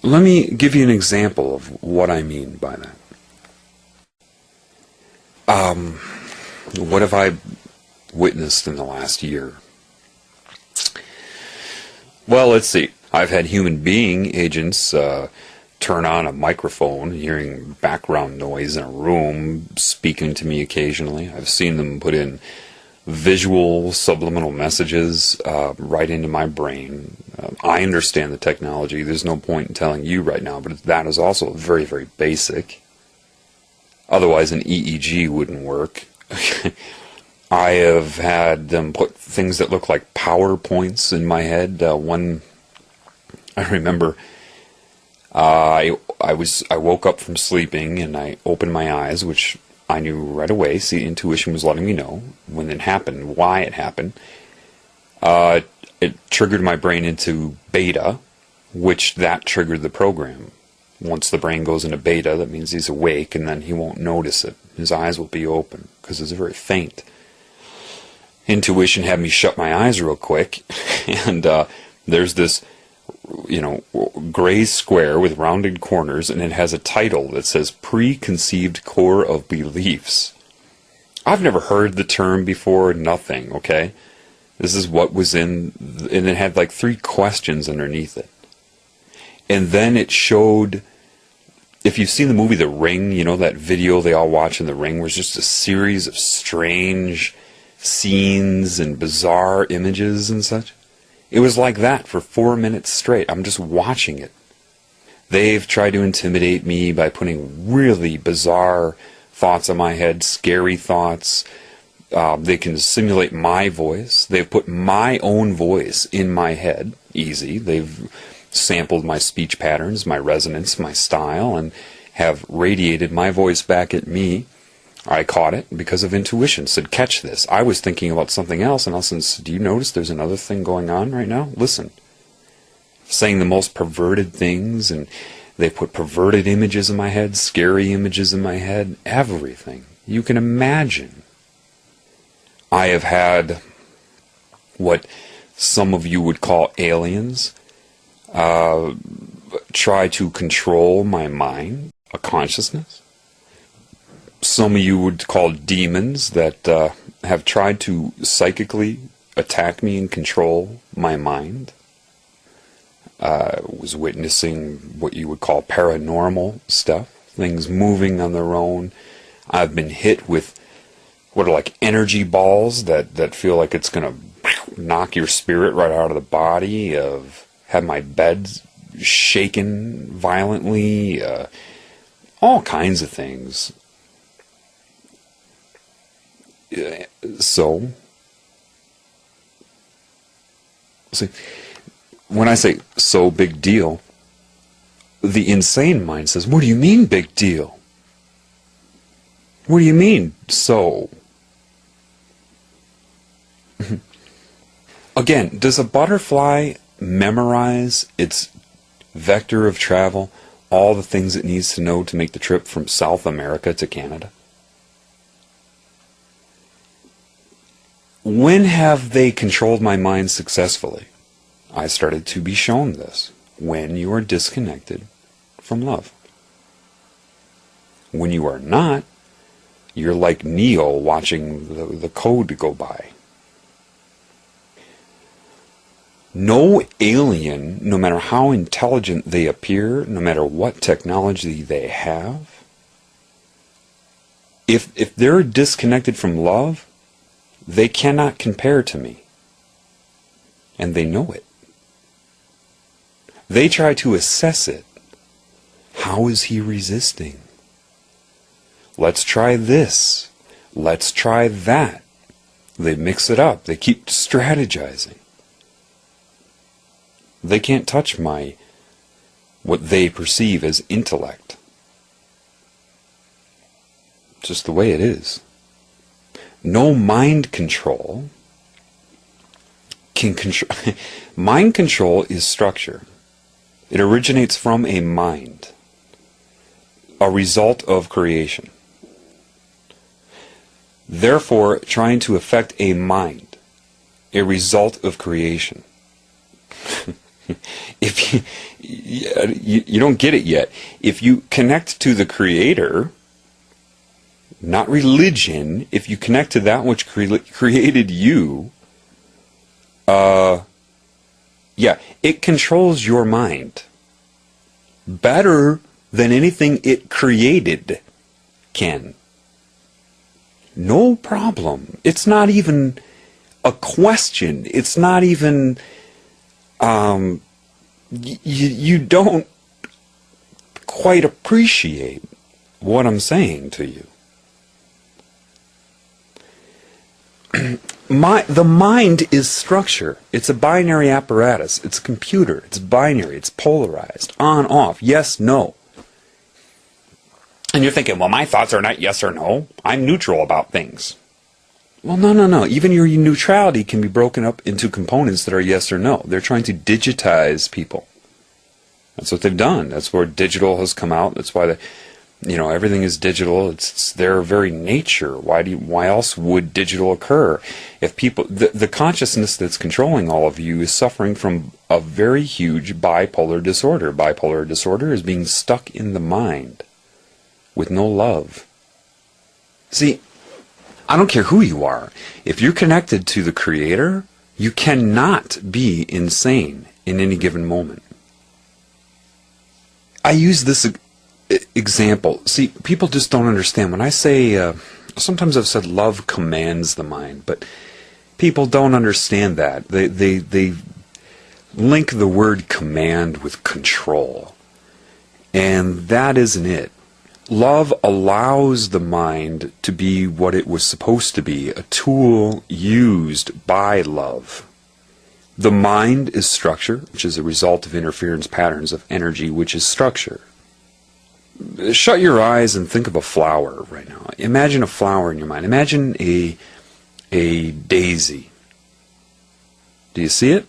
Let me give you an example of what I mean by that. What have I witnessed in the last year? Well, let's see. I've had human being agents turn on a microphone, hearing background noise in a room, speaking to me occasionally. I've seen them put in visual subliminal messages right into my brain. I understand the technology. There's no point in telling you right now, but that is also very, very basic. Otherwise, an EEG wouldn't work. I have had them put things that look like PowerPoints in my head. I remember I woke up from sleeping and I opened my eyes, which I knew right away. See, intuition was letting me know when it happened, why it happened. It triggered my brain into beta, which that triggered the program. Once the brain goes into beta, that means he's awake, and then he won't notice it. His eyes will be open because it's very faint. Intuition had me shut my eyes real quick, and there's this gray square with rounded corners, and it has a title that says Preconceived Core of Beliefs. I've never heard the term before, nothing, okay? This is what was in, and it had like 3 questions underneath it. And then it showed, if you've seen the movie The Ring, that video they all watch in The Ring, was just a series of strange scenes and bizarre images and such. It was like that for 4 minutes straight. I'm just watching it. They've tried to intimidate me by putting really bizarre thoughts in my head, scary thoughts. They can simulate my voice. They've put my own voice in my head. Easy. They've sampled my speech patterns, my resonance, my style, and have radiated my voice back at me. I caught it because of intuition. Said, catch this. I was thinking about something else, and all of a sudden said, do you notice there's another thing going on right now? Listen. saying the most perverted things, and they put perverted images in my head, scary images in my head, everything you can imagine. I have had what some of you would call aliens try to control my mind, a consciousness. Some of you would call demons that have tried to psychically attack me and control my mind. Was witnessing what you would call paranormal stuff, things moving on their own. I've been hit with what are like energy balls that feel like it's going to knock your spirit right out of the body. I've had my bed shaken violently, all kinds of things. So, see, when I say so big deal, the insane mind says, what do you mean big deal? What do you mean so? Again, does a butterfly memorize its vector of travel, all the things it needs to know to make the trip from South America to Canada? When have they controlled my mind successfully? I started to be shown this. When you are disconnected from love. When you are not, you're like Neo watching the code go by. No alien, no matter how intelligent they appear, no matter what technology they have, if they're disconnected from love, they cannot compare to me. And they know it. They try to assess it. How is he resisting? Let's try this. Let's try that. They mix it up. They keep strategizing. They can't touch what they perceive as intellect. Just the way it is. No mind control can control. Mind control is structure. It originates from a mind, a result of creation. Therefore, trying to affect a mind, a result of creation. If you don't get it yet, if you connect to the Creator, not religion, if you connect to that which created you, yeah, it controls your mind better than anything it created can. No problem. It's not even a question. It's not even, you don't quite appreciate what I'm saying to you. The mind is structure. It's a binary apparatus. It's a computer. It's binary. It's polarized. On, off. Yes, no. And you're thinking, well, my thoughts are not yes or no. I'm neutral about things. Well, no. Even your neutrality can be broken up into components that are yes or no. They're trying to digitize people. That's what they've done. That's where digital has come out. That's why everything is digital. It's their very nature. Why else would digital occur? If people, the consciousness that's controlling all of you is suffering from a very huge bipolar disorder. Bipolar disorder is being stuck in the mind with no love. See, I don't care who you are. If you're connected to the Creator, you cannot be insane in any given moment. I use this example. See, people just don't understand. When I say, sometimes I've said love commands the mind, but people don't understand that. They link the word command with control. And that isn't it. Love allows the mind to be what it was supposed to be, a tool used by love. The mind is structure, which is a result of interference patterns of energy, which is structure. Shut your eyes and think of a flower right now. Imagine a flower in your mind. Imagine a daisy. Do you see it?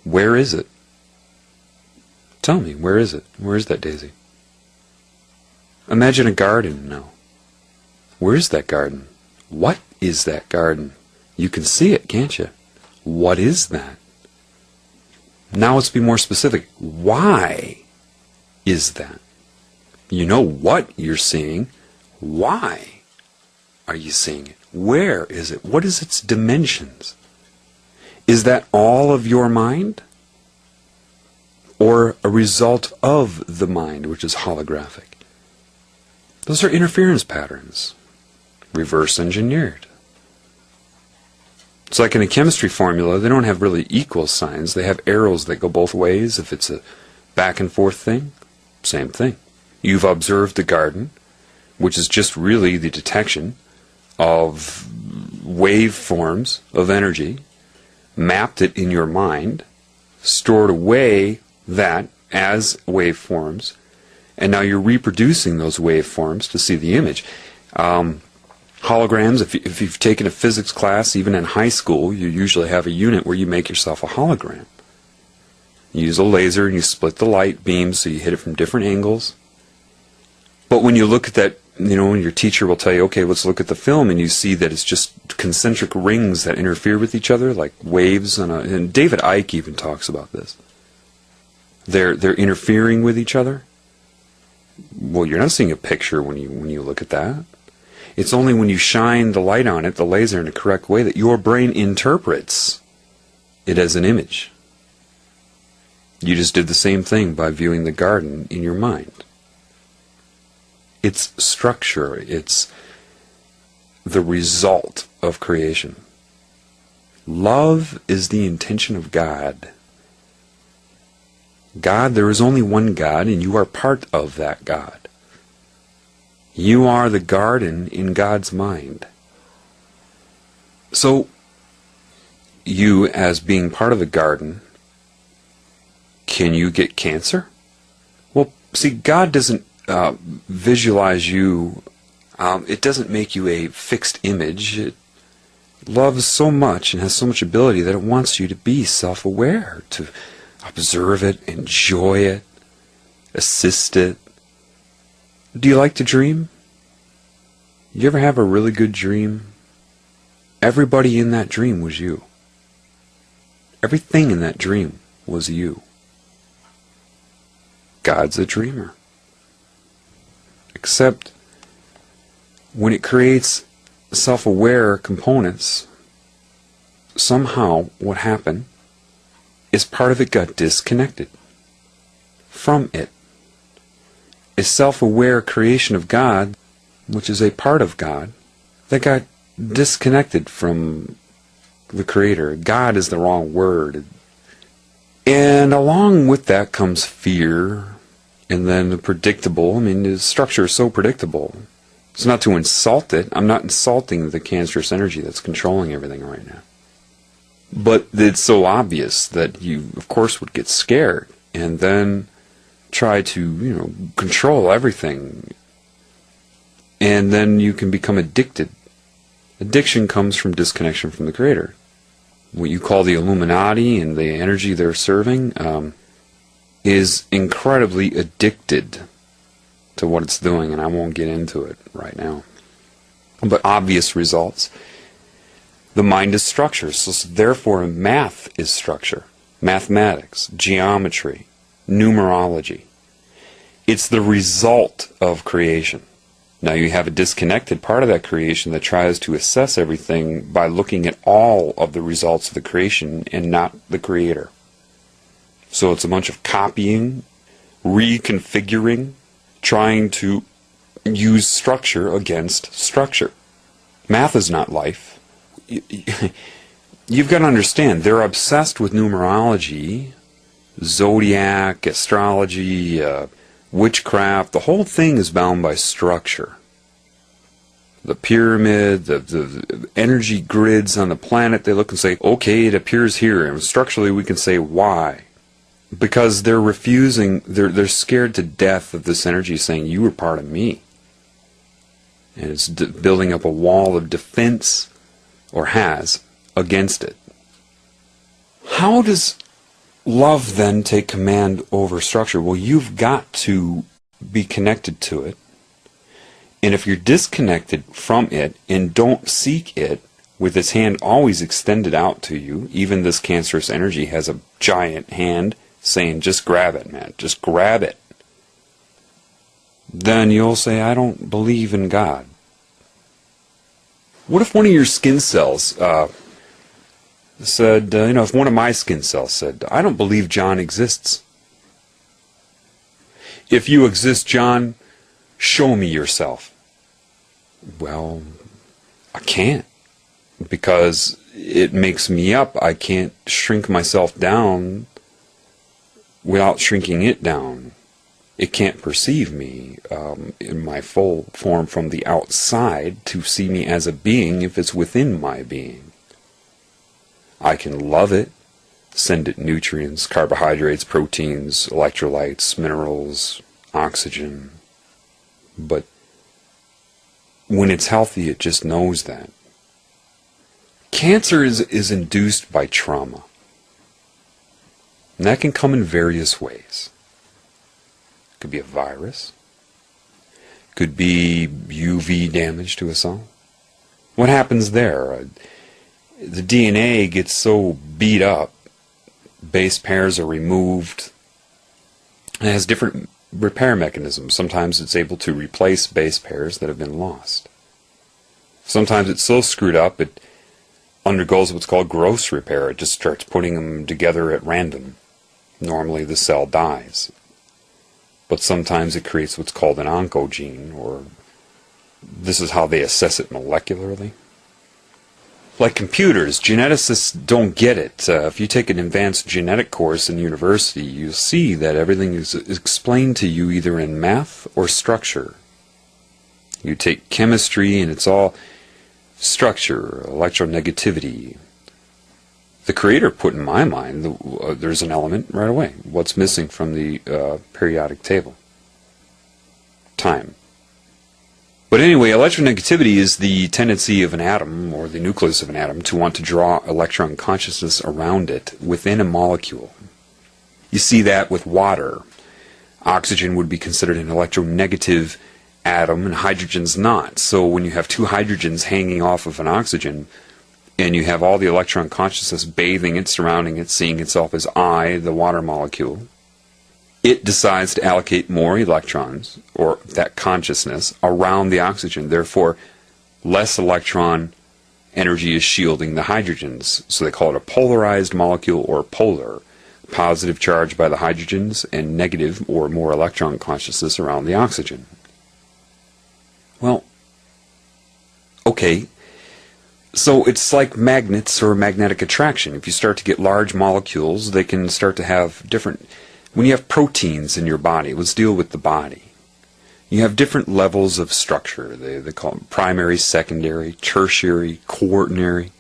Where is it? Tell me, where is it? Where is that daisy? Imagine a garden now. Where is that garden? What is that garden? You can see it, can't you? What is that? Now let's be more specific. Why is that? You know what you're seeing. Why are you seeing it? Where is it? What is its dimensions? Is that all of your mind? Or a result of the mind, which is holographic? Those are interference patterns, reverse engineered. It's like in a chemistry formula, they don't have really equal signs. They have arrows that go both ways. If it's a back and forth thing, same thing. You've observed the garden, which is just really the detection of waveforms of energy, mapped it in your mind, stored away that as waveforms, and now you're reproducing those waveforms to see the image. Holograms, if you've taken a physics class, even in high school, you usually have a unit where you make yourself a hologram. You use a laser and you split the light beam so you hit it from different angles. But when you look at that, when your teacher will tell you, okay, let's look at the film, and you see that it's just concentric rings that interfere with each other, like waves and David Icke even talks about this. They're interfering with each other. Well, you're not seeing a picture when you look at that. It's only when you shine the light on it, the laser, in the correct way, that your brain interprets it as an image. You just did the same thing by viewing the garden in your mind. It's structure. It's the result of creation. Love is the intention of God. God, there is only one God, and you are part of that God. You are the garden in God's mind. So, you, as being part of the garden, can you get cancer? Well, see, God doesn't visualize you. It doesn't make you a fixed image. It loves so much and has so much ability that it wants you to be self-aware, to observe it, enjoy it, assist it. Do you like to dream? You ever have a really good dream? Everybody in that dream was you. Everything in that dream was you. God's a dreamer. Except when it creates self-aware components, somehow what happened is part of it got disconnected from it. A self-aware creation of God, which is a part of God, that got disconnected from the Creator. God is the wrong word. And along with that comes fear, and then the predictable. The structure is so predictable. It's not to insult it. I'm not insulting the cancerous energy that's controlling everything right now. But it's so obvious that you, of course, would get scared and then try to, control everything. And then you can become addicted. Addiction comes from disconnection from the Creator. What you call the Illuminati and the energy they're serving is incredibly addicted to what it's doing, and I won't get into it right now. But obvious results. The mind is structure, so therefore math is structure. Mathematics, geometry, numerology. It's the result of creation. Now you have a disconnected part of that creation that tries to assess everything by looking at all of the results of the creation and not the Creator. So it's a bunch of copying, reconfiguring, trying to use structure against structure. Math is not life. You've got to understand, they're obsessed with numerology, zodiac, astrology, witchcraft. The whole thing is bound by structure. The pyramid, the energy grids on the planet, they look and say, okay, it appears here. And structurally we can say why. Because they're refusing, they're scared to death of this energy saying, you were part of me. And it's building up a wall of defense, or has, against it. How does love then take command over structure? Well, you've got to be connected to it. And if you're disconnected from it and don't seek it, with its hand always extended out to you, even this cancerous energy has a giant hand saying, just grab it, man, just grab it. Then you'll say, I don't believe in God. What if one of your skin cells said, if one of my skin cells said, I don't believe John exists. If you exist, John, show me yourself. Well, I can't, because it makes me up. I can't shrink myself down without shrinking it down. It can't perceive me in my full form from the outside to see me as a being if it's within my being. I can love it, send it nutrients, carbohydrates, proteins, electrolytes, minerals, oxygen. But when it's healthy, it just knows that. Cancer is induced by trauma. And that can come in various ways. It could be a virus. It could be UV damage to a cell. What happens there? The DNA gets so beat up, base pairs are removed. It has different repair mechanisms. Sometimes it's able to replace base pairs that have been lost. Sometimes it's so screwed up it undergoes what's called gross repair. It just starts putting them together at random. Normally the cell dies. But sometimes it creates what's called an oncogene, or this is how they assess it molecularly. Like computers, geneticists don't get it. If you take an advanced genetic course in university, you'll see that everything is explained to you either in math or structure. You take chemistry and it's all structure, electronegativity. The Creator put in my mind, there's an element right away. What's missing from the periodic table? Time. But anyway, electronegativity is the tendency of an atom, or the nucleus of an atom, to want to draw electron consciousness around it within a molecule. You see that with water. Oxygen would be considered an electronegative atom, and hydrogen's not. So when you have two hydrogens hanging off of an oxygen, and you have all the electron consciousness bathing it, surrounding it, seeing itself as I, the water molecule, it decides to allocate more electrons, or that consciousness, around the oxygen. Therefore, less electron energy is shielding the hydrogens. So they call it a polarized molecule, or polar. Positive charge by the hydrogens and negative or more electron consciousness around the oxygen. Well, okay. So it's like magnets or magnetic attraction. If you start to get large molecules, they can start to have different... When you have proteins in your body, let's deal with the body. You have different levels of structure. They call them primary, secondary, tertiary, quaternary.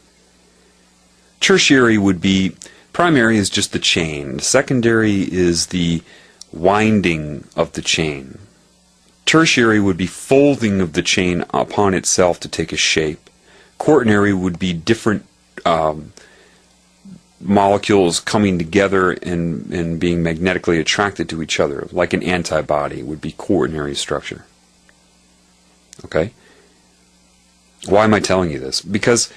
Tertiary would be... Primary is just the chain. Secondary is the winding of the chain. Tertiary would be folding of the chain upon itself to take a shape. Quaternary would be different molecules coming together and being magnetically attracted to each other, like an antibody would be quaternary structure. Okay? Why am I telling you this? Because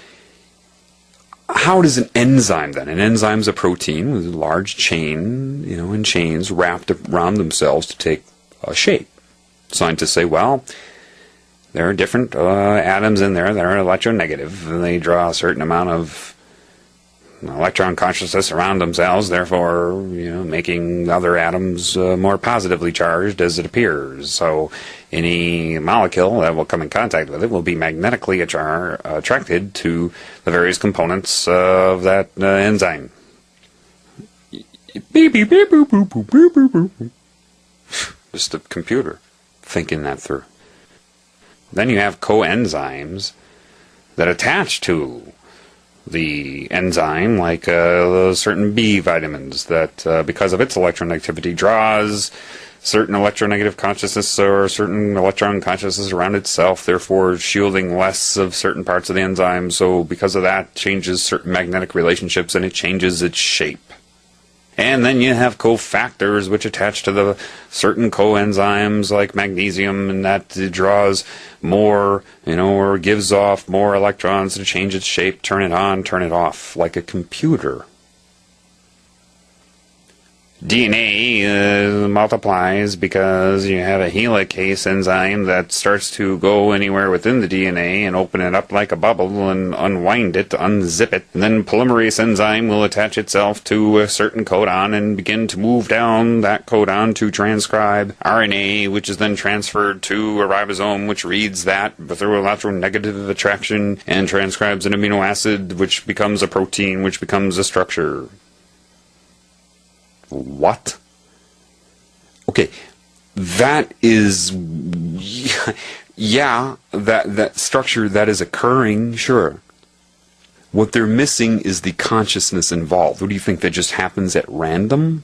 how does an enzyme then? An enzyme is a protein with a large chain, in chains wrapped around themselves to take a shape. Scientists say, well, there are different atoms in there that are electronegative, and they draw a certain amount of electron consciousness around themselves, therefore, making other atoms more positively charged as it appears. So any molecule that will come in contact with it will be magnetically attracted to the various components of that enzyme. Beep, beep, beep, boop, boop, boop, boop, boop, boop. Just a computer thinking that through. Then you have coenzymes that attach to the enzyme, like certain B vitamins that, because of its electronegativity, draws certain electronegative consciousness or certain electron consciousness around itself, therefore shielding less of certain parts of the enzyme. So because of that, changes certain magnetic relationships and it changes its shape. And then you have cofactors which attach to the certain coenzymes like magnesium, and that draws more, or gives off more electrons to change its shape, turn it on, turn it off, like a computer. DNA multiplies because you have a helicase enzyme that starts to go anywhere within the DNA and open it up like a bubble and unwind it, unzip it. And then polymerase enzyme will attach itself to a certain codon and begin to move down that codon to transcribe RNA, which is then transferred to a ribosome, which reads that through electronegative attraction and transcribes an amino acid, which becomes a protein, which becomes a structure. What? Okay, that is, yeah, that structure that is occurring, sure. What they're missing is the consciousness involved. What do you think, that just happens at random?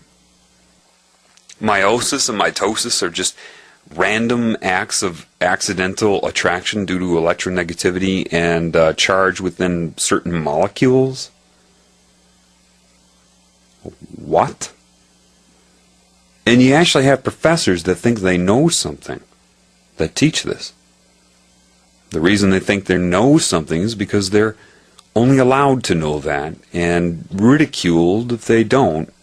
Meiosis and mitosis are just random acts of accidental attraction due to electronegativity and charge within certain molecules? What? And you actually have professors that think they know something, that teach this. The reason they think they know something is because they're only allowed to know that, and ridiculed if they don't,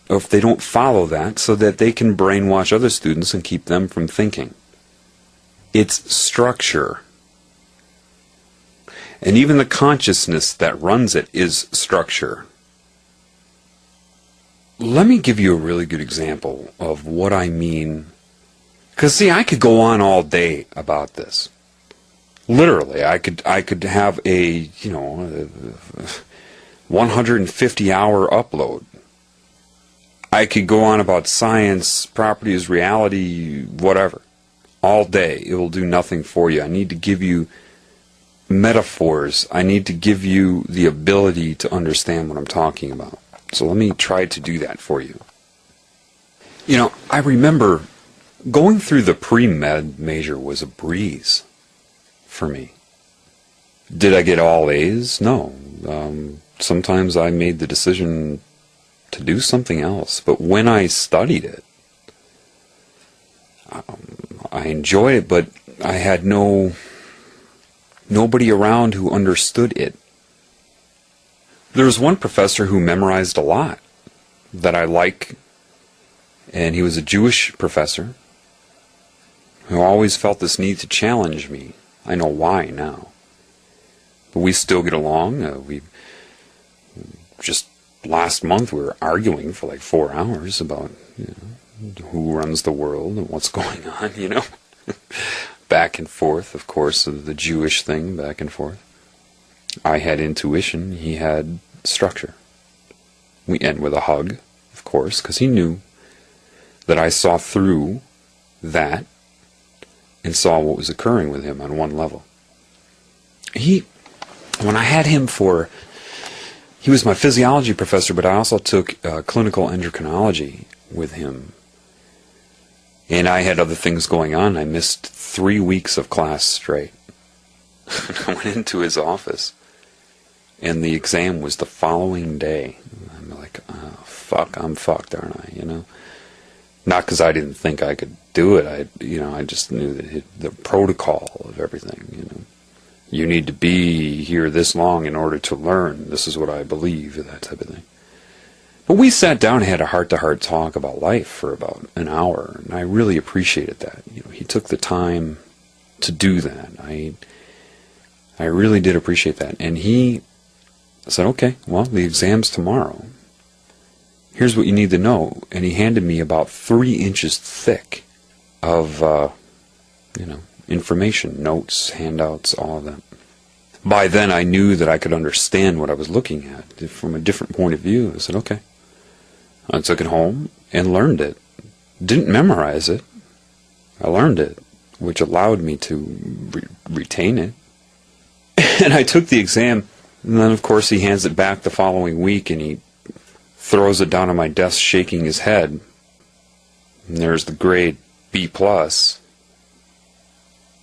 or if they don't follow that, so that they can brainwash other students and keep them from thinking. It's structure. And even the consciousness that runs it is structure. Let me give you a really good example of what I mean. Because, see, I could go on all day about this. Literally, I could have a 150-hour upload. I could go on about science, properties, reality, whatever, all day. It will do nothing for you. I need to give you metaphors. I need to give you the ability to understand what I'm talking about. So let me try to do that for you. I remember going through the pre-med major was a breeze for me. Did I get all A's? No. Sometimes I made the decision to do something else. But when I studied it, I enjoyed it, but I had nobody around who understood it. There was one professor who memorized a lot that I like, and he was a Jewish professor who always felt this need to challenge me. I know why now. But we still get along. We just last month we were arguing for like 4 hours about who runs the world and what's going on, back and forth, of course, of the Jewish thing, back and forth. I had intuition, he had structure. We end with a hug, of course, because he knew that I saw through that and saw what was occurring with him on one level. When I had him he was my physiology professor, but I also took clinical endocrinology with him. And I had other things going on. I missed 3 weeks of class straight. I went into his office, and the exam was the following day. I'm like, oh, fuck, I'm fucked, aren't I? Not because I didn't think I could do it. I just knew that the protocol of everything. You need to be here this long in order to learn. This is what I believe, that type of thing. But we sat down and had a heart-to-heart talk about life for about an hour, and I really appreciated that. He took the time to do that. I really did appreciate that. And he said, okay, well, the exam's tomorrow. Here's what you need to know. And he handed me about 3 inches thick of, information, notes, handouts, all of that. By then, I knew that I could understand what I was looking at from a different point of view. I said, okay. I took it home and learned it. Didn't memorize it. I learned it, which allowed me to retain it. And I took the exam, and then, of course, he hands it back the following week, and he throws it down on my desk, shaking his head. And there's the grade B+.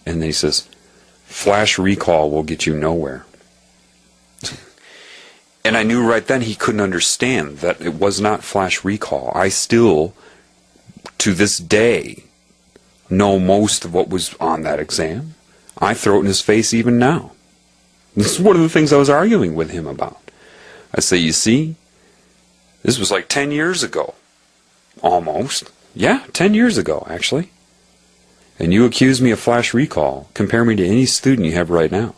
And then he says, flash recall will get you nowhere. And I knew right then he couldn't understand that it was not flash recall. I still, to this day, know most of what was on that exam. I throw it in his face even now. This is one of the things I was arguing with him about. I say, you see, this was like 10 years ago. Almost. Yeah, 10 years ago, actually. And you accuse me of flash recall. Compare me to any student you have right now.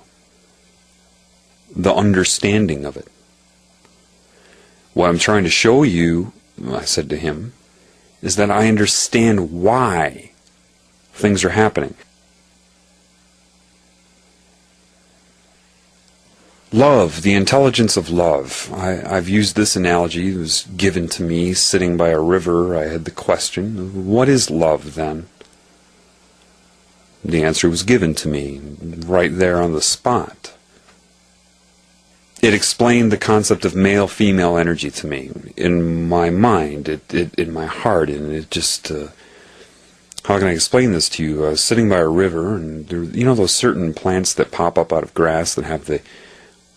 The understanding of it. What I'm trying to show you, I said to him, is that I understand why things are happening. Love, the intelligence of love. I've used this analogy. It was given to me sitting by a river. I had the question, what is love then? The answer was given to me right there on the spot. It explained the concept of male-female energy to me in my mind, in my heart, and it just, how can I explain this to you? I was sitting by a river, and there, you know those certain plants that pop up out of grass that have the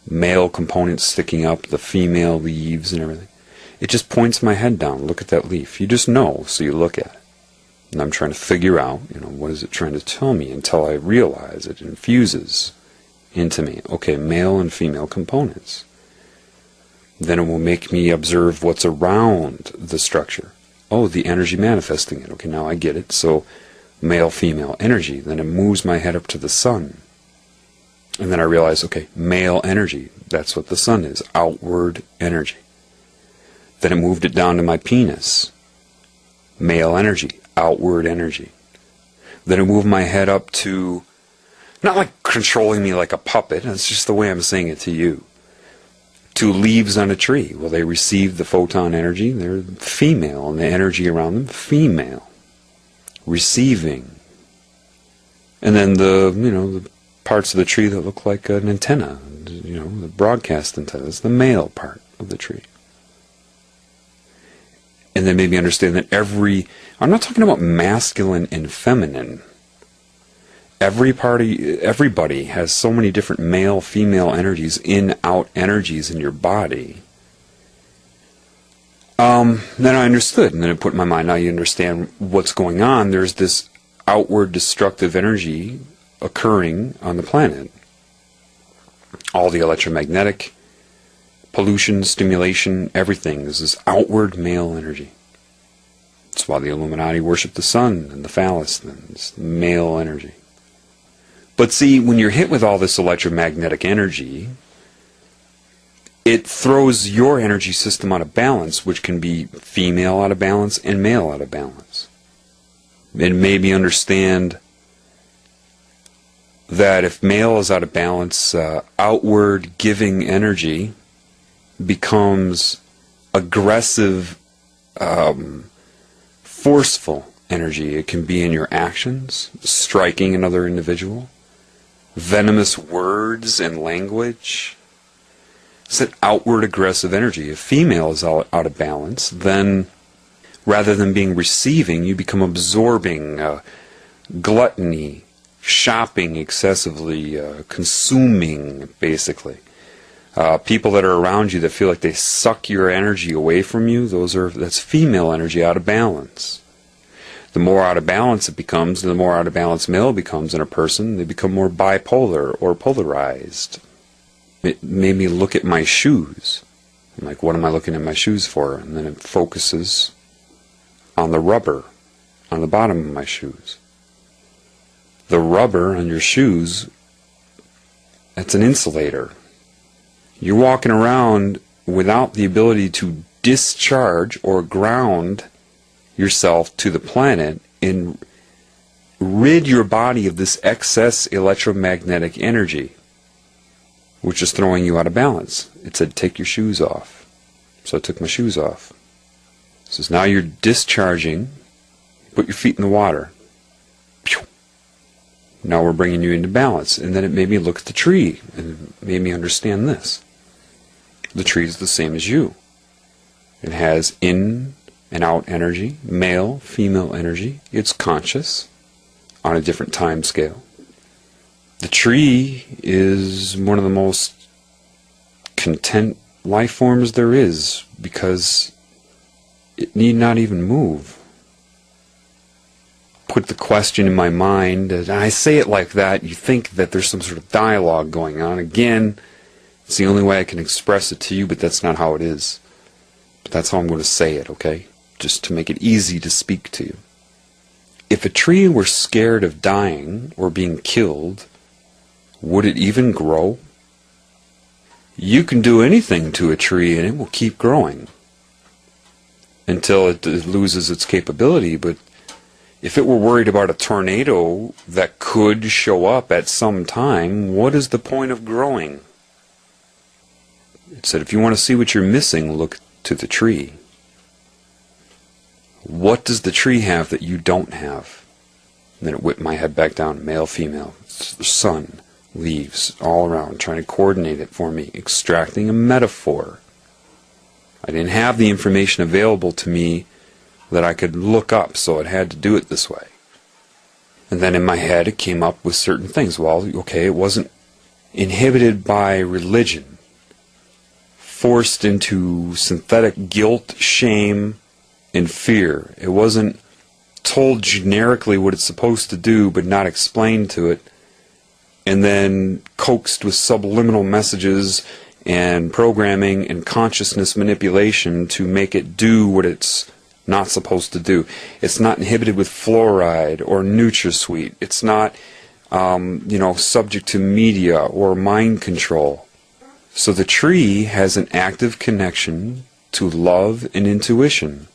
male components sticking up, the female leaves and everything? It just points my head down. Look at that leaf. You just know, so you look at it. And I'm trying to figure out, what is it trying to tell me until I realize it infuses into me. Okay, male and female components. Then it will make me observe what's around the structure. Oh, the energy manifesting it. Okay, now I get it. So, male-female energy. Then it moves my head up to the sun. And then I realize, okay, male energy. That's what the sun is. Outward energy. Then it moved it down to my penis. Male energy. Outward energy. Then it moved my head up to, not like controlling me like a puppet, that's just the way I'm saying it to you, to leaves on a tree. Well, they receive the photon energy, they're female, and the energy around them, female. Receiving. And then the parts of the tree that look like an antenna, the broadcast antenna, that's the male part of the tree. And then maybe understand that I'm not talking about masculine and feminine. Everybody has so many different male, female energies, in, out energies in your body. Then I understood, and then it put in my mind, now you understand what's going on. There's this outward destructive energy occurring on the planet. All the electromagnetic pollution, stimulation, everything is this outward male energy. That's why the Illuminati worship the sun and the phallus, then it's male energy. But see, when you're hit with all this electromagnetic energy, it throws your energy system out of balance, which can be female out of balance and male out of balance. It made me understand that if male is out of balance, outward giving energy becomes aggressive, forceful energy. It can be in your actions, striking another individual, venomous words and language. It's an outward aggressive energy. If female is out of balance, then rather than being receiving, you become absorbing, gluttony, shopping excessively, consuming, basically. People that are around you that feel like they suck your energy away from you, that's female energy out of balance. The more out of balance it becomes, the more out of balance male becomes in a person, they become more bipolar or polarized. It made me look at my shoes. I'm like, what am I looking at my shoes for? And then it focuses on the rubber on the bottom of my shoes. The rubber on your shoes, that's an insulator. You're walking around without the ability to discharge or ground yourself to the planet and rid your body of this excess electromagnetic energy, which is throwing you out of balance. It said, take your shoes off. So I took my shoes off. It says, now you're discharging. Put your feet in the water. Now we're bringing you into balance. And then it made me look at the tree and it made me understand this. The tree is the same as you. It has in and out energy, male, female energy. It's conscious on a different time scale. The tree is one of the most content life forms there is, because it need not even move. Put the question in my mind, and I say it like that, you think that there's some sort of dialogue going on. Again, it's the only way I can express it to you, but that's not how it is. But that's how I'm going to say it, okay? Just to make it easy to speak to you. If a tree were scared of dying or being killed, would it even grow? You can do anything to a tree and it will keep growing until it loses its capability. But if it were worried about a tornado that could show up at some time, what is the point of growing? It said, if you want to see what you're missing, look to the tree. What does the tree have that you don't have? And then it whipped my head back down, male, female, the sun, leaves, all around, trying to coordinate it for me, extracting a metaphor. I didn't have the information available to me that I could look up, so it had to do it this way. And then in my head it came up with certain things. Well, okay, it wasn't inhibited by religion, forced into synthetic guilt, shame, and fear. It wasn't told generically what it's supposed to do but not explained to it, and then coaxed with subliminal messages and programming and consciousness manipulation to make it do what it's not supposed to do. It's not inhibited with fluoride or NutraSweet. It's not subject to media or mind control. So the tree has an active connection to love and intuition.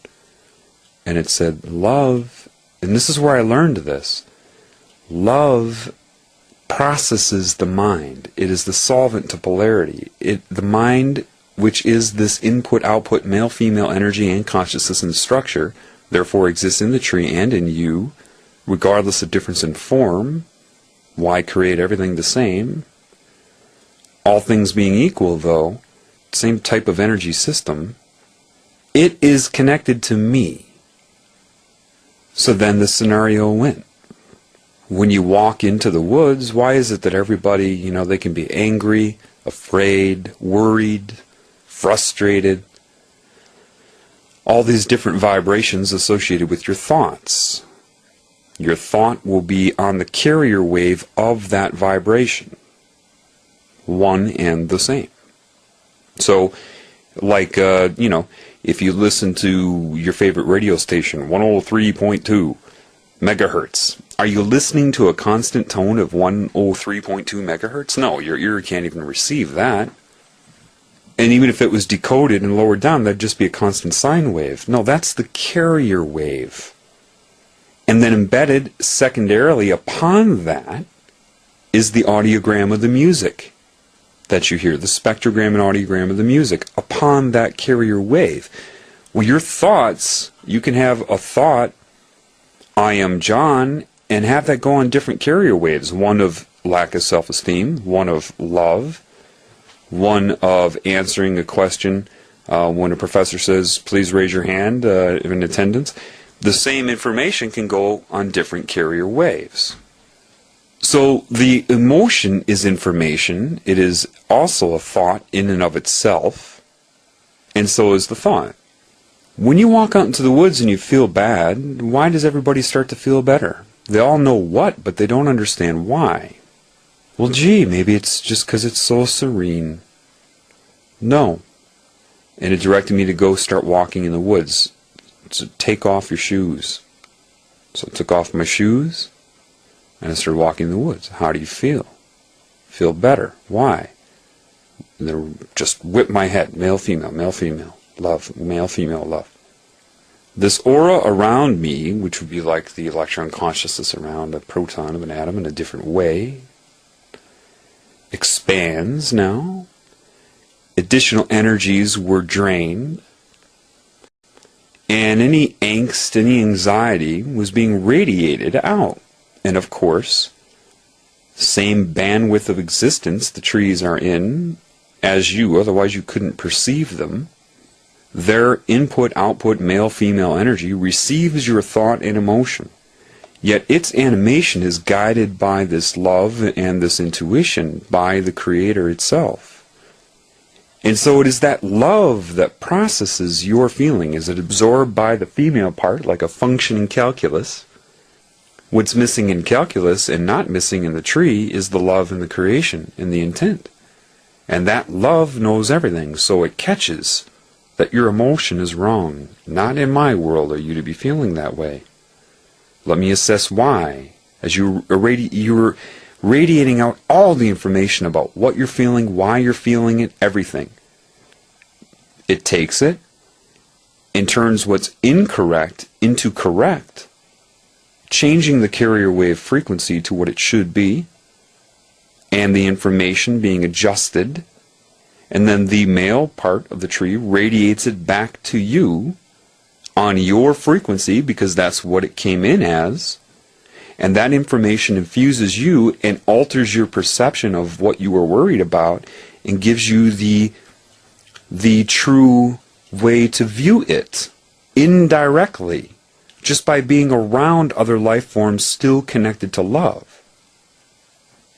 And it said, love, and this is where I learned this, love processes the mind. It is the solvent to polarity. The mind, which is this input-output male-female energy and consciousness and structure, therefore exists in the tree and in you, regardless of difference in form. Why create everything the same? All things being equal, though, same type of energy system, it is connected to me. So then the scenario went. When you walk into the woods, why is it that everybody, they can be angry, afraid, worried, frustrated? All these different vibrations associated with your thoughts. Your thought will be on the carrier wave of that vibration. One and the same. So, like, if you listen to your favorite radio station, 103.2 megahertz, are you listening to a constant tone of 103.2 megahertz? No, your ear can't even receive that. And even if it was decoded and lowered down, that'd just be a constant sine wave. No, that's the carrier wave. And then embedded secondarily upon that is the audiogram of the music that you hear, the spectrogram and audiogram of the music upon that carrier wave. Well, your thoughts, you can have a thought, I am John, and have that go on different carrier waves. One of lack of self-esteem, one of love, one of answering a question when a professor says, please raise your hand in attendance. The same information can go on different carrier waves. So the emotion is information. It is also a thought in and of itself, and so is the thought. When you walk out into the woods and you feel bad, why does everybody start to feel better? They all know what, but they don't understand why. Well, gee, maybe it's just because it's so serene. No. And it directed me to go start walking in the woods. So take off your shoes. So I took off my shoes, and I started walking in the woods. How do you feel? Feel better. Why? And then just whip my head. Male, female, love, male, female, love. This aura around me, which would be like the electron consciousness around a proton of an atom in a different way, expands now. Additional energies were drained. And any angst, any anxiety was being radiated out. And of course, same bandwidth of existence the trees are in as you, otherwise you couldn't perceive them. Their input-output male-female energy receives your thought and emotion. Yet its animation is guided by this love and this intuition by the Creator itself. And so it is that love that processes your feeling. Is it absorbed by the female part, like a functioning calculus? What's missing in calculus and not missing in the tree is the love and the creation and the intent. And that love knows everything, so it catches that your emotion is wrong. Not in my world are you to be feeling that way. Let me assess why. As you're radiating out all the information about what you're feeling, why you're feeling it, everything. It takes it and turns what's incorrect into correct, changing the carrier wave frequency to what it should be, and the information being adjusted, and then the male part of the tree radiates it back to you on your frequency, because that's what it came in as, and that information infuses you and alters your perception of what you were worried about and gives you the true way to view it indirectly, just by being around other life forms still connected to love.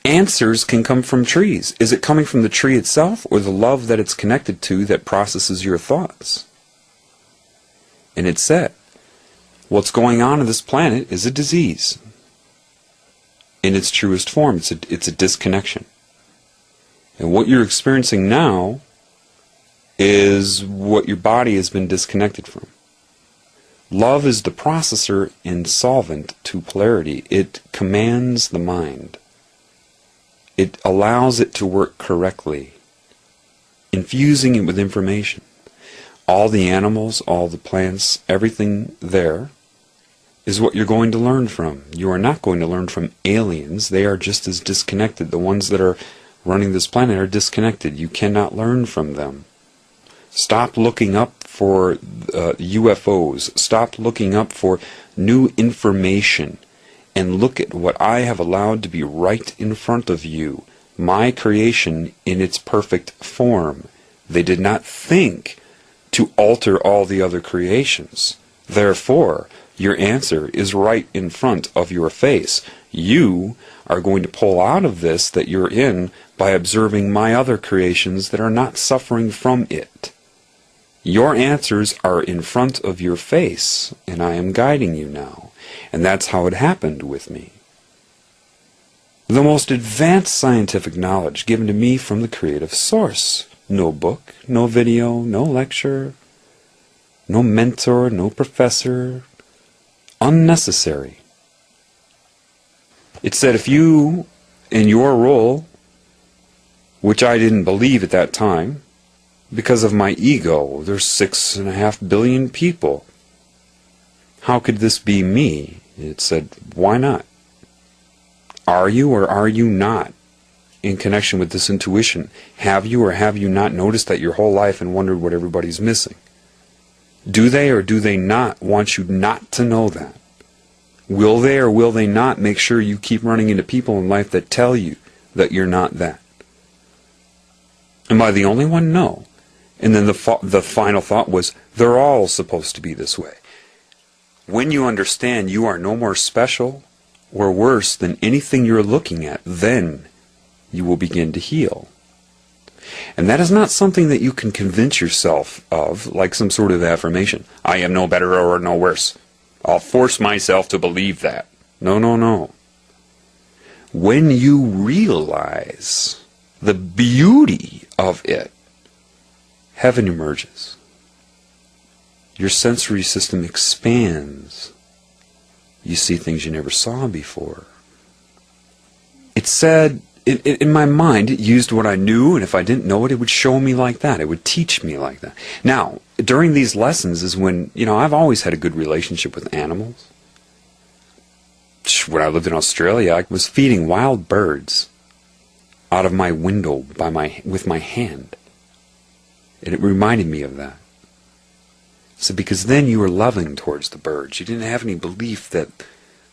Answers can come from trees. Is it coming from the tree itself or the love that it's connected to that processes your thoughts? And it said, what's going on this planet is a disease. In its truest form, it's a disconnection. And what you're experiencing now is what your body has been disconnected from. Love is the processor and solvent to polarity. It commands the mind. It allows it to work correctly, infusing it with information. All the animals, all the plants, everything there is what you're going to learn from. You are not going to learn from aliens. They are just as disconnected. The ones that are running this planet are disconnected. You cannot learn from them. Stop looking up for UFOs. Stop looking up for new information. And look at what I have allowed to be right in front of you. My creation in its perfect form. They did not think to alter all the other creations. Therefore, your answer is right in front of your face. You are going to pull out of this that you're in by observing my other creations that are not suffering from it. Your answers are in front of your face, and I am guiding you now. And that's how it happened with me. The most advanced scientific knowledge given to me from the creative source. No book, no video, no lecture, no mentor, no professor. Unnecessary. It said if you, in your role, which I didn't believe at that time, because of my ego, there's 6.5 billion people. How could this be me? It said, why not? Are you or are you not in connection with this intuition? Have you or have you not noticed that your whole life and wondered what everybody's missing? Do they or do they not want you not to know that? Will they or will they not make sure you keep running into people in life that tell you that you're not that? Am I the only one? No. And then the final thought was, they're all supposed to be this way. When you understand you are no more special or worse than anything you're looking at, then you will begin to heal. And that is not something that you can convince yourself of, like some sort of affirmation. I am no better or no worse. I'll force myself to believe that. No, no, no. When you realize the beauty of it, heaven emerges. Your sensory system expands. You see things you never saw before. It said, in my mind, it used what I knew, and if I didn't know it, it would show me like that. It would teach me like that. Now, during these lessons is when, I've always had a good relationship with animals. When I lived in Australia, I was feeding wild birds out of my window with my hand. And it reminded me of that. So because then you were loving towards the birds. You didn't have any belief that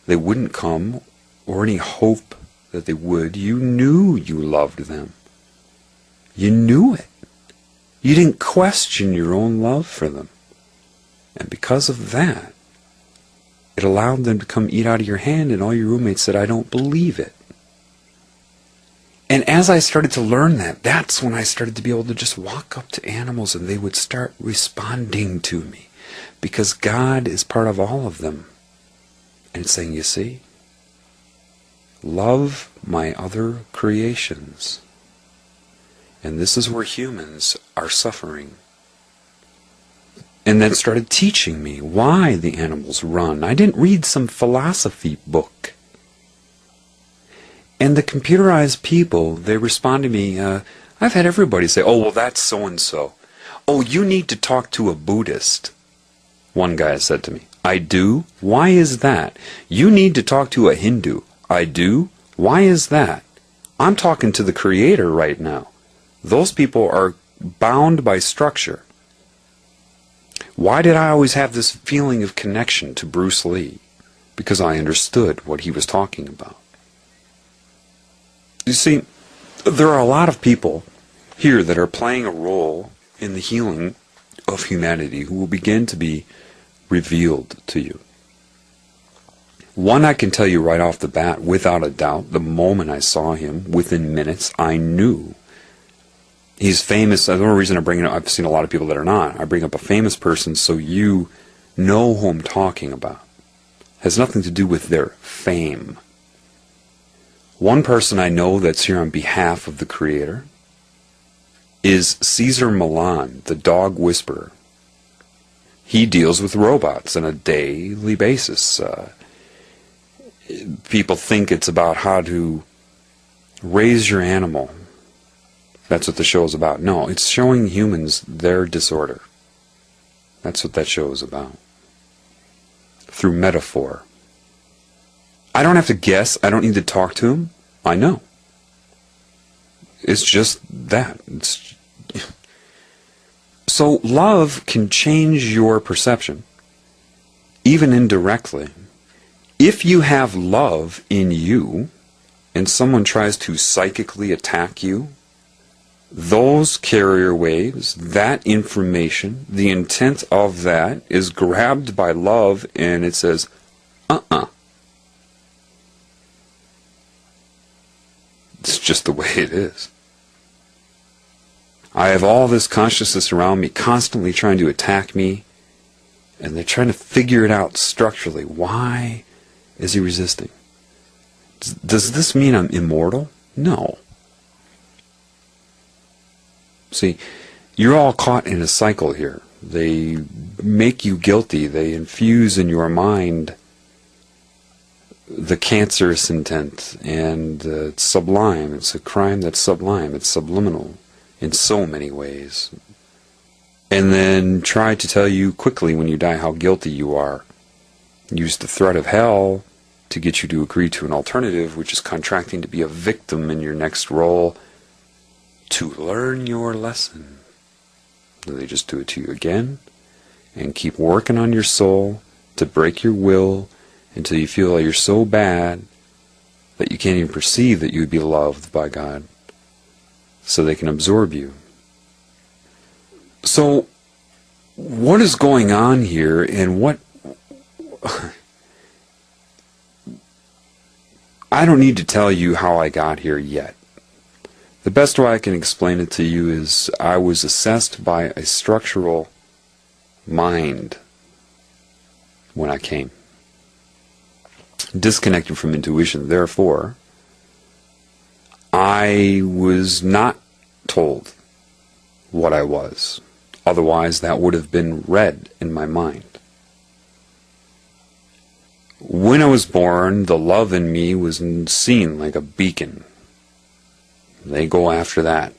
they wouldn't come or any hope that they would. You knew you loved them. You knew it. You didn't question your own love for them. And because of that, it allowed them to come eat out of your hand, and all your roommates said, I don't believe it. And as I started to learn that, that's when I started to be able to just walk up to animals and they would start responding to me. Because God is part of all of them. And it's saying, you see, love my other creations. And this is where humans are suffering. And then started teaching me why the animals run. I didn't read some philosophy book. And the computerized people, they respond to me, I've had everybody say, oh, well, that's so-and-so. Oh, you need to talk to a Buddhist, one guy said to me. I do? Why is that? You need to talk to a Hindu. I do? Why is that? I'm talking to the Creator right now. Those people are bound by structure. Why did I always have this feeling of connection to Bruce Lee? Because I understood what he was talking about. You see, there are a lot of people here that are playing a role in the healing of humanity who will begin to be revealed to you. One I can tell you right off the bat, without a doubt, the moment I saw him, within minutes, I knew. He's famous. The only reason I bring it up, I've seen a lot of people that are not. I bring up a famous person so you know who I'm talking about. It has nothing to do with their fame. One person I know that's here on behalf of the Creator is Caesar Milan, the dog whisperer. He deals with robots on a daily basis. People think it's about how to raise your animal. That's what the show is about. No, it's showing humans their disorder. That's what that show is about. Through metaphor. I don't have to guess. I don't need to talk to him. I know. It's just that. So love can change your perception, even indirectly. If you have love in you, and someone tries to psychically attack you, those carrier waves, that information, the intent of that is grabbed by love and it says, It's just the way it is. I have all this consciousness around me constantly trying to attack me, and they're trying to figure it out structurally. Why is he resisting? Does this mean I'm immortal? No. See, you're all caught in a cycle here. They make you guilty. They infuse in your mind the cancerous intent, and it's sublime. It's a crime that's sublime. It's subliminal in so many ways. And then try to tell you quickly when you die how guilty you are. Use the threat of hell to get you to agree to an alternative, which is contracting to be a victim in your next role to learn your lesson. They just do it to you again and keep working on your soul to break your will until you feel like you're so bad that you can't even perceive that you would be loved by God, so they can absorb you. So what is going on here, and what I don't need to tell you how I got here yet. The best way I can explain it to you is I was assessed by a structural mind when I came. Disconnected from intuition. Therefore, I was not told what I was. Otherwise, that would have been read in my mind. When I was born, the love in me was seen like a beacon. They go after that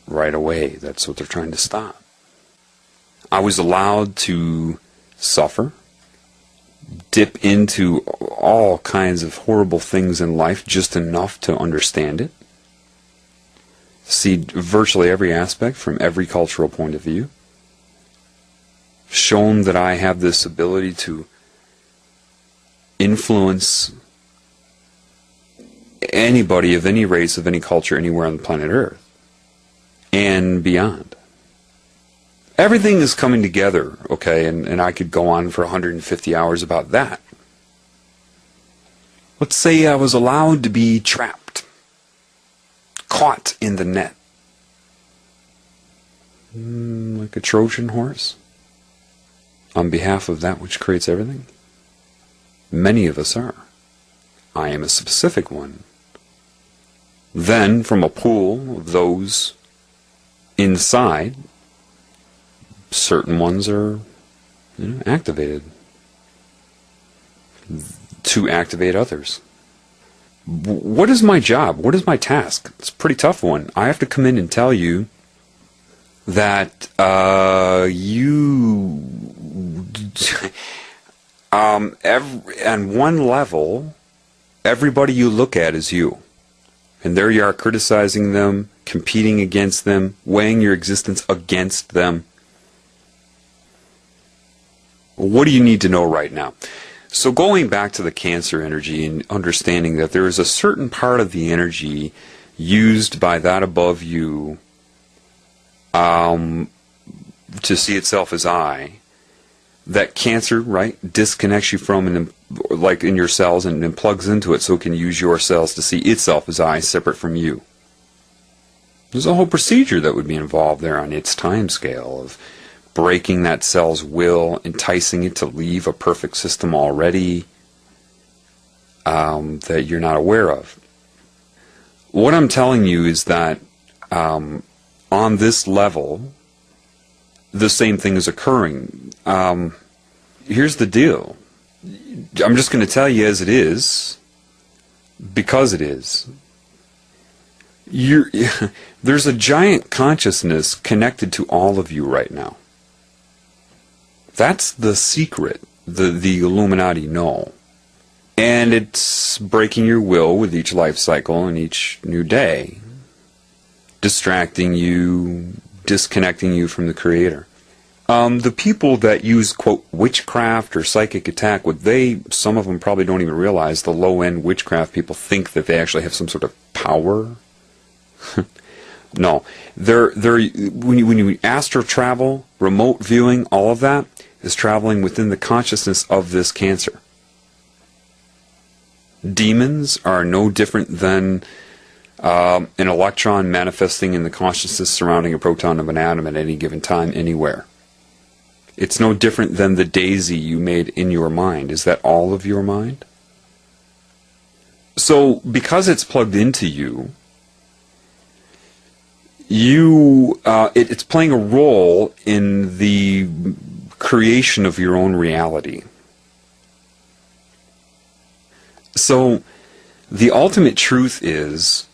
right away. That's what they're trying to stop. I was allowed to suffer, dip into all kinds of horrible things in life, just enough to understand it. See virtually every aspect from every cultural point of view. Shown that I have this ability to influence anybody of any race, of any culture, anywhere on the planet Earth, and beyond. Everything is coming together, okay, and I could go on for 150 hours about that. Let's say I was allowed to be trapped, caught in the net. Like a Trojan horse, on behalf of that which creates everything? Many of us are. I am a specific one. Then, from a pool of those inside, certain ones are activated to activate others. What is my job? What is my task? It's a pretty tough one. I have to come in and tell you that on one level, everybody you look at is you. And there you are criticizing them, competing against them, weighing your existence against them. What do you need to know right now? So going back to the Cancer energy and understanding that there is a certain part of the energy used by that above you to see itself as I, that Cancer, right, disconnects you from, and like in your cells, and plugs into it so it can use your cells to see itself as I, separate from you. There's a whole procedure that would be involved there on its time scale of breaking that cell's will, enticing it to leave a perfect system already that you're not aware of. What I'm telling you is that on this level, the same thing is occurring. Here's the deal. I'm just going to tell you as it is, because it is. There's a giant consciousness connected to all of you right now. That's the secret the Illuminati know. And it's breaking your will with each life cycle and each new day, distracting you, disconnecting you from the Creator. The people that use, quote, witchcraft or psychic attack, some of them probably don't even realize the low-end witchcraft people think that they actually have some sort of power. No. When you astral travel, remote viewing, all of that is traveling within the consciousness of this Cancer. Demons are no different than an electron manifesting in the consciousness surrounding a proton of an atom at any given time, anywhere. It's no different than the daisy you made in your mind. Is that all of your mind? So, because it's plugged into you, it's playing a role in the creation of your own reality. So, the ultimate truth is,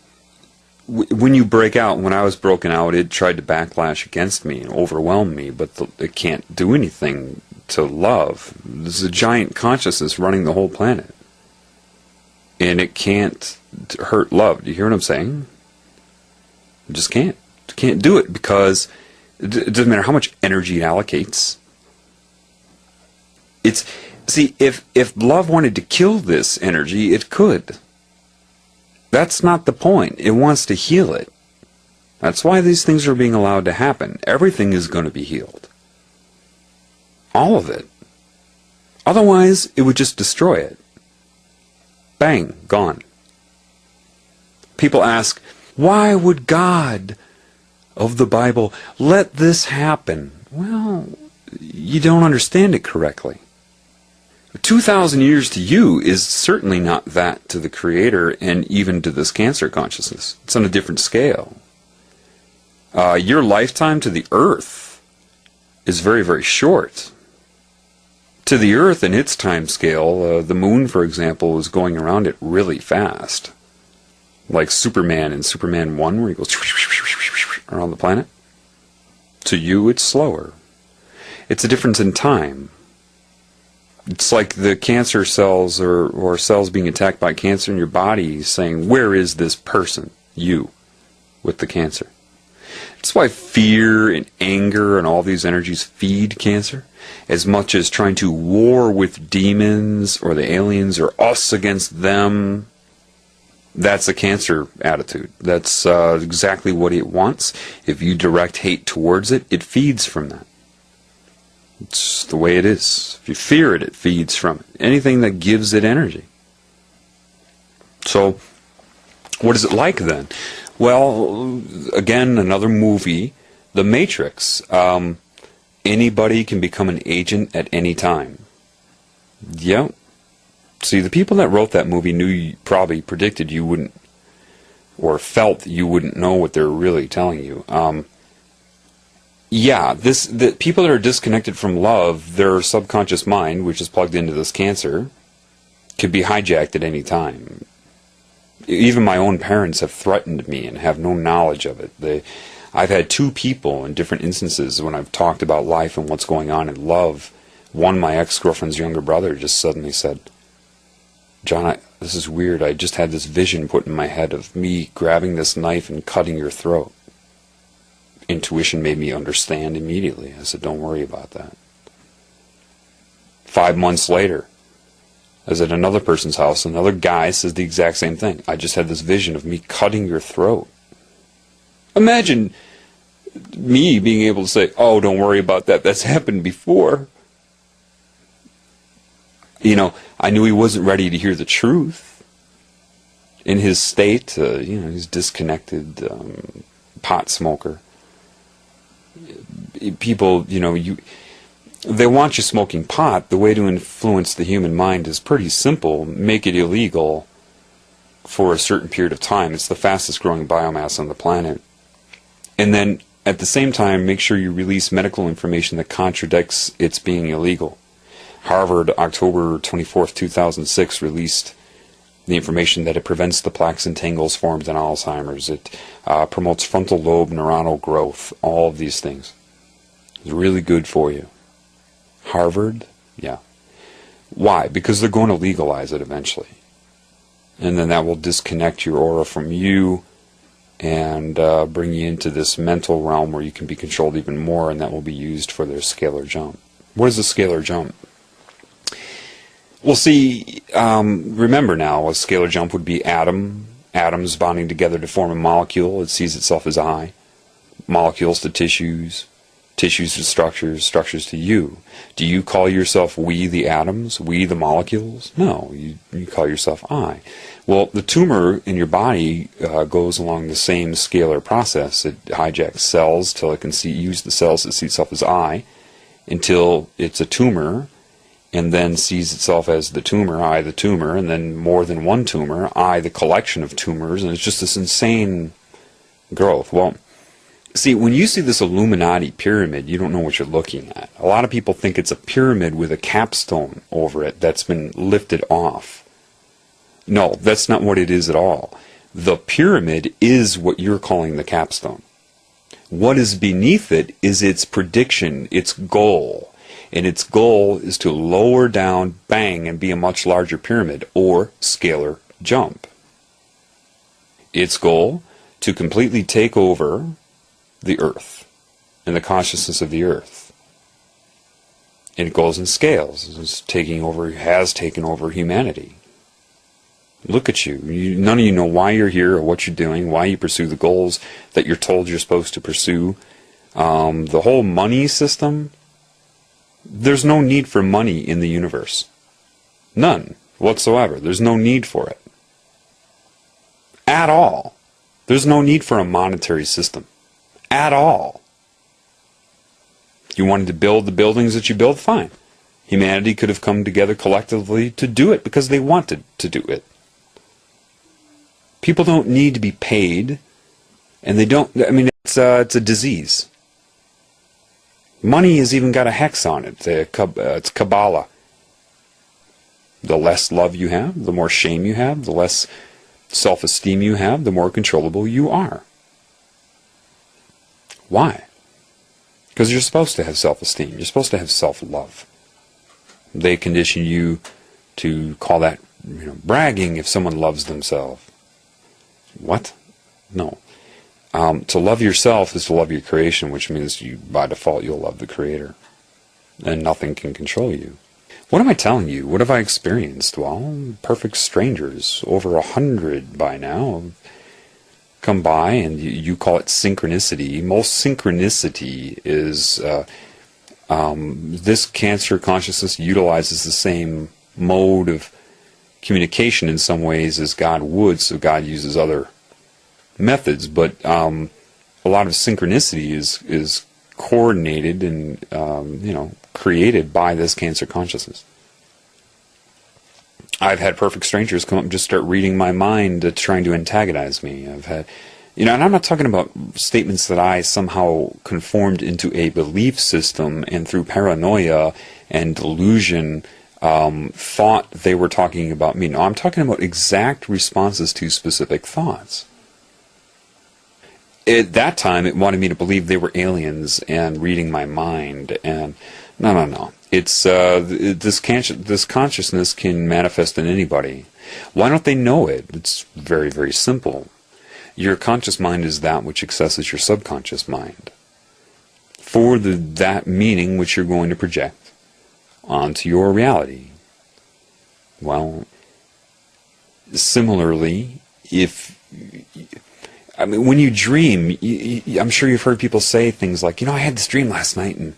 when you break out, when I was broken out, it tried to backlash against me and overwhelm me, but it can't do anything to love. There's a giant consciousness running the whole planet. And it can't hurt love. Do you hear what I'm saying? It just can't. It can't do it because it doesn't matter how much energy it allocates. See, if love wanted to kill this energy, it could. That's not the point. It wants to heal it. That's why these things are being allowed to happen. Everything is going to be healed. All of it. Otherwise, it would just destroy it. Bang, gone. People ask, why would God of the Bible let this happen? Well, you don't understand it correctly. 2,000 years to you is certainly not that to the Creator and even to this Cancer consciousness. It's on a different scale. Your lifetime to the Earth is very, very short. To the Earth and its time scale, the Moon, for example, is going around it really fast. Like Superman in Superman 1, where he goes around the planet. To you, it's slower. It's a difference in time. It's like the cancer cells or cells being attacked by cancer in your body saying, where is this person, you, with the cancer? That's why fear and anger and all these energies feed cancer, as much as trying to war with demons or the aliens or us against them. That's a Cancer attitude. That's exactly what it wants. If you direct hate towards it, it feeds from that. It's the way it is. If you fear it, it feeds from it. Anything that gives it energy. So, what is it like then? Well, again, another movie, The Matrix. Anybody can become an agent at any time. Yep. See, the people that wrote that movie probably predicted you wouldn't, or felt that you wouldn't know what they're really telling you. Yeah, the people that are disconnected from love, their subconscious mind, which is plugged into this cancer, could be hijacked at any time. Even my own parents have threatened me and have no knowledge of it. I've had two people in different instances when I've talked about life and what's going on in love. One, my ex-girlfriend's younger brother, just suddenly said, John, this is weird. I just had this vision put in my head of me grabbing this knife and cutting your throat. Intuition made me understand immediately. I said, don't worry about that. 5 months later, I was at another person's house. Another guy says the exact same thing. I just had this vision of me cutting your throat. Imagine me being able to say, oh, don't worry about that. That's happened before. You know, I knew he wasn't ready to hear the truth. In his state, he's disconnected, pot smoker. People, they want you smoking pot. The way to influence the human mind is pretty simple. Make it illegal for a certain period of time. It's the fastest growing biomass on the planet. And then, at the same time, make sure you release medical information that contradicts its being illegal. Harvard, October 24th, 2006, released the information that it prevents the plaques and tangles formed in Alzheimer's. It promotes frontal lobe neuronal growth. All of these things. It's really good for you. Harvard? Yeah. Why? Because they're going to legalize it eventually. And then that will disconnect your aura from you and bring you into this mental realm where you can be controlled even more, and that will be used for their scalar jump. What is a scalar jump? Well, see, remember now, a scalar jump would be atoms bonding together to form a molecule. It sees itself as I. Molecules to tissues, tissues to structures, structures to you. Do you call yourself we the atoms, we the molecules? No, you call yourself I. Well, the tumor in your body goes along the same scalar process. It hijacks cells till it can use the cells to see itself as I, until it's a tumor, and then sees itself as the tumor, I the tumor, and then more than one tumor, I the collection of tumors, and it's just this insane growth. Well, see, when you see this Illuminati pyramid, you don't know what you're looking at. A lot of people think it's a pyramid with a capstone over it that's been lifted off. No, that's not what it is at all. The pyramid is what you're calling the capstone. What is beneath it is its prediction, its goal. And its goal is to lower down, bang, and be a much larger pyramid, or scalar jump. Its goal, to completely take over the earth and the consciousness of the earth. And it goes in scales. It's has taken over humanity. Look at you. None of you know why you're here or what you're doing, why you pursue the goals that you're told you're supposed to pursue. The whole money system, there's no need for money in the universe. None whatsoever. There's no need for it. At all. There's no need for a monetary system. At all. You wanted to build the buildings that you build? Fine. Humanity could have come together collectively to do it because they wanted to do it. People don't need to be paid, and they don't, it's a disease. Money has even got a hex on it. It's Kabbalah. The less love you have, the more shame you have, the less self-esteem you have, the more controllable you are. Why? Because you're supposed to have self-esteem. You're supposed to have self-love. They condition you to call that bragging if someone loves themselves. What? No. To love yourself is to love your creation, which means by default you'll love the Creator. And nothing can control you. What am I telling you? What have I experienced? Well, perfect strangers, over 100 by now, come by, and you call it synchronicity. Most synchronicity is this cancer consciousness utilizes the same mode of communication in some ways as God would, so God uses other methods, but a lot of synchronicity is coordinated and created by this cancer consciousness. I've had perfect strangers come up and just start reading my mind, trying to antagonize me. I've had, and I'm not talking about statements that I somehow conformed into a belief system and through paranoia and delusion thought they were talking about me. No, I'm talking about exact responses to specific thoughts. At that time, it wanted me to believe they were aliens and reading my mind. And no. It's this consciousness can manifest in anybody. Why don't they know it? It's very, very simple. Your conscious mind is that which accesses your subconscious mind for that meaning which you're going to project onto your reality. Well, similarly, when you dream, I'm sure you've heard people say things like, I had this dream last night, and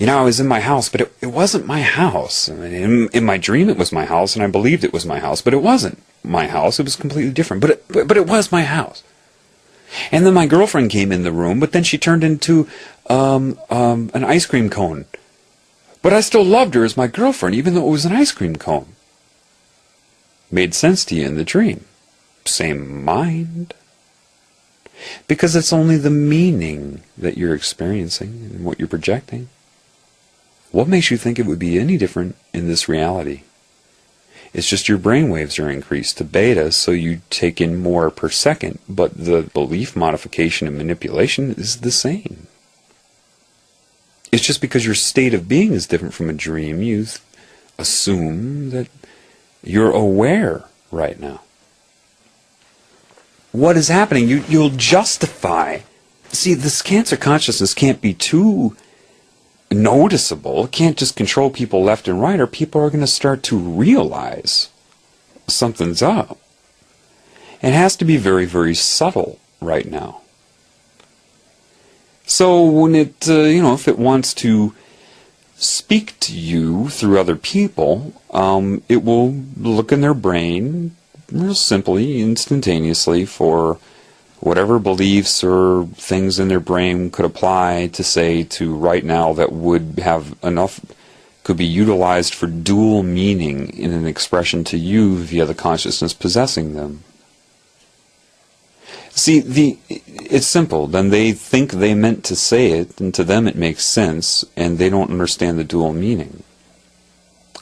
I was in my house, but it wasn't my house. I mean, in my dream, it was my house, and I believed it was my house, but it wasn't my house. It was completely different, but it was my house. And then my girlfriend came in the room, but then she turned into an ice cream cone. But I still loved her as my girlfriend, even though it was an ice cream cone. Made sense to you in the dream. Same mind. Because it's only the meaning that you're experiencing and what you're projecting. What makes you think it would be any different in this reality? It's just your brain waves are increased to beta, so you take in more per second, but the belief modification and manipulation is the same. It's just because your state of being is different from a dream, you assume that you're aware right now. What is happening? You'll justify. See, this cancer consciousness can't be too noticeable. It can't just control people left and right, or people are going to start to realize something's up. It has to be very, very subtle right now. So when it, if it wants to speak to you through other people, it will look in their brain real simply, instantaneously, for whatever beliefs or things in their brain could apply to say to right now that would have enough, could be utilized for dual meaning in an expression to you via the consciousness possessing them. See, it's simple. Then they think they meant to say it, and to them it makes sense, and they don't understand the dual meaning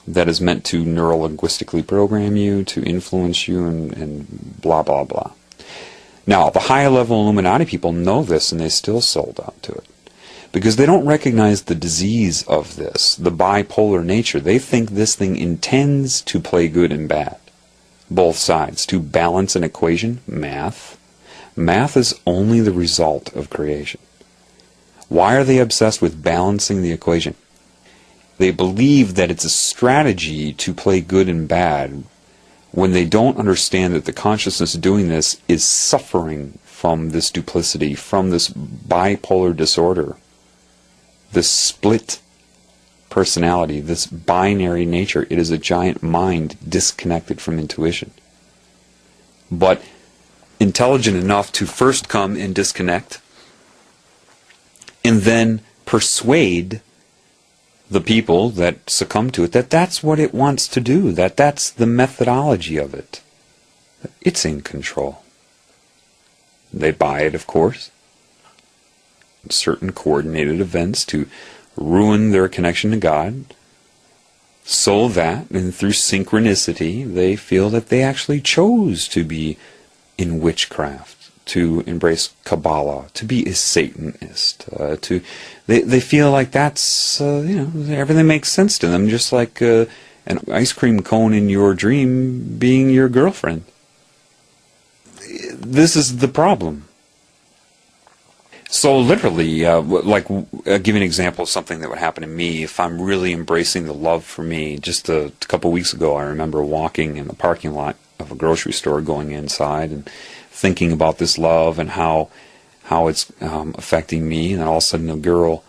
that is meant to neuro-linguistically program you, to influence you, and blah, blah, blah. Now, the high-level Illuminati people know this, and they still sold out to it. Because they don't recognize the disease of this, the bipolar nature. They think this thing intends to play good and bad. Both sides. To balance an equation, math. Math is only the result of creation. Why are they obsessed with balancing the equation? They believe that it's a strategy to play good and bad when they don't understand that the consciousness doing this is suffering from this duplicity, from this bipolar disorder, this split personality, this binary nature. It is a giant mind disconnected from intuition. But intelligent enough to first come and disconnect, and then persuade the people that succumb to it that that's what it wants to do, that that's the methodology of it. It's in control. They buy it, of course. Certain coordinated events to ruin their connection to God, so that, and through synchronicity, they feel that they actually chose to be in witchcraft, to embrace Kabbalah, to be a Satanist, they feel like that's, everything makes sense to them, just like an ice cream cone in your dream being your girlfriend. This is the problem. So literally, give you an example of something that would happen to me if I'm really embracing the love for me. Just a couple weeks ago, I remember walking in the parking lot of a grocery store, going inside and thinking about this love and how it's affecting me, and then all of a sudden a girl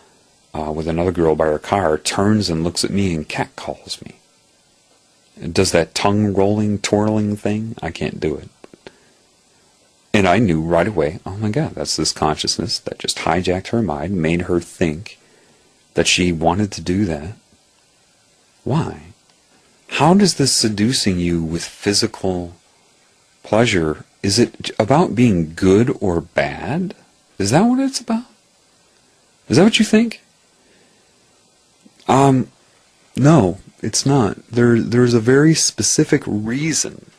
with another girl by her car turns and looks at me and catcalls me. It does that tongue rolling, twirling thing. I can't do it. And I knew right away, oh my God, that's this consciousness that just hijacked her mind, made her think that she wanted to do that. Why? How does this seducing you with physical pleasure, is it about being good or bad? Is that what it's about? Is that what you think? No, it's not. There's a very specific reason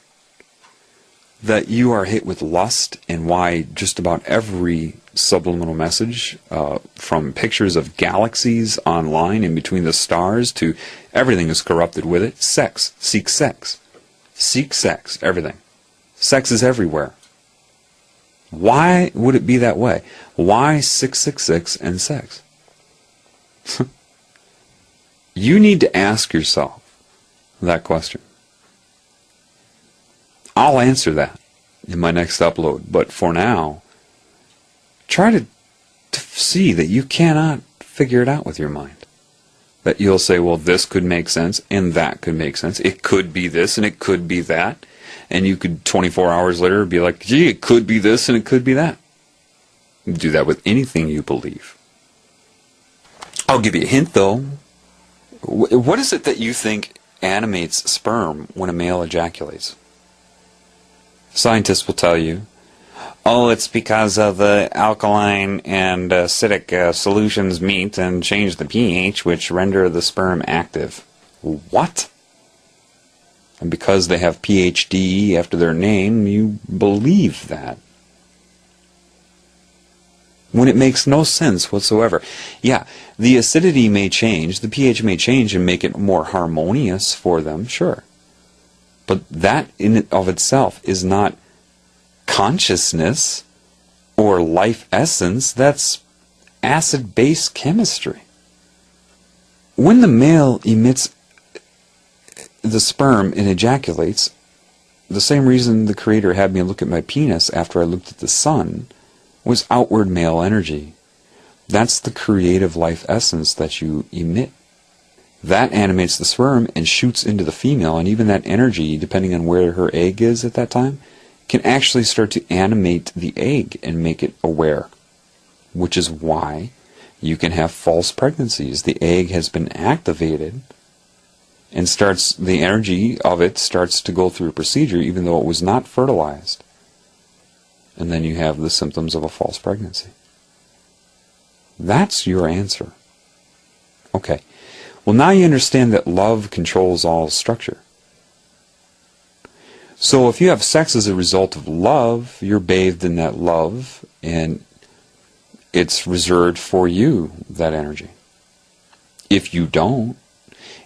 that you are hit with lust, and why just about every subliminal message, from pictures of galaxies online in between the stars to everything is corrupted with it. Sex. Seek sex. Seek sex. Everything. Sex is everywhere. Why would it be that way? Why 666 and sex? You need to ask yourself that question. I'll answer that in my next upload, but for now, try to see that you cannot figure it out with your mind. That you'll say, well, this could make sense, and that could make sense. It could be this, and it could be that. And you could, 24 hours later, be like, gee, it could be this, and it could be that. Do that with anything you believe. I'll give you a hint, though. What is it that you think animates sperm when a male ejaculates? Scientists will tell you, oh, it's because of the alkaline and acidic solutions meet and change the pH, which render the sperm active. What? And because they have PhD after their name, you believe that. When it makes no sense whatsoever. Yeah, the acidity may change, the pH may change and make it more harmonious for them, sure. But that in and of itself is not consciousness or life essence. That's acid-base chemistry. When the male emits the sperm and ejaculates, the same reason the Creator had me look at my penis after I looked at the sun was outward male energy. That's the creative life essence that you emit. That animates the sperm and shoots into the female, and even that energy, depending on where her egg is at that time, can actually start to animate the egg and make it aware. Which is why you can have false pregnancies. The egg has been activated, and the energy of it starts to go through a procedure even though it was not fertilized. And then you have the symptoms of a false pregnancy. That's your answer. Okay. Well, now you understand that love controls all structure. So if you have sex as a result of love, you're bathed in that love, and it's reserved for you, that energy. If you don't,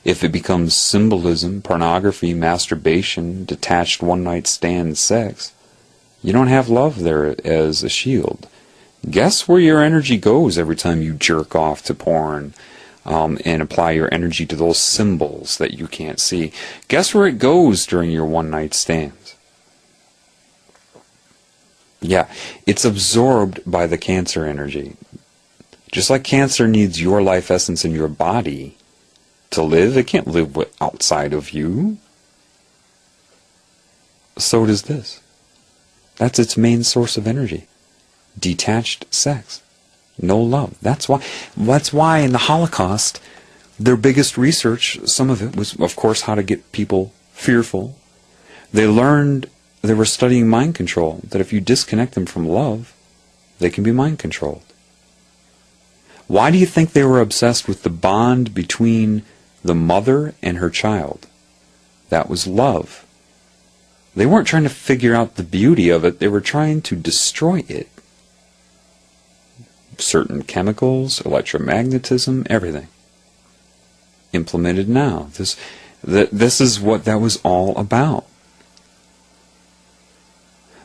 if it becomes symbolism, pornography, masturbation, detached one-night stand sex, you don't have love there as a shield. Guess where your energy goes every time you jerk off to porn and apply your energy to those symbols that you can't see? Guess where it goes during your one-night stands? Yeah, it's absorbed by the Cancer energy. Just like Cancer needs your life essence in your body to live, it can't live outside of you. So does this. That's its main source of energy. Detached sex. No love. That's why in the Holocaust, their biggest research, some of it was, of course, how to get people fearful. They were studying mind control, that if you disconnect them from love, they can be mind controlled. Why do you think they were obsessed with the bond between the mother and her child? That was love. They weren't trying to figure out the beauty of it, they were trying to destroy it. Certain chemicals, electromagnetism, everything. Implemented now. This is what that was all about.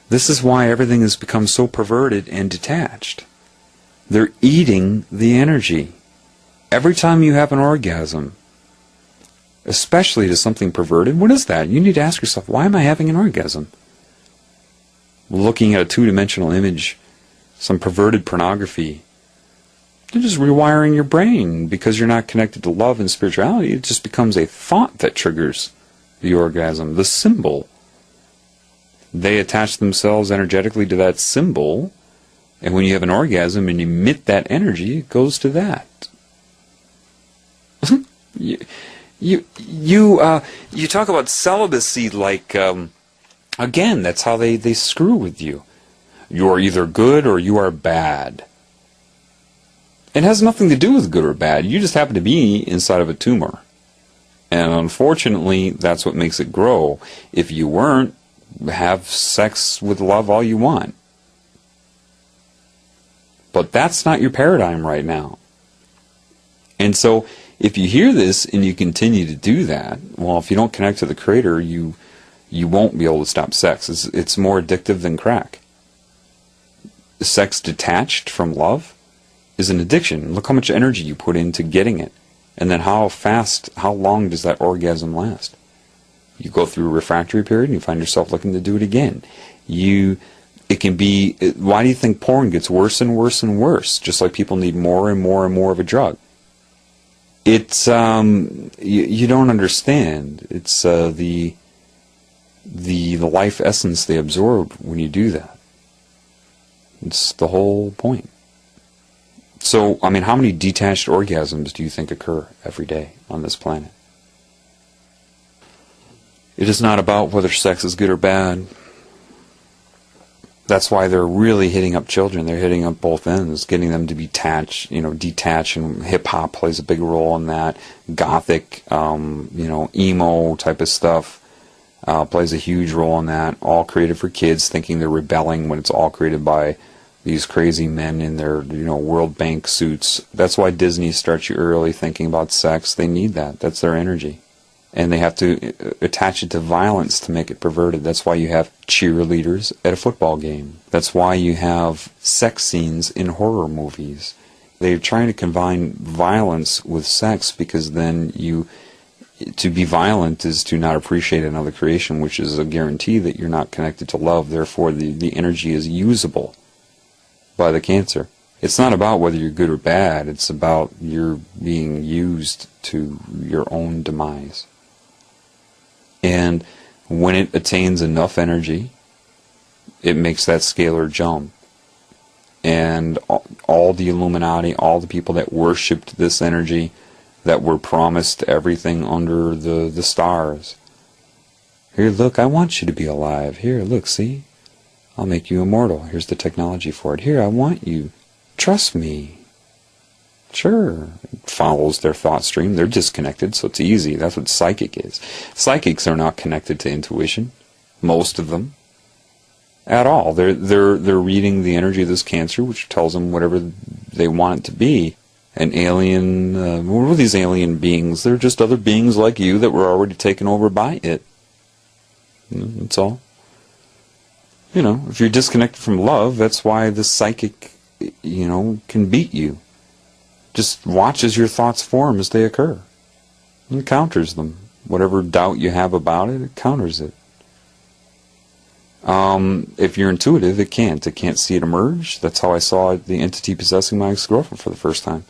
This is why everything has become so perverted and detached. They're eating the energy. Every time you have an orgasm, especially to something perverted, what is that? You need to ask yourself, why am I having an orgasm? Looking at a two-dimensional image, some perverted pornography, you're just rewiring your brain because you're not connected to love and spirituality. It just becomes a thought that triggers the orgasm, the symbol. They attach themselves energetically to that symbol, and when you have an orgasm and emit that energy, it goes to that. You talk about celibacy like, again, that's how they screw with you. You are either good or you are bad. It has nothing to do with good or bad. You just happen to be inside of a tumor. And unfortunately, that's what makes it grow. If you weren't, have sex with love all you want. But that's not your paradigm right now. And so, if you hear this and you continue to do that, well, if you don't connect to the Creator, you won't be able to stop sex. It's more addictive than crack. Sex detached from love is an addiction. Look how much energy you put into getting it. And then how long does that orgasm last? You go through a refractory period and you find yourself looking to do it again. It can be, why do you think porn gets worse and worse and worse? Just like people need more and more and more of a drug. It's, you don't understand. It's the life essence they absorb when you do that. It's the whole point. So, I mean, how many detached orgasms do you think occur every day on this planet? It is not about whether sex is good or bad. That's why they're really hitting up children. They're hitting up both ends, getting them to be detach, and hip-hop plays a big role in that. Gothic, emo type of stuff plays a huge role in that. All created for kids, thinking they're rebelling when it's all created by these crazy men in their, World Bank suits. That's why Disney starts you early thinking about sex. They need that. That's their energy. And they have to attach it to violence to make it perverted. That's why you have cheerleaders at a football game. That's why you have sex scenes in horror movies. They're trying to combine violence with sex because then to be violent is to not appreciate another creation, which is a guarantee that you're not connected to love. Therefore, the energy is usable by the cancer. It's not about whether you're good or bad. It's about you're being used to your own demise. And when it attains enough energy, it makes that scalar jump. And all the Illuminati, all the people that worshipped this energy, that were promised everything under the stars. Here, look, I want you to be alive. Here, look, see? I'll make you immortal. Here's the technology for it. Here, I want you. Trust me. Sure. It follows their thought stream. They're disconnected, so it's easy. That's what psychic is. Psychics are not connected to intuition. Most of them. At all. They're reading the energy of this cancer, which tells them whatever they want it to be. An alien, what are these alien beings? They're just other beings like you that were already taken over by it. That's all. If you're disconnected from love, that's why the psychic, can beat you. Just watch as your thoughts form as they occur. It counters them. Whatever doubt you have about it, it counters it. If you're intuitive, it can't. It can't see it emerge. That's how I saw the entity possessing my ex-girlfriend for the first time.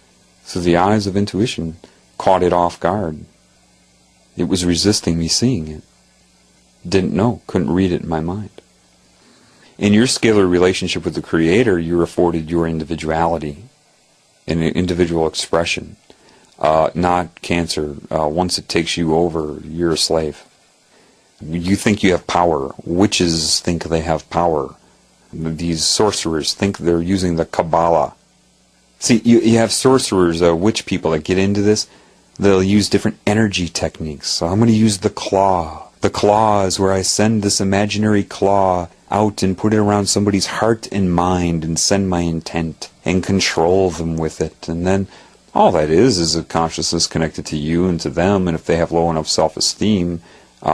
Through the eyes of intuition, caught it off guard. It was resisting me seeing it. Didn't know, couldn't read it in my mind. In your scalar relationship with the Creator, you're afforded your individuality and individual expression, not cancer. Once it takes you over, you're a slave. You think you have power. Witches think they have power. These sorcerers think they're using the Kabbalah. See, you have sorcerers, witch people that get into this. They'll use different energy techniques. So I'm going to use the claw. The claw is where I send this imaginary claw out and put it around somebody's heart and mind and send my intent and control them with it. And then all that is a consciousness connected to you and to them. And if they have low enough self-esteem,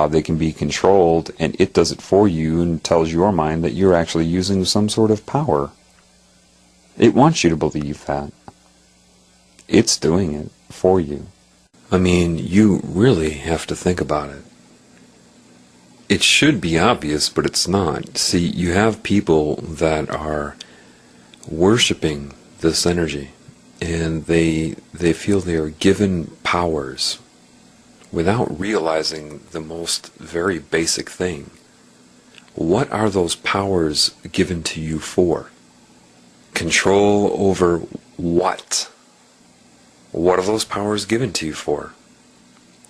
they can be controlled, and it does it for you and tells your mind that you're actually using some sort of power. It wants you to believe that. It's doing it for you. I mean, you really have to think about it. It should be obvious, but it's not. See, you have people that are worshiping this energy, and they feel they are given powers without realizing the most very basic thing. what are those powers given to you for? Control over what? What are those powers given to you for?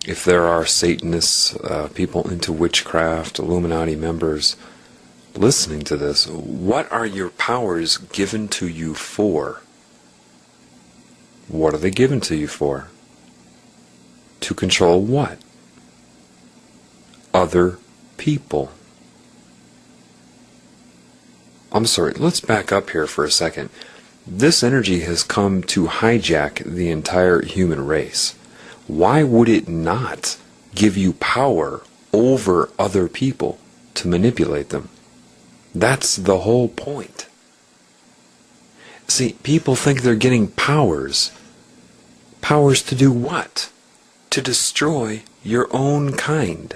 If there are Satanists, people into witchcraft, Illuminati members listening to this, what are your powers given to you for? What are they given to you for? To control what? Other people. I'm sorry, let's back up here for a second. This energy has come to hijack the entire human race. Why would it not give you power over other people to manipulate them? That's the whole point. See, people think they're getting powers. Powers to do what? To destroy your own kind.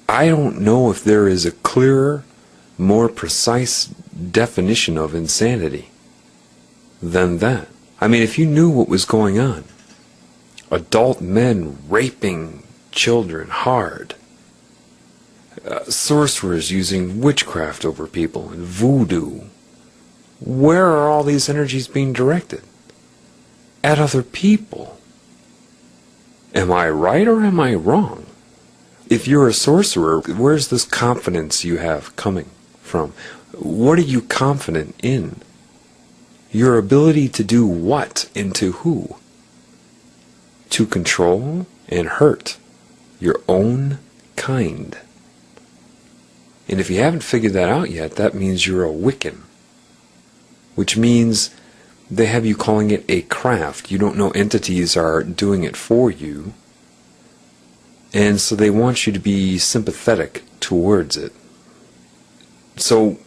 I don't know if there is a clearer, more precise definition of insanity than that. I mean, if you knew what was going on, adult men raping children hard, sorcerers using witchcraft over people and voodoo, where are all these energies being directed? At other people. Am I right or am I wrong? If you're a sorcerer, where's this confidence you have coming from? What are you confident in? Your ability to do what and to who? To control and hurt your own kind. And if you haven't figured that out yet, that means you're a Wiccan. Which means they have you calling it a craft. You don't know entities are doing it for you. And so they want you to be sympathetic towards it. So,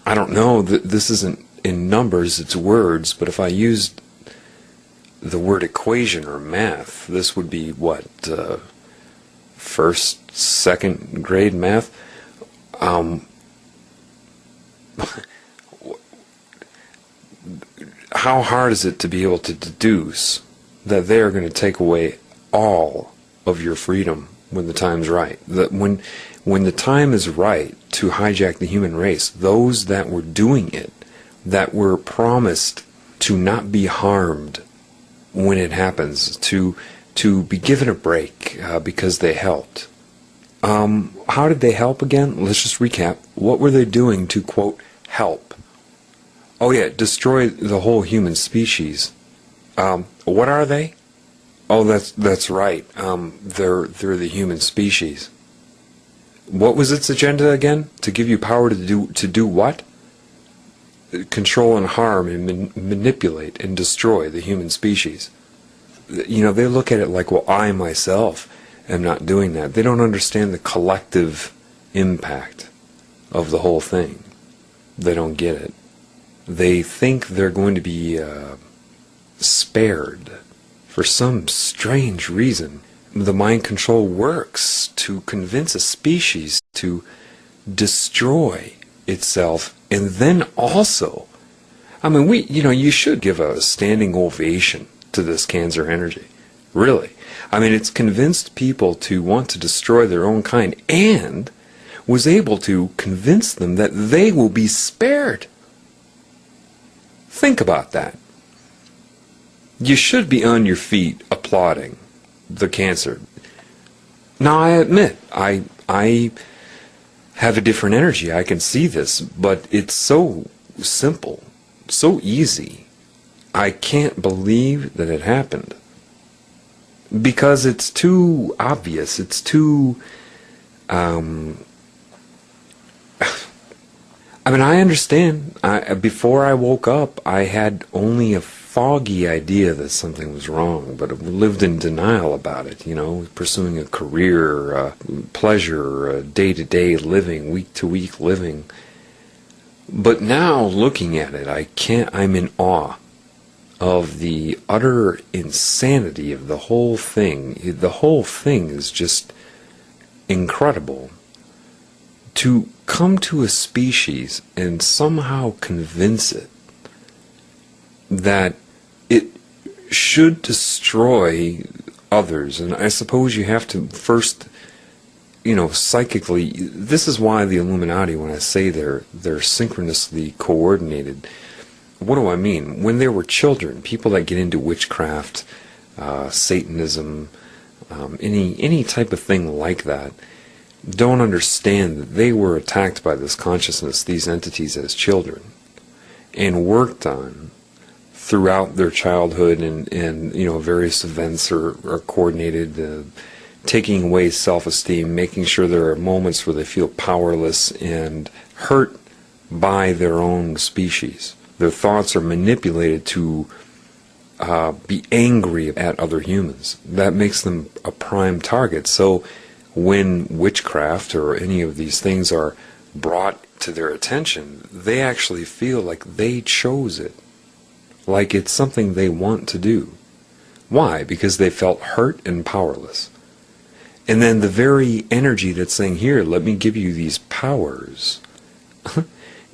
I don't know, this isn't in numbers, it's words, but if I used the word equation or math, this would be what, first, second grade math? How hard is it to be able to deduce that they are going to take away all of your freedom when the time's right? That when the time is right to hijack the human race, those that were doing it, that were promised to not be harmed when it happens, to be given a break because they helped. How did they help again? Let's just recap. What were they doing to, quote, help? Oh yeah, destroy the whole human species. What are they? Oh, that's right. They're the human species. What was its agenda again? To give you power to do what? Control and harm and manipulate and destroy the human species. You know, they look at it like, well, I myself am not doing that. They don't understand the collective impact of the whole thing. They don't get it. They think they're going to be spared for some strange reason. The mind control works to convince a species to destroy itself, and then also, I mean, you should give a standing ovation to this Cancer energy. Really. I mean, it's convinced people to want to destroy their own kind and was able to convince them that they will be spared. Think about that. You should be on your feet applauding the Cancer. Now, I admit, I have a different energy. I can see this, but it's so simple, so easy. I can't believe that it happened. Because it's too obvious. It's too... I mean, I understand. Before I woke up, I had only a foggy idea that something was wrong, but I lived in denial about it, pursuing a career, pleasure, day-to-day living, week-to-week living. But now, looking at it, I'm in awe of the utter insanity of the whole thing. The whole thing is just incredible. To come to a species and somehow convince it that it should destroy others, and I suppose you have to first psychically, this is why the Illuminati, when I say they're synchronously coordinated, what do I mean? When they were children, people that get into witchcraft, Satanism, any type of thing like that, don't understand that they were attacked by this consciousness, these entities, as children, and worked on throughout their childhood, and various events are coordinated, taking away self-esteem, making sure there are moments where they feel powerless and hurt by their own species. Their thoughts are manipulated to be angry at other humans. That makes them a prime target. So when witchcraft or any of these things are brought to their attention, they actually feel like they chose it, like it's something they want to do. Why? Because they felt hurt and powerless. And then the very energy that's saying, here, let me give you these powers,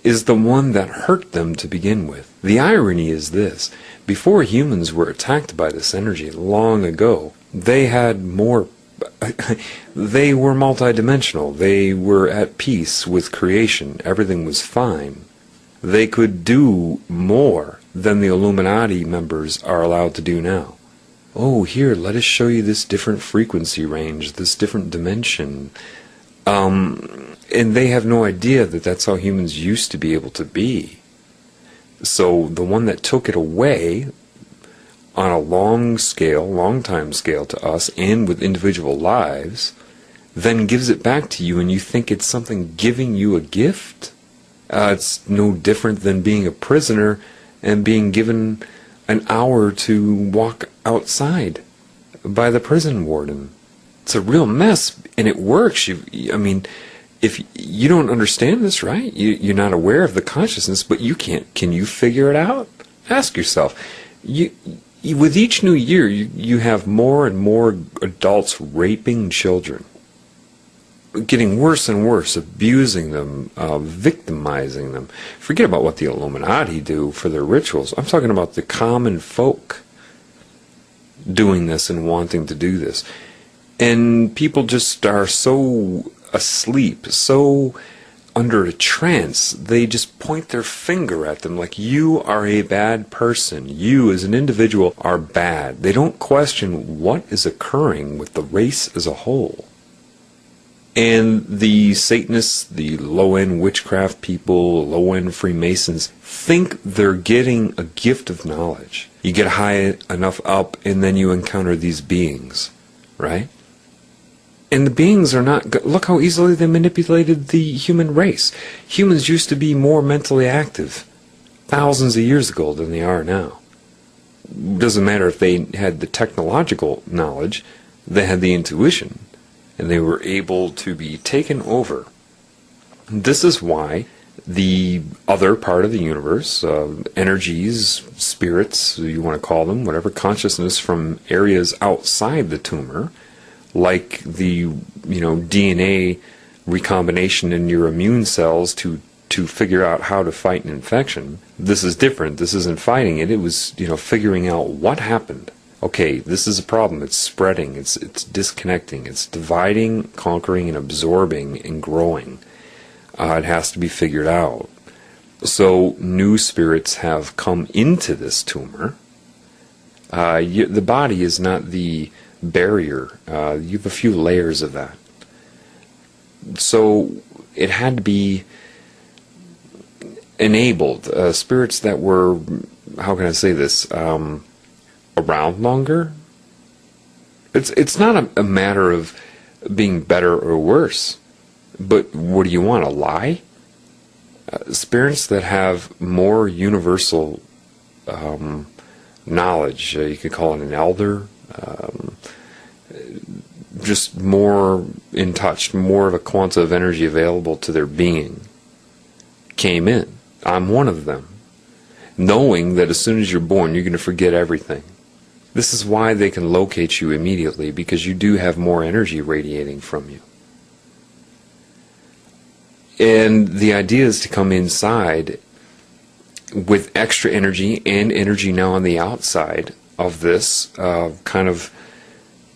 is the one that hurt them to begin with. The irony is this: before humans were attacked by this energy long ago, they had more, they were multidimensional, they were at peace with creation, everything was fine. They could do more than the Illuminati members are allowed to do now. Oh, here, let us show you this different frequency range, this different dimension. And they have no idea that that's how humans used to be able to be. So the one that took it away on a long time scale to us, and with individual lives, then gives it back to you, and you think it's something giving you a gift? It's no different than being a prisoner and being given an hour to walk outside by the prison warden. It's a real mess, and it works. If you don't understand this, right? You're not aware of the consciousness, but you can't. Can you figure it out? Ask yourself. With each new year, you have more and more adults raping children, getting worse and worse, abusing them, victimizing them. Forget about what the Illuminati do for their rituals. I'm talking about the common folk doing this and wanting to do this. And people just are so asleep, so under a trance, they just point their finger at them like, you are a bad person. You as an individual are bad. They don't question what is occurring with the race as a whole. And the Satanists, the low-end witchcraft people, low-end Freemasons, think they're getting a gift of knowledge. You get high enough up, and then you encounter these beings, right? And the beings are not... Look how easily they manipulated the human race. Humans used to be more mentally active thousands of years ago than they are now. Doesn't matter if they had the technological knowledge, they had the intuition. And they were able to be taken over. This is why the other part of the universe, energies, spirits, you want to call them, whatever, consciousness from areas outside the tumor, like the DNA recombination in your immune cells to figure out how to fight an infection. This is different. This isn't fighting it. It was figuring out what happened. Okay, this is a problem. It's spreading. It's disconnecting. It's dividing, conquering, and absorbing and growing. It has to be figured out. So new spirits have come into this tumor. The body is not the barrier. You have a few layers of that. So it had to be enabled. Spirits that were, how can I say this, around longer. It's not a matter of being better or worse, but what do you want, a lie? Spirits that have more universal knowledge, you could call it an elder, just more in touch, more of a quanta of energy available to their being, came in. I'm one of them, knowing that as soon as you're born, you're going to forget everything. This is why they can locate you immediately, because you do have more energy radiating from you. And the idea is to come inside with extra energy and energy now on the outside of this kind of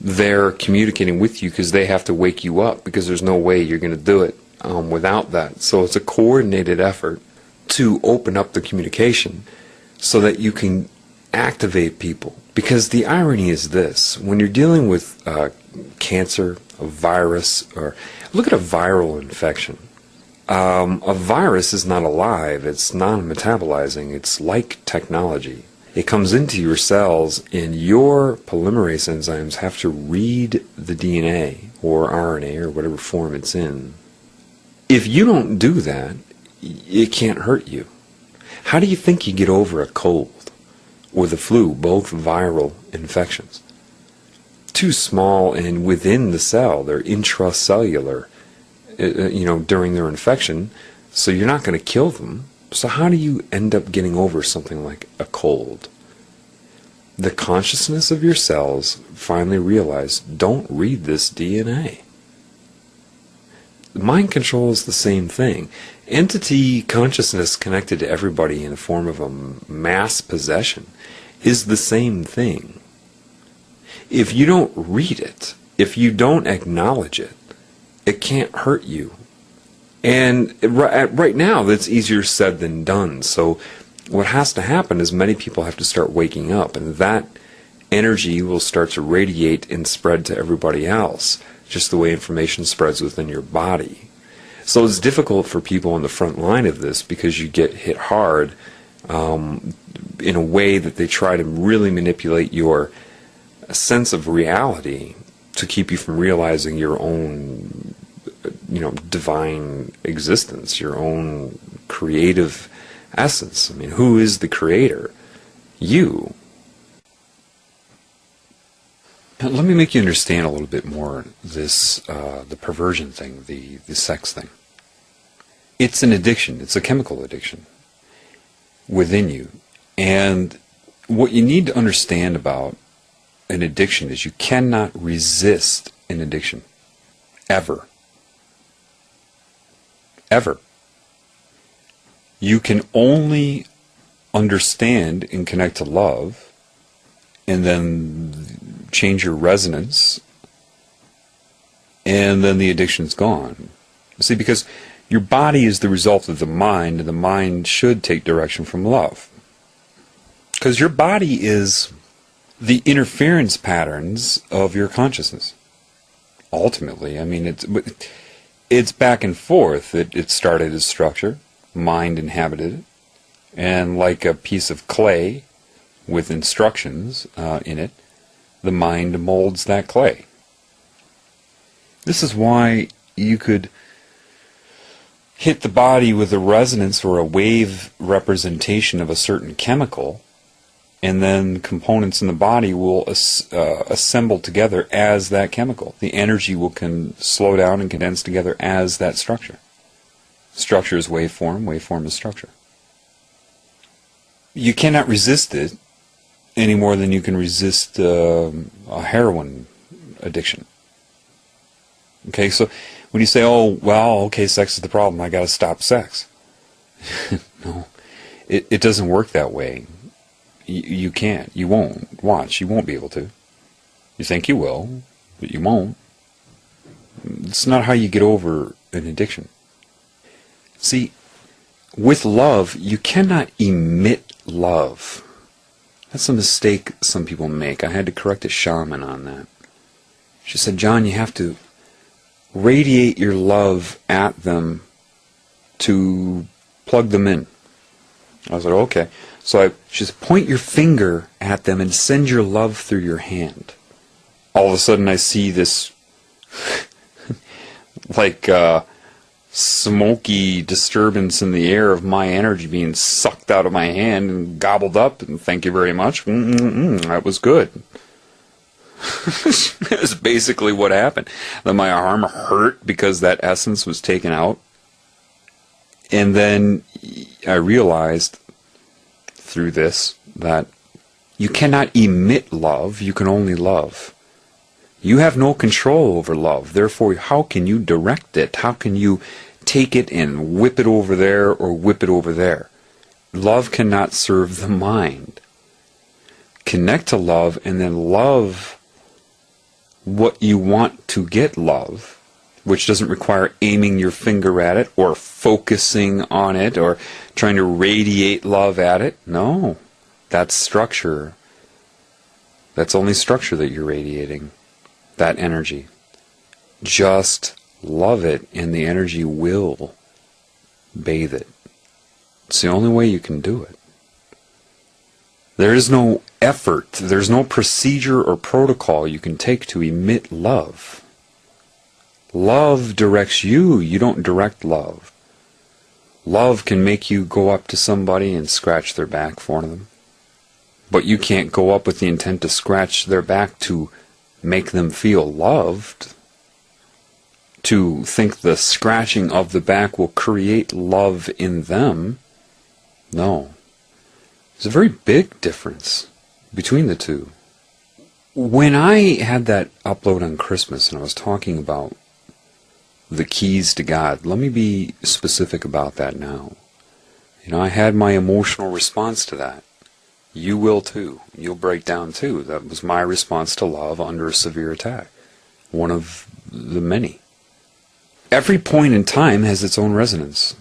They're communicating with you because they have to wake you up, because there's no way you're going to do it without that. So it's a coordinated effort to open up the communication so that you can activate people. Because the irony is this: when you're dealing with cancer, a virus, or look at a viral infection. A virus is not alive, it's non-metabolizing, it's like technology. It comes into your cells, and your polymerase enzymes have to read the DNA or RNA or whatever form it's in. If you don't do that, it can't hurt you. How do you think you get over a cold or the flu, both viral infections? Too small, and within the cell, they're intracellular, during their infection, so you're not going to kill them. So how do you end up getting over something like a cold? The consciousness of your cells finally realize, don't read this DNA. Mind control is the same thing. Entity consciousness connected to everybody in the form of a mass possession is the same thing. If you don't read it, if you don't acknowledge it, it can't hurt you. And right now, that's easier said than done. So what has to happen is many people have to start waking up, and that energy will start to radiate and spread to everybody else, just the way information spreads within your body. So it's difficult for people on the front line of this, because you get hit hard in a way that they try to really manipulate your sense of reality to keep you from realizing your own divine existence, your own creative essence. I mean, who is the creator? You. Now, let me make you understand a little bit more this, the perversion thing, the sex thing. It's an addiction. It's a chemical addiction within you. And what you need to understand about an addiction is you cannot resist an addiction. Ever. Ever. You can only understand and connect to love, and then change your resonance, and then the addiction's gone. See, because your body is the result of the mind, and the mind should take direction from love. Because your body is the interference patterns of your consciousness. Ultimately, I mean, it's back and forth. It started as structure, mind inhabited it, and like a piece of clay with instructions in it, the mind molds that clay. This is why you could hit the body with a resonance or a wave representation of a certain chemical, and then components in the body will assemble together as that chemical. The energy will slow down and condense together as that structure. Structure is waveform, waveform is structure. You cannot resist it any more than you can resist a heroin addiction. Okay, so when you say, oh, well, okay, sex is the problem, I got to stop sex. No, it doesn't work that way. You can't. You won't. Watch. You won't be able to. You think you will, but you won't. It's not how you get over an addiction. See, with love, you cannot emit love. That's a mistake some people make. I had to correct a shaman on that. She said, John, you have to radiate your love at them to plug them in. I was like, okay. So she said, point your finger at them and send your love through your hand. All of a sudden I see this like smoky disturbance in the air of my energy being sucked out of my hand and gobbled up, and thank you very much. That was good. That's basically what happened. Then my arm hurt because that essence was taken out. And then I realized through this that you cannot emit love, you can only love. You have no control over love, therefore how can you direct it? How can you take it and whip it over there or whip it over there? Love cannot serve the mind. Connect to love, and then love what you want to get love, which doesn't require aiming your finger at it or focusing on it or trying to radiate love at it. No, that's structure. That's only structure that you're radiating, that energy. Just love it, and the energy will bathe it. It's the only way you can do it. There is no effort, there's no procedure or protocol you can take to emit love. Love directs you, you don't direct love. Love can make you go up to somebody and scratch their back for them. But you can't go up with the intent to scratch their back to make them feel loved. To think the scratching of the back will create love in them. No. There's a very big difference between the two. When I had that upload on Christmas and I was talking about the keys to God, let me be specific about that now. I had my emotional response to that. You will too. You'll break down too. That was my response to love under a severe attack. One of the many. Every point in time has its own resonance.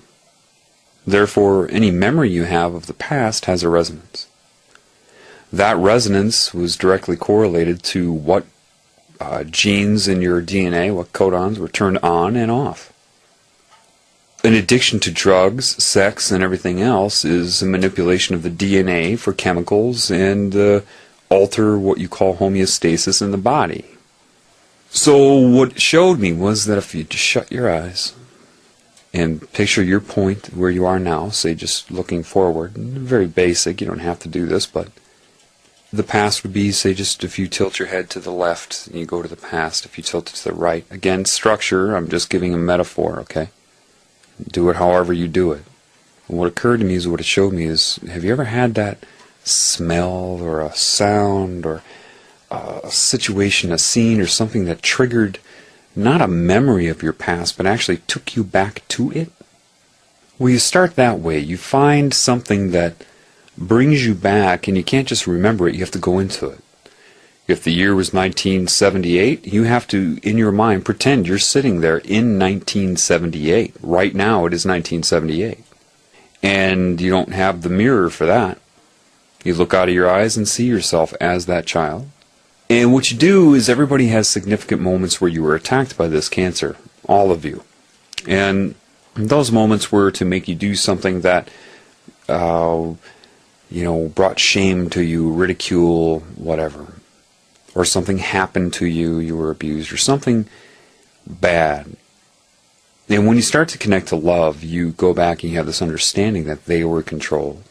Therefore, any memory you have of the past has a resonance. That resonance was directly correlated to what genes in your DNA, what codons were turned on and off. An addiction to drugs, sex, and everything else is a manipulation of the DNA for chemicals and alter what you call homeostasis in the body. So what it showed me was that if you just shut your eyes and picture your point where you are now, say just looking forward, very basic, you don't have to do this, but the past would be, say, just if you tilt your head to the left and you go to the past, if you tilt it to the right. Again, structure, I'm just giving a metaphor, okay? Do it however you do it. And what occurred to me is what it showed me is, have you ever had that smell or a sound or a situation, a scene or something that triggered not a memory of your past, but actually took you back to it? Well, you start that way. You find something that brings you back, and you can't just remember it, you have to go into it. If the year was 1978, you have to, in your mind, pretend you're sitting there in 1978. Right now it is 1978. And you don't have the mirror for that. You look out of your eyes and see yourself as that child. And what you do is everybody has significant moments where you were attacked by this cancer. All of you. And those moments were to make you do something that brought shame to you, ridicule, whatever. Or something happened to you, you were abused, or something bad. And when you start to connect to love, you go back and you have this understanding that they were controlled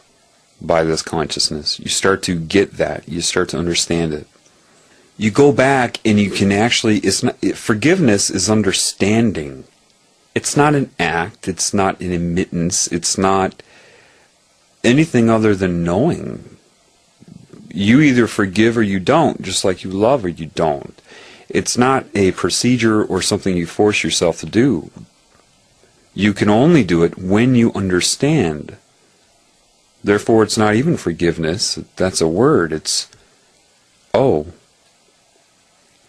by this consciousness. You start to get that. You start to understand it. You go back and you can actually, forgiveness is understanding. It's not an act, it's not an admittance, it's not anything other than knowing. You either forgive or you don't, just like you love or you don't. It's not a procedure or something you force yourself to do. You can only do it when you understand. Therefore, it's not even forgiveness. That's a word. It's, oh.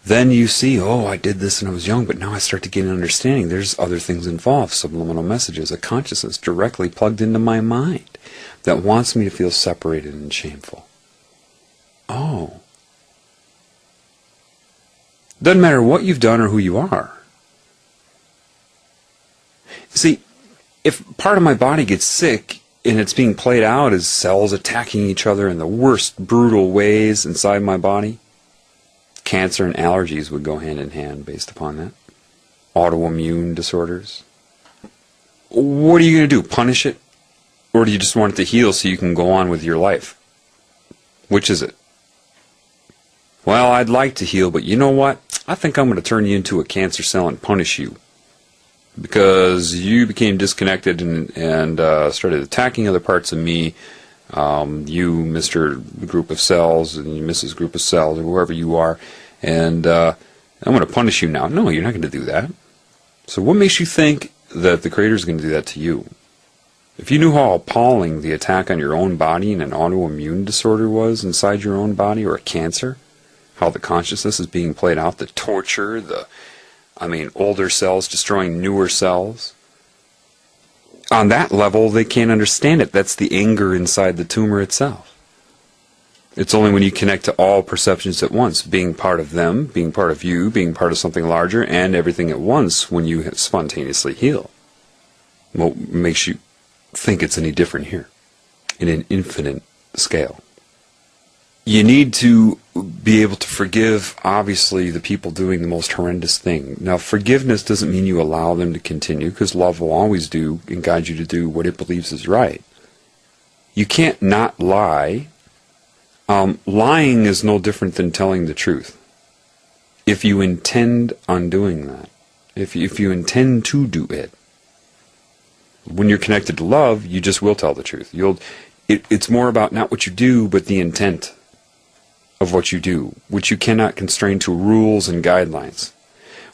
Then you see, oh, I did this when I was young, but now I start to get an understanding. There's other things involved, subliminal messages, a consciousness directly plugged into my mind that wants me to feel separated and shameful. Oh. Doesn't matter what you've done or who you are. See, if part of my body gets sick and it's being played out as cells attacking each other in the worst brutal ways inside my body, cancer and allergies would go hand in hand based upon that. Autoimmune disorders. What are you going to do? Punish it? Or do you just want it to heal so you can go on with your life? Which is it? Well, I'd like to heal, but you know what? I think I'm going to turn you into a cancer cell and punish you. Because you became disconnected and started attacking other parts of me. You, Mr. Group of Cells, and you, Mrs. Group of Cells, or whoever you are. And I'm going to punish you now. No, you're not going to do that. So what makes you think that the Creator is going to do that to you? If you knew how appalling the attack on your own body and an autoimmune disorder was inside your own body, or a cancer, how the consciousness is being played out, the torture, older cells destroying newer cells. On that level, they can't understand it. That's the anger inside the tumor itself. It's only when you connect to all perceptions at once, being part of them, being part of you, being part of something larger, and everything at once, when you spontaneously heal. What makes you think it's any different here, in an infinite scale? You need to be able to forgive, obviously, the people doing the most horrendous thing. Now, forgiveness doesn't mean you allow them to continue, because love will always do and guide you to do what it believes is right. You can't not lie. Lying is no different than telling the truth. If you intend on doing that, if you intend to do it, when you're connected to love, you just will tell the truth. It's more about not what you do, but the intent of what you do, which you cannot constrain to rules and guidelines.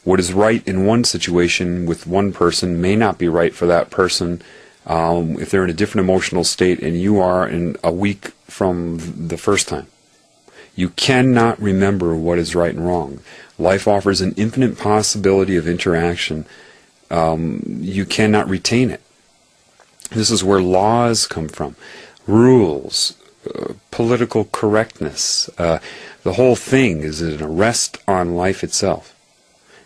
What is right in one situation with one person may not be right for that person if they're in a different emotional state and you are in a week from the first time. You cannot remember what is right and wrong. Life offers an infinite possibility of interaction. You cannot retain it. This is where laws come from. Rules, political correctness. The whole thing is an arrest on life itself.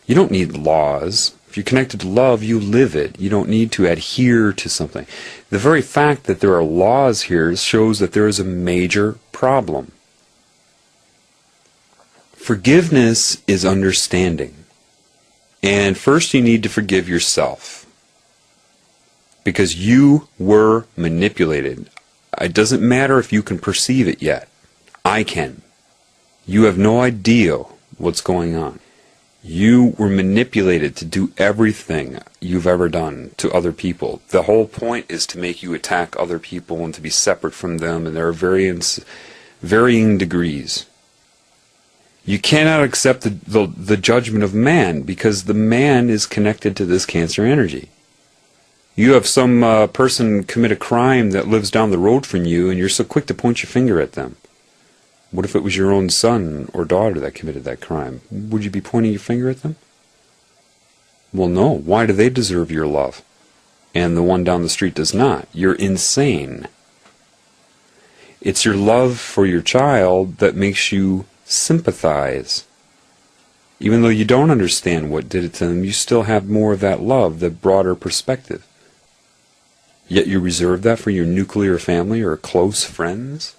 You don't need laws. If you're connected to love, you live it. You don't need to adhere to something. The very fact that there are laws here shows that there is a major problem. Forgiveness is understanding. And first you need to forgive yourself. Because you were manipulated. It doesn't matter if you can perceive it yet. I can. You have no idea what's going on. You were manipulated to do everything you've ever done to other people. The whole point is to make you attack other people and to be separate from them, and there are varying degrees. You cannot accept the judgment of man because the man is connected to this Cancer energy. You have some person commit a crime that lives down the road from you, and you're so quick to point your finger at them. What if it was your own son or daughter that committed that crime? Would you be pointing your finger at them? Well, no. Why do they deserve your love? And the one down the street does not. You're insane. It's your love for your child that makes you sympathize. Even though you don't understand what did it to them, you still have more of that love, the broader perspective. Yet you reserve that for your nuclear family or close friends?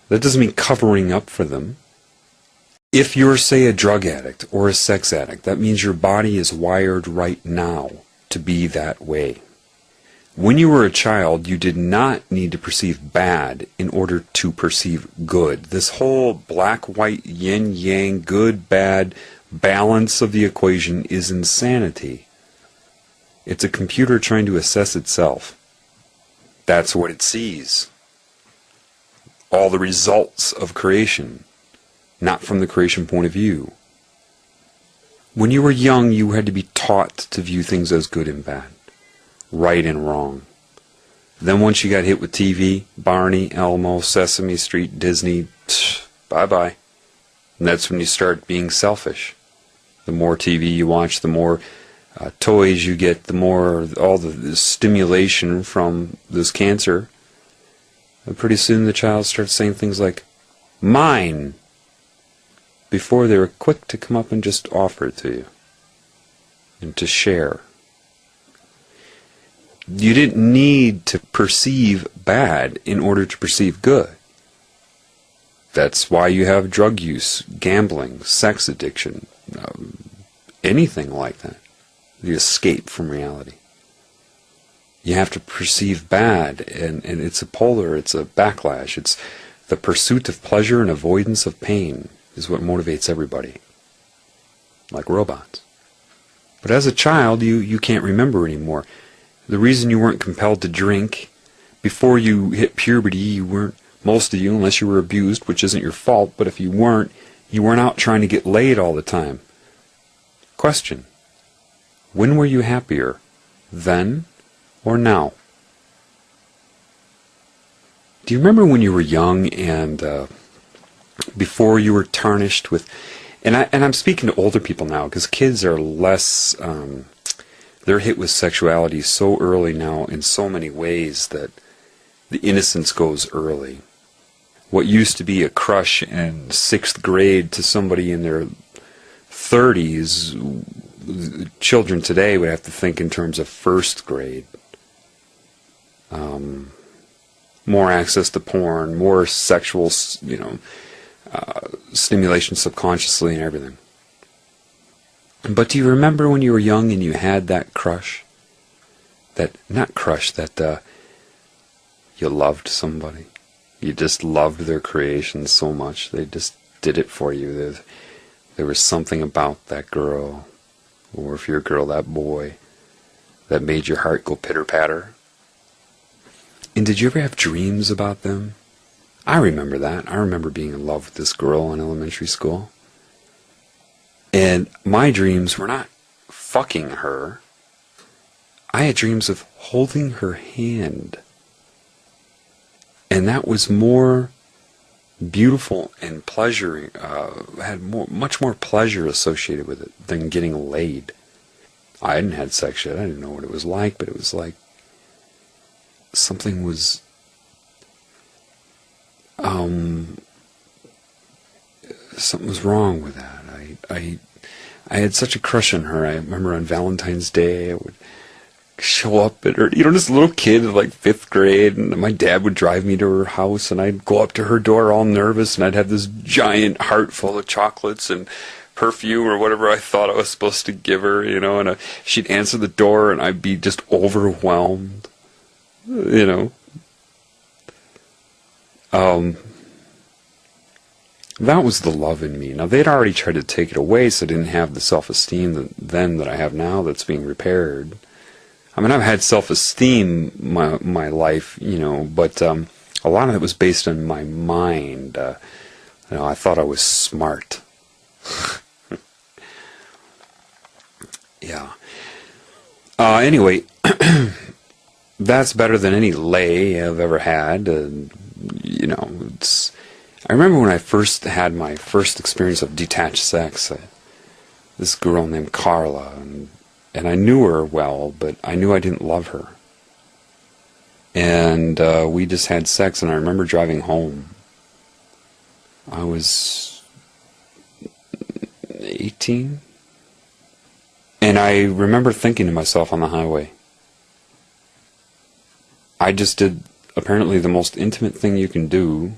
That doesn't mean covering up for them. If you're, say, a drug addict or a sex addict, that means your body is wired right now to be that way. When you were a child, you did not need to perceive bad in order to perceive good. This whole black-white, yin-yang, good-bad balance of the equation is insanity. It's a computer trying to assess itself. That's what it sees. All the results of creation, not from the creation point of view. When you were young, you had to be taught to view things as good and bad, right and wrong. Then once you got hit with TV, Barney, Elmo, Sesame Street, Disney, bye-bye. And that's when you start being selfish. The more TV you watch, the more toys you get, the more all the stimulation from this cancer. And pretty soon the child starts saying things like, mine, before they were quick to come up and just offer it to you and to share. You didn't need to perceive bad in order to perceive good. That's why you have drug use, gambling, sex addiction, anything like that. The escape from reality. You have to perceive bad, and it's a polar, it's a backlash. It's the pursuit of pleasure and avoidance of pain is what motivates everybody. Like robots. But as a child, you can't remember anymore. The reason you weren't compelled to drink, before you hit puberty, you weren't, most of you, unless you were abused, which isn't your fault, but if you weren't out trying to get laid all the time. Question. When were you happier? Then or now? Do you remember when you were young and before you were tarnished with, and I'm speaking to older people now, because kids are less, they're hit with sexuality so early now in so many ways that the innocence goes early. What used to be a crush in 6th grade to somebody in their 30s, children today would have to think in terms of 1st grade. More access to porn, more sexual, stimulation subconsciously and everything. But do you remember when you were young and you had that crush? That you loved somebody. You just loved their creation so much. They just did it for you. There was something about that girl, or if you're a girl, that boy, that made your heart go pitter-patter. And did you ever have dreams about them? I remember that. I remember being in love with this girl in elementary school. And my dreams were not fucking her. I had dreams of holding her hand. And that was more beautiful and pleasuring, had much more pleasure associated with it than getting laid. I hadn't had sex yet. I didn't know what it was like, but it was like something was wrong with that. I had such a crush on her. I remember on Valentine's Day I would show up at her, this little kid in like 5th grade, and my dad would drive me to her house, and I'd go up to her door all nervous, and I'd have this giant heart full of chocolates and perfume or whatever I thought I was supposed to give her, and she'd answer the door, and I'd be just overwhelmed, That was the love in me. Now, they'd already tried to take it away, so I didn't have the self-esteem that I have now that's being repaired. I mean, I've had self-esteem my life, but a lot of it was based on my mind. I thought I was smart. Yeah. Anyway, that's better than any lay I've ever had. I remember when I first had my first experience of detached sex. This girl named Carla, and I knew her well, but I knew I didn't love her. And we just had sex, and I remember driving home. I was 18. And I remember thinking to myself on the highway, I just did apparently the most intimate thing you can do,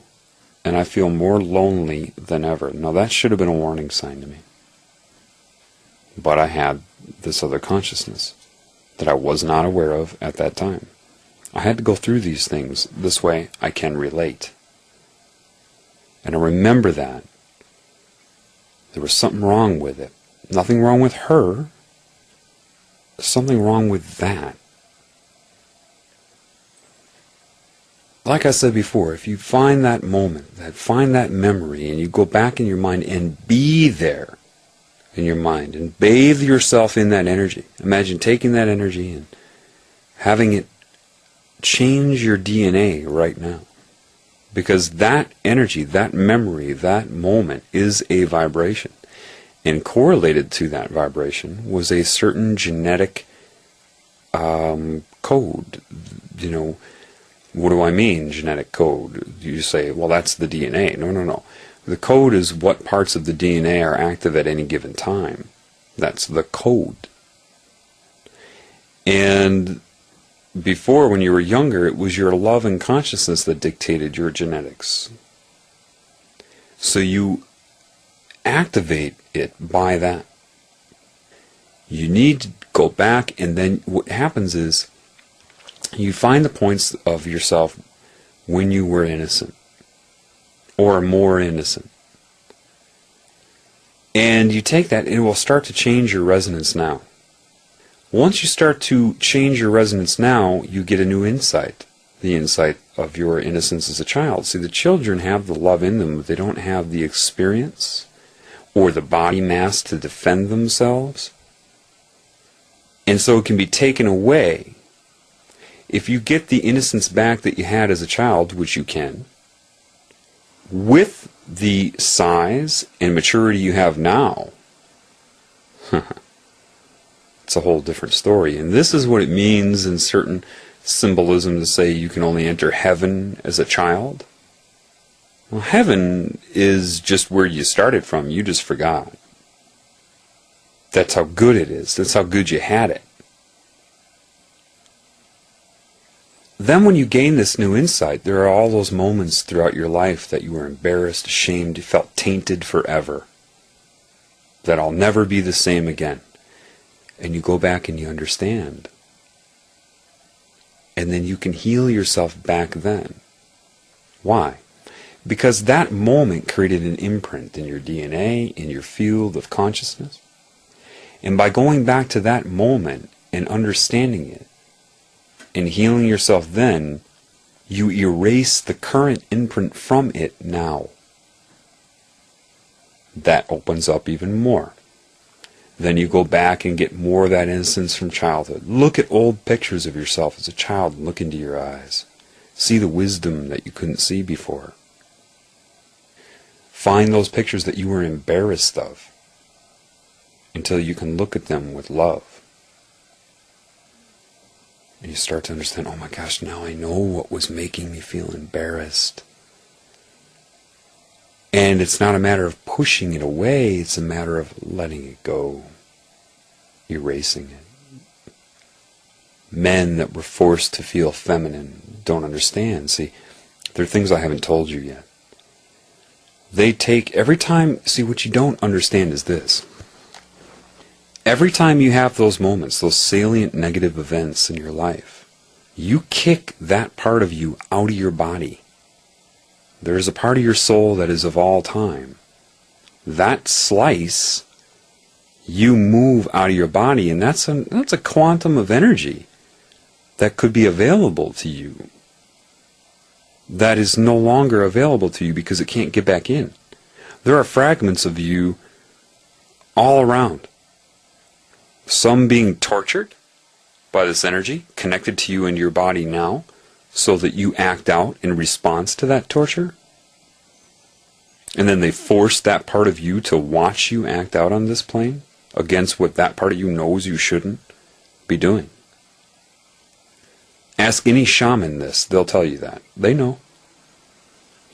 and I feel more lonely than ever. Now that should have been a warning sign to me. But I had this other consciousness that I was not aware of at that time. I had to go through these things. This way I can relate. And I remember that. There was something wrong with it. Nothing wrong with her. Something wrong with that. Like I said before, if you find that moment, find that memory, and you go back in your mind and be there in your mind and bathe yourself in that energy. Imagine taking that energy and having it change your DNA right now. Because that energy, that memory, that moment is a vibration. And correlated to that vibration was a certain genetic code. What do I mean, genetic code? You say, well, that's the DNA. No. The code is what parts of the DNA are active at any given time. That's the code. And before, when you were younger, it was your love and consciousness that dictated your genetics. So you activate it by that. You need to go back, and then what happens is you find the points of yourself when you were innocent or more innocent. And you take that and it will start to change your resonance now. Once you start to change your resonance now, you get a new insight. The insight of your innocence as a child. See, the children have the love in them, but they don't have the experience or the body mass to defend themselves. And so it can be taken away. If you get the innocence back that you had as a child, which you can, with the size and maturity you have now, it's a whole different story. And this is what it means in certain symbolism to say you can only enter heaven as a child. Well, heaven is just where you started from. You just forgot. That's how good it is. That's how good you had it. Then when you gain this new insight, there are all those moments throughout your life that you were embarrassed, ashamed, you felt tainted forever. That I'll never be the same again. And you go back and you understand. And then you can heal yourself back then. Why? Because that moment created an imprint in your DNA, in your field of consciousness. And by going back to that moment and understanding it, and healing yourself then, you erase the current imprint from it now. That opens up even more. Then you go back and get more of that innocence from childhood. Look at old pictures of yourself as a child and look into your eyes. See the wisdom that you couldn't see before. Find those pictures that you were embarrassed of until you can look at them with love. And you start to understand, oh my gosh, now I know what was making me feel embarrassed. And it's not a matter of pushing it away, it's a matter of letting it go, erasing it. Men that were forced to feel feminine don't understand. See, there are things I haven't told you yet. They take, every time, see what you don't understand is this. Every time you have those moments, those salient negative events in your life, you kick that part of you out of your body. There is a part of your soul that is of all time. That slice, you move out of your body, and that's a quantum of energy that could be available to you. That is no longer available to you because it can't get back in. There are fragments of you all around. Some being tortured by this energy, connected to you and your body now, so that you act out in response to that torture. And then they force that part of you to watch you act out on this plane against what that part of you knows you shouldn't be doing. Ask any shaman this, they'll tell you that. They know.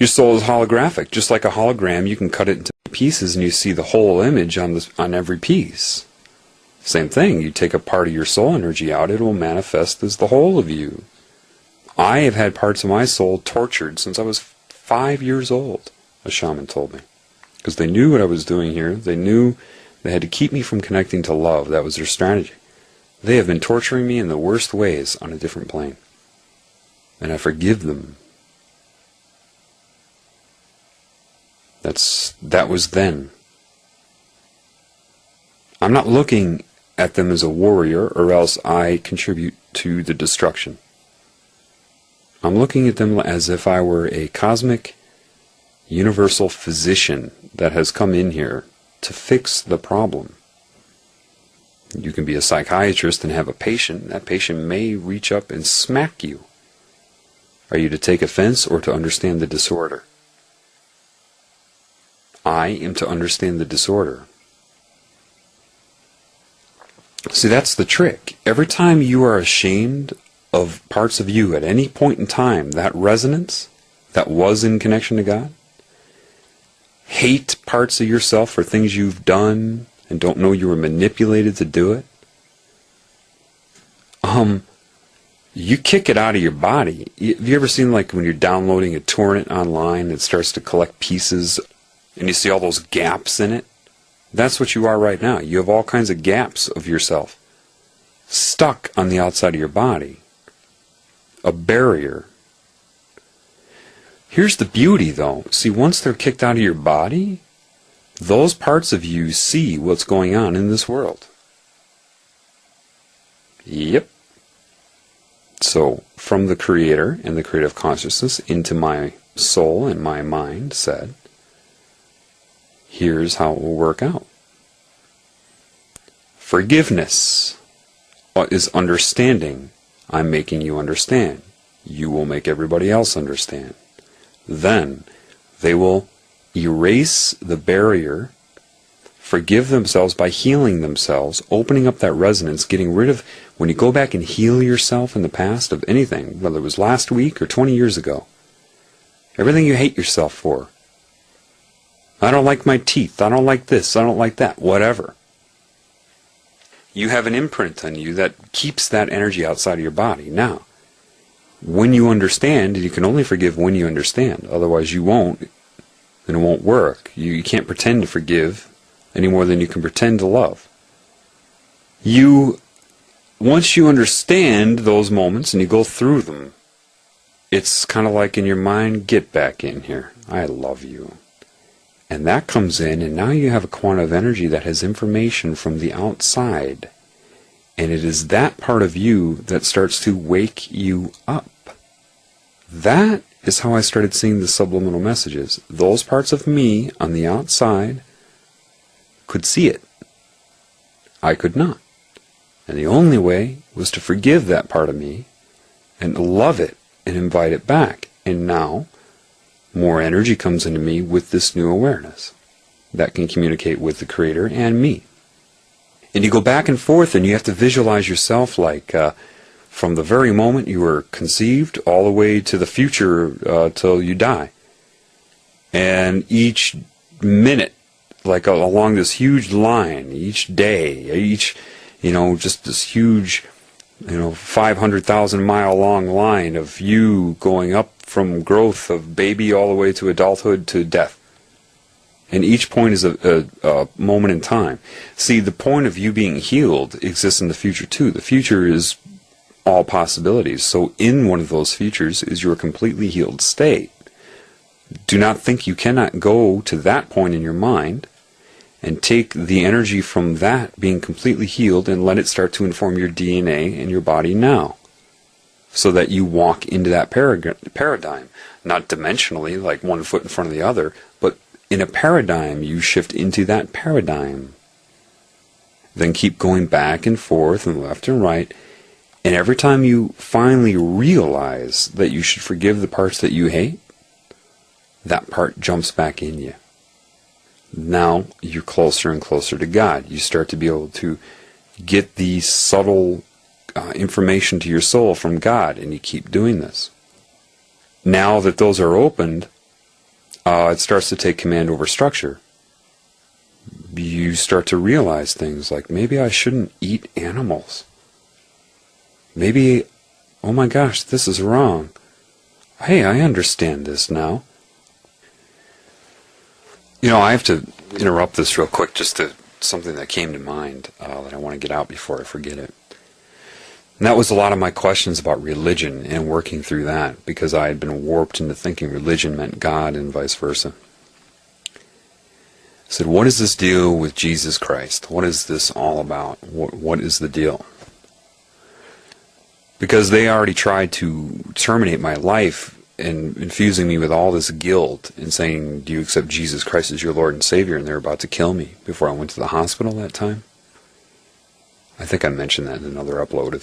Your soul is holographic. Just like a hologram, you can cut it into pieces and you see the whole image on every piece. Same thing, you take a part of your soul energy out, it will manifest as the whole of you. I have had parts of my soul tortured since I was 5 years old, a shaman told me. Because they knew what I was doing here. They knew they had to keep me from connecting to love. That was their strategy. They have been torturing me in the worst ways on a different plane. And I forgive them. That was then. I'm not looking at them as a warrior, or else I contribute to the destruction. I'm looking at them as if I were a cosmic, universal physician that has come in here to fix the problem. You can be a psychiatrist and have a patient. That patient may reach up and smack you. Are you to take offense or to understand the disorder? I am to understand the disorder. See, that's the trick. Every time you are ashamed of parts of you at any point in time, that resonance that was in connection to God, hate parts of yourself for things you've done and don't know you were manipulated to do it, you kick it out of your body. Have you ever seen, like, when you're downloading a torrent online, it starts to collect pieces and you see all those gaps in it? That's what you are right now. You have all kinds of gaps of yourself stuck on the outside of your body. A barrier. Here's the beauty, though. See, once they're kicked out of your body, those parts of you see what's going on in this world. Yep. So, from the Creator and the creative consciousness into my soul and my mind said, here's how it will work out. Forgiveness is understanding. I'm making you understand. You will make everybody else understand. Then they will erase the barrier, forgive themselves by healing themselves, opening up that resonance, getting rid of, when you go back and heal yourself in the past of anything, whether it was last week or 20 years ago, everything you hate yourself for. I don't like my teeth, I don't like this, I don't like that, whatever. You have an imprint on you that keeps that energy outside of your body. Now, when you understand, and you can only forgive when you understand, otherwise you won't, and it won't work. You can't pretend to forgive any more than you can pretend to love. Once you understand those moments and you go through them, it's kind of like in your mind, get back in here. I love you. And that comes in, and now you have a quantum of energy that has information from the outside. And it is that part of you that starts to wake you up. That is how I started seeing the subliminal messages. Those parts of me on the outside could see it. I could not. And the only way was to forgive that part of me and love it and invite it back. And now, more energy comes into me with this new awareness that can communicate with the Creator and me. And you go back and forth, and you have to visualize yourself like from the very moment you were conceived all the way to the future till you die. And each minute, like along this huge line, each day, just this huge, 500,000 mile long line of you going up from growth of baby all the way to adulthood to death. And each point is a moment in time. See, the point of you being healed exists in the future too. The future is all possibilities. So in one of those futures is your completely healed state. Do not think you cannot go to that point in your mind and take the energy from that being completely healed and let it start to inform your DNA and your body now. So that you walk into that paradigm. Not dimensionally, like one foot in front of the other, but in a paradigm, you shift into that paradigm. Then keep going back and forth and left and right. And every time you finally realize that you should forgive the parts that you hate, that part jumps back in you. Now you're closer and closer to God. You start to be able to get the subtle information to your soul from God, and you keep doing this. Now that those are opened, it starts to take command over structure. You start to realize things like, maybe I shouldn't eat animals. Maybe, oh my gosh, this is wrong. Hey, I understand this now. I have to interrupt this real quick, just to something that came to mind that I want to get out before I forget it. And that was a lot of my questions about religion and working through that, because I had been warped into thinking religion meant God and vice versa. I said, what is this deal with Jesus Christ? What is this all about? What is the deal? Because they already tried to terminate my life and infusing me with all this guilt and saying, do you accept Jesus Christ as your Lord and Savior? And they're about to kill me before I went to the hospital that time. I think I mentioned that in another upload.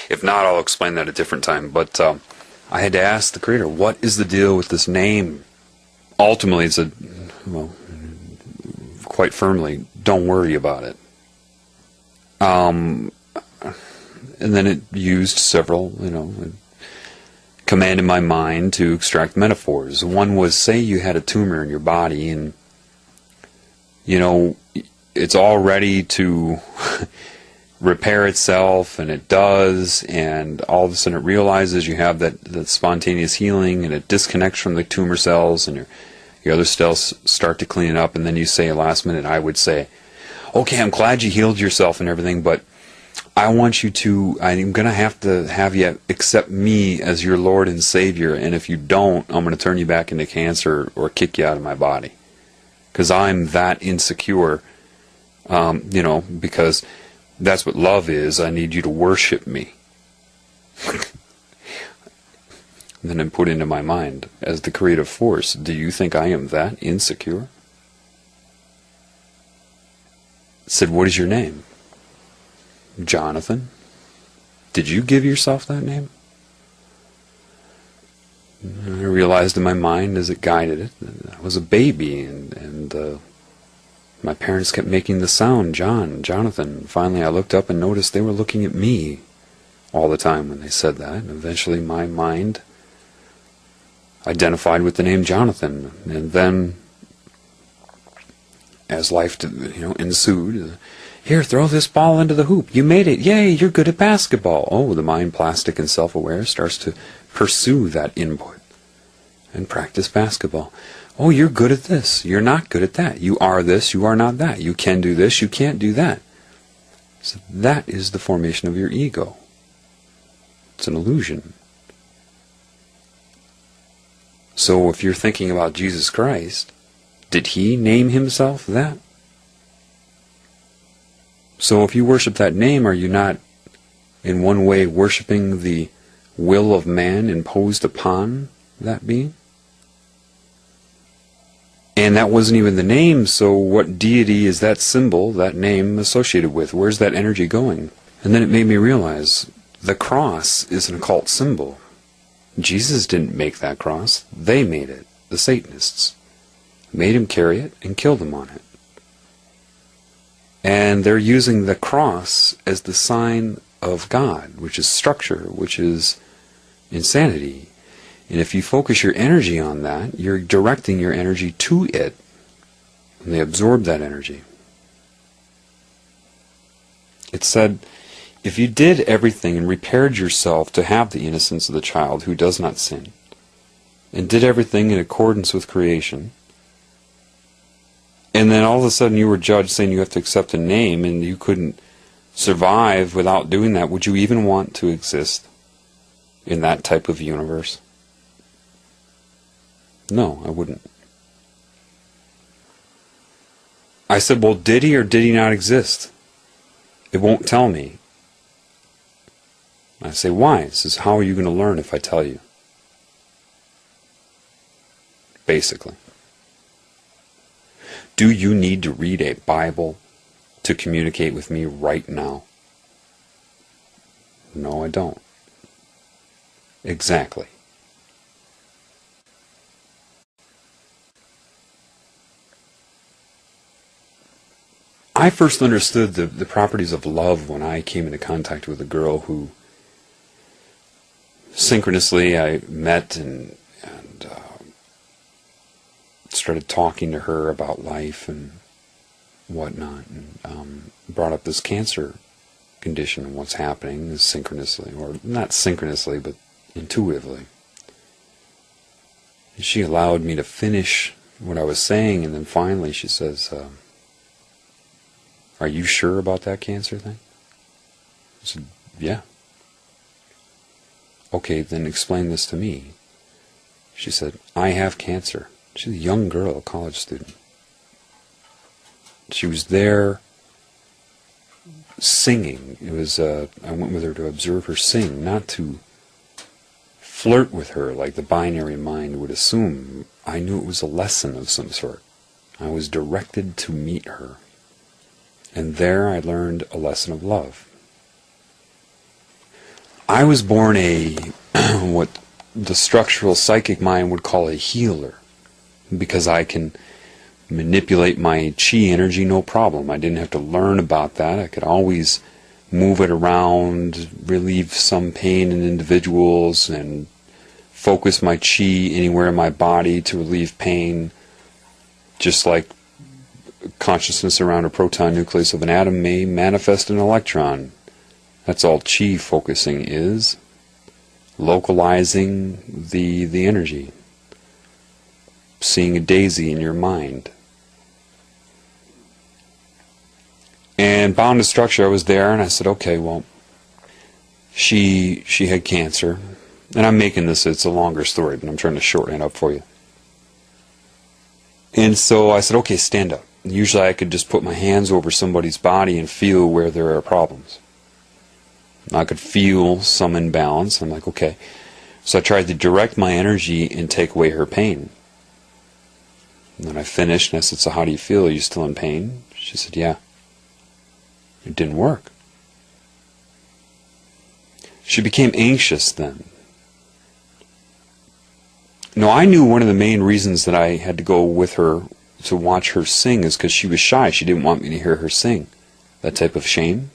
If not, I'll explain that at a different time. But I had to ask the Creator, what is the deal with this name? Ultimately, it's quite firmly, don't worry about it. And then it used several, commanded my mind to extract metaphors. One was, say you had a tumor in your body and, it's all ready to repair itself, and it does, and all of a sudden it realizes you have that spontaneous healing, and it disconnects from the tumor cells, and your other cells start to clean it up, and then you say last minute, I would say, okay, I'm glad you healed yourself and everything, but I'm going to have you accept me as your Lord and Savior, and if you don't, I'm going to turn you back into cancer or kick you out of my body. Because I'm that insecure, because that's what love is. I need you to worship me. And then I put into my mind, as the creative force, do you think I am that insecure? I said, what is your name? Jonathan. Did you give yourself that name? And I realized in my mind as it guided it that I was a baby, and my parents kept making the sound, John, Jonathan. Finally I looked up and noticed they were looking at me all the time when they said that. And eventually my mind identified with the name Jonathan. And then, as life ensued, here, throw this ball into the hoop. You made it. Yay, you're good at basketball. Oh, the mind, plastic and self-aware, starts to pursue that input and practice basketball. Oh, you're good at this. You're not good at that. You are this. You are not that. You can do this. You can't do that. So that is the formation of your ego. It's an illusion. So if you're thinking about Jesus Christ, did he name himself that? So if you worship that name, are you not in one way worshiping the will of man imposed upon that being? And that wasn't even the name, so what deity is that symbol, that name associated with? Where's that energy going? And then it made me realize the cross is an occult symbol. Jesus didn't make that cross. They made it. The Satanists made him carry it and killed him on it. And they're using the cross as the sign of God, which is structure, which is insanity. And if you focus your energy on that, you're directing your energy to it. And they absorb that energy. It said, if you did everything and repaired yourself to have the innocence of the child who does not sin, and did everything in accordance with creation, and then all of a sudden you were judged saying you have to accept a name and you couldn't survive without doing that, would you even want to exist in that type of universe? No, I wouldn't. I said, well, did he or did he not exist? It won't tell me. I say, why? It says, how are you going to learn if I tell you? Basically. Do you need to read a Bible to communicate with me right now? No, I don't. Exactly. I first understood the properties of love when I came into contact with a girl who synchronously I met and started talking to her about life and whatnot, and brought up this cancer condition and what's happening synchronously, or not synchronously, but intuitively. And she allowed me to finish what I was saying, and then finally she says, are you sure about that cancer thing? I said, yeah. Okay, then explain this to me. She said, I have cancer. She's a young girl, a college student. She was there singing. It was I went with her to observe her sing, not to flirt with her like the binary mind would assume. I knew it was a lesson of some sort. I was directed to meet her. And there I learned a lesson of love. I was born what the structural psychic mind would call a healer, because I can manipulate my chi energy no problem. I didn't have to learn about that. I could always move it around, relieve some pain in individuals, and focus my chi anywhere in my body to relieve pain, just like consciousness around a proton nucleus of an atom may manifest an electron. That's all chi focusing is. Localizing the energy. Seeing a daisy in your mind. And bound to structure, I was there and I said, okay, well, she had cancer. And I'm making this, it's a longer story, but I'm trying to shorten it up for you. And so I said, okay, stand up. Usually I could just put my hands over somebody's body and feel where there are problems. I could feel some imbalance. I'm like, okay. So I tried to direct my energy and take away her pain. And then I finished and I said, so how do you feel? Are you still in pain? She said, yeah. It didn't work. She became anxious then. No, I knew one of the main reasons that I had to go with her to watch her sing is because she was shy. She didn't want me to hear her sing. That type of shame.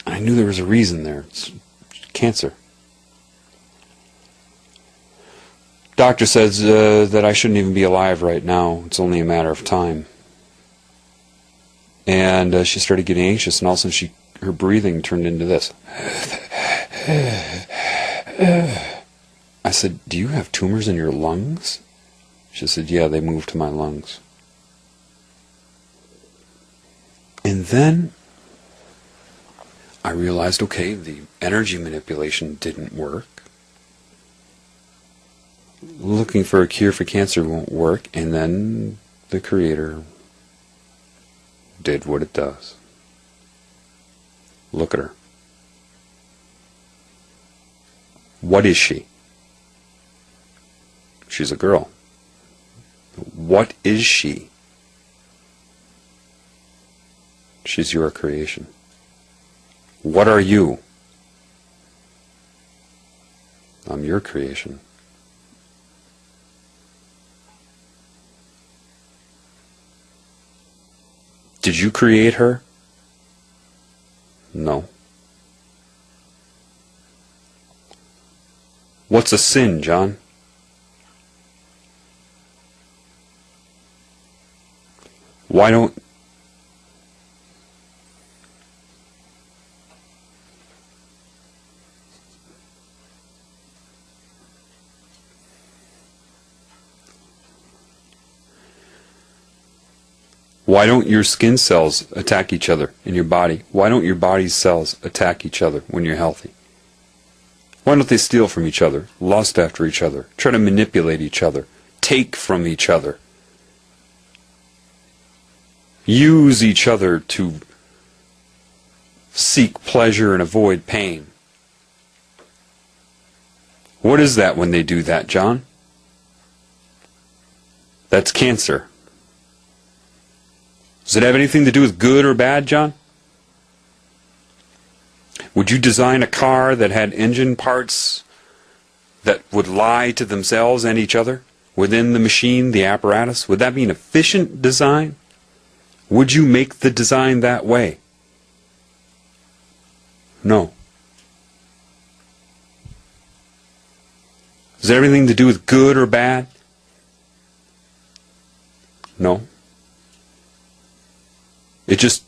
I knew there was a reason there. It's cancer. Doctor says that I shouldn't even be alive right now. It's only a matter of time. And she started getting anxious, and all of a sudden her breathing turned into this. I said, "Do you have tumors in your lungs?" She said, "Yeah, they moved to my lungs." And then I realized, okay, the energy manipulation didn't work. Looking for a cure for cancer won't work, and then the Creator did what it does. Look at her. What is she? She's a girl. What is she? She's your creation. What are you? I'm your creation. Did you create her? No. What's a sin, John? Why don't your skin cells attack each other in your body? Why don't your body's cells attack each other when you're healthy? Why don't they steal from each other, lust after each other, try to manipulate each other, take from each other, use each other to seek pleasure and avoid pain? What is that when they do that, John? That's cancer. Does it have anything to do with good or bad, John? Would you design a car that had engine parts that would lie to themselves and each other within the machine, the apparatus? Would that be an efficient design? Would you make the design that way? No. Does it have anything to do with good or bad? No. It just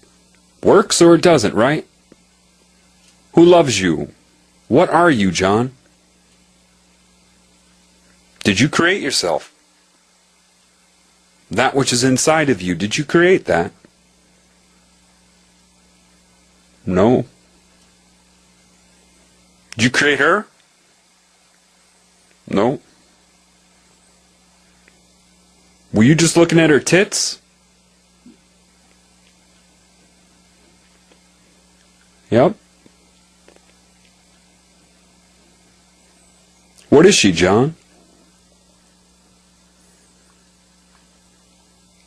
works or it doesn't, right? Who loves you? What are you, John? Did you create yourself? That which is inside of you, did you create that? No. Did you create her? No. Were you just looking at her tits? Yep. What is she, John?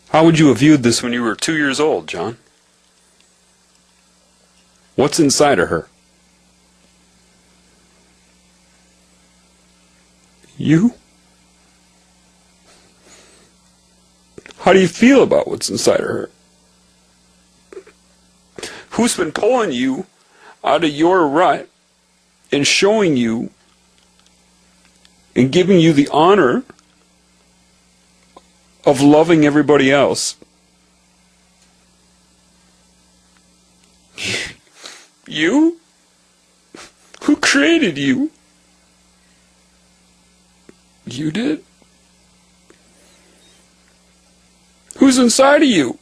How would you have viewed this when you were 2 years old, John? What's inside of her? You? How do you feel about what's inside of her? Who's been pulling you out of your rut and showing you and giving you the honor of loving everybody else? You? Who created you? You did? Who's inside of you?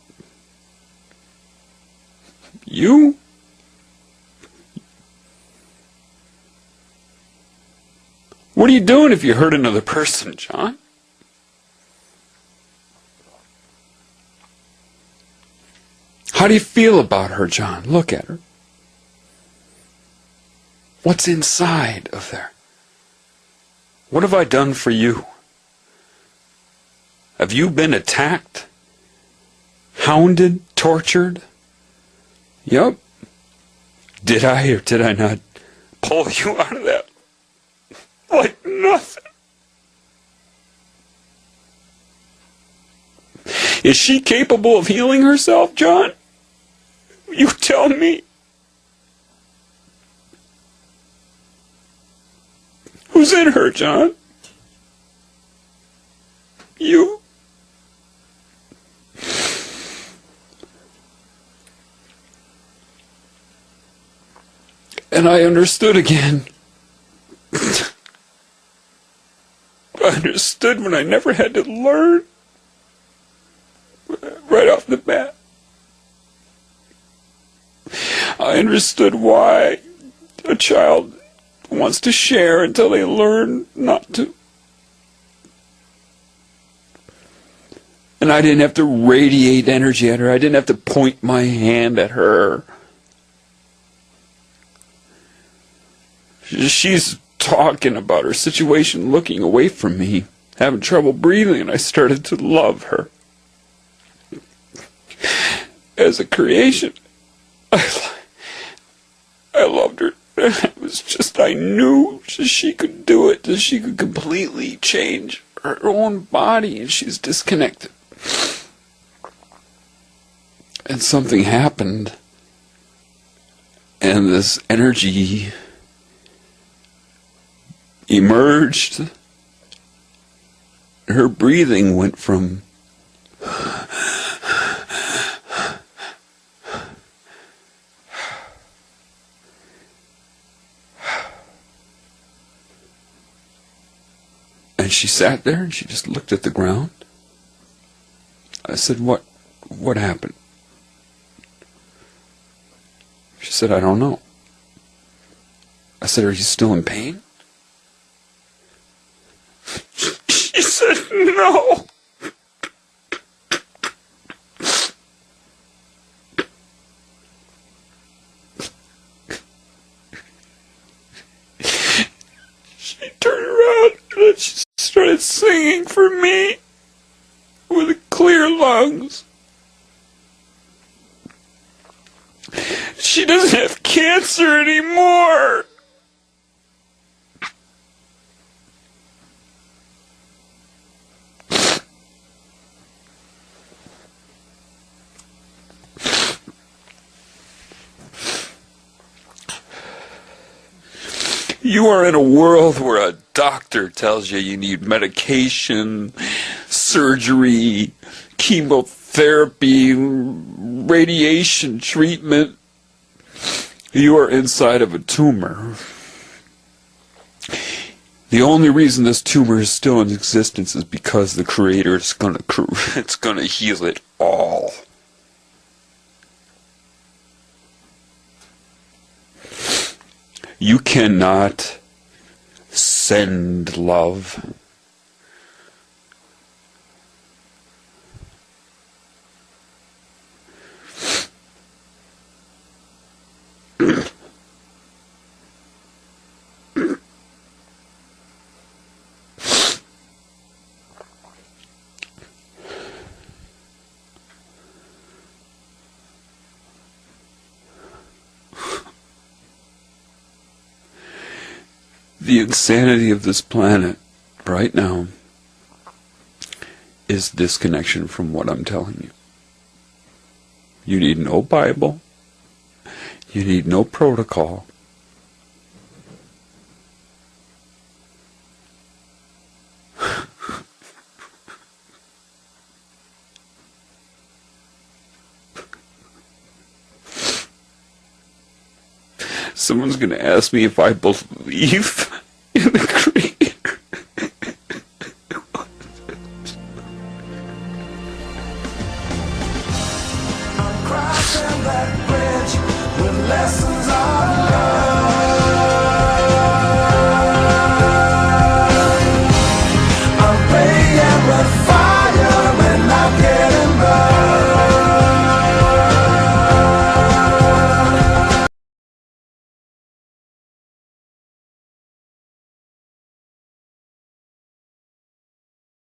You? What are you doing if you hurt another person, John? How do you feel about her, John? Look at her. What's inside of there? What have I done for you? Have you been attacked? Hounded? Tortured? Yep. Did I or did I not pull you out of that? Like nothing. Is she capable of healing herself, John? You tell me. Who's in her, John? You? And I understood again. I understood when I never had to learn. Right off the bat. I understood why a child wants to share until they learn not to. And I didn't have to radiate energy at her. I didn't have to point my hand at her. She's talking about her situation, looking away from me, having trouble breathing, and I started to love her. As a creation, I loved her. It was just, I knew she could do it, that she could completely change her own body, and she's disconnected. And something happened, and this energy emerged. Her breathing went from and she sat there and she just looked at the ground. I said, what happened? She said, I don't know. I said, are you still in pain? She said, no. She turned around and she started singing for me with clear lungs. She doesn't have cancer anymore. You are in a world where a doctor tells you need medication, surgery, chemotherapy, radiation treatment. You are inside of a tumor. The only reason this tumor is still in existence is because the Creator is going to heal it all. You cannot send love. The insanity of this planet right now is disconnection from what I'm telling you. You need no Bible. You need no protocol. Someone's going to ask me if I believe in the Creator.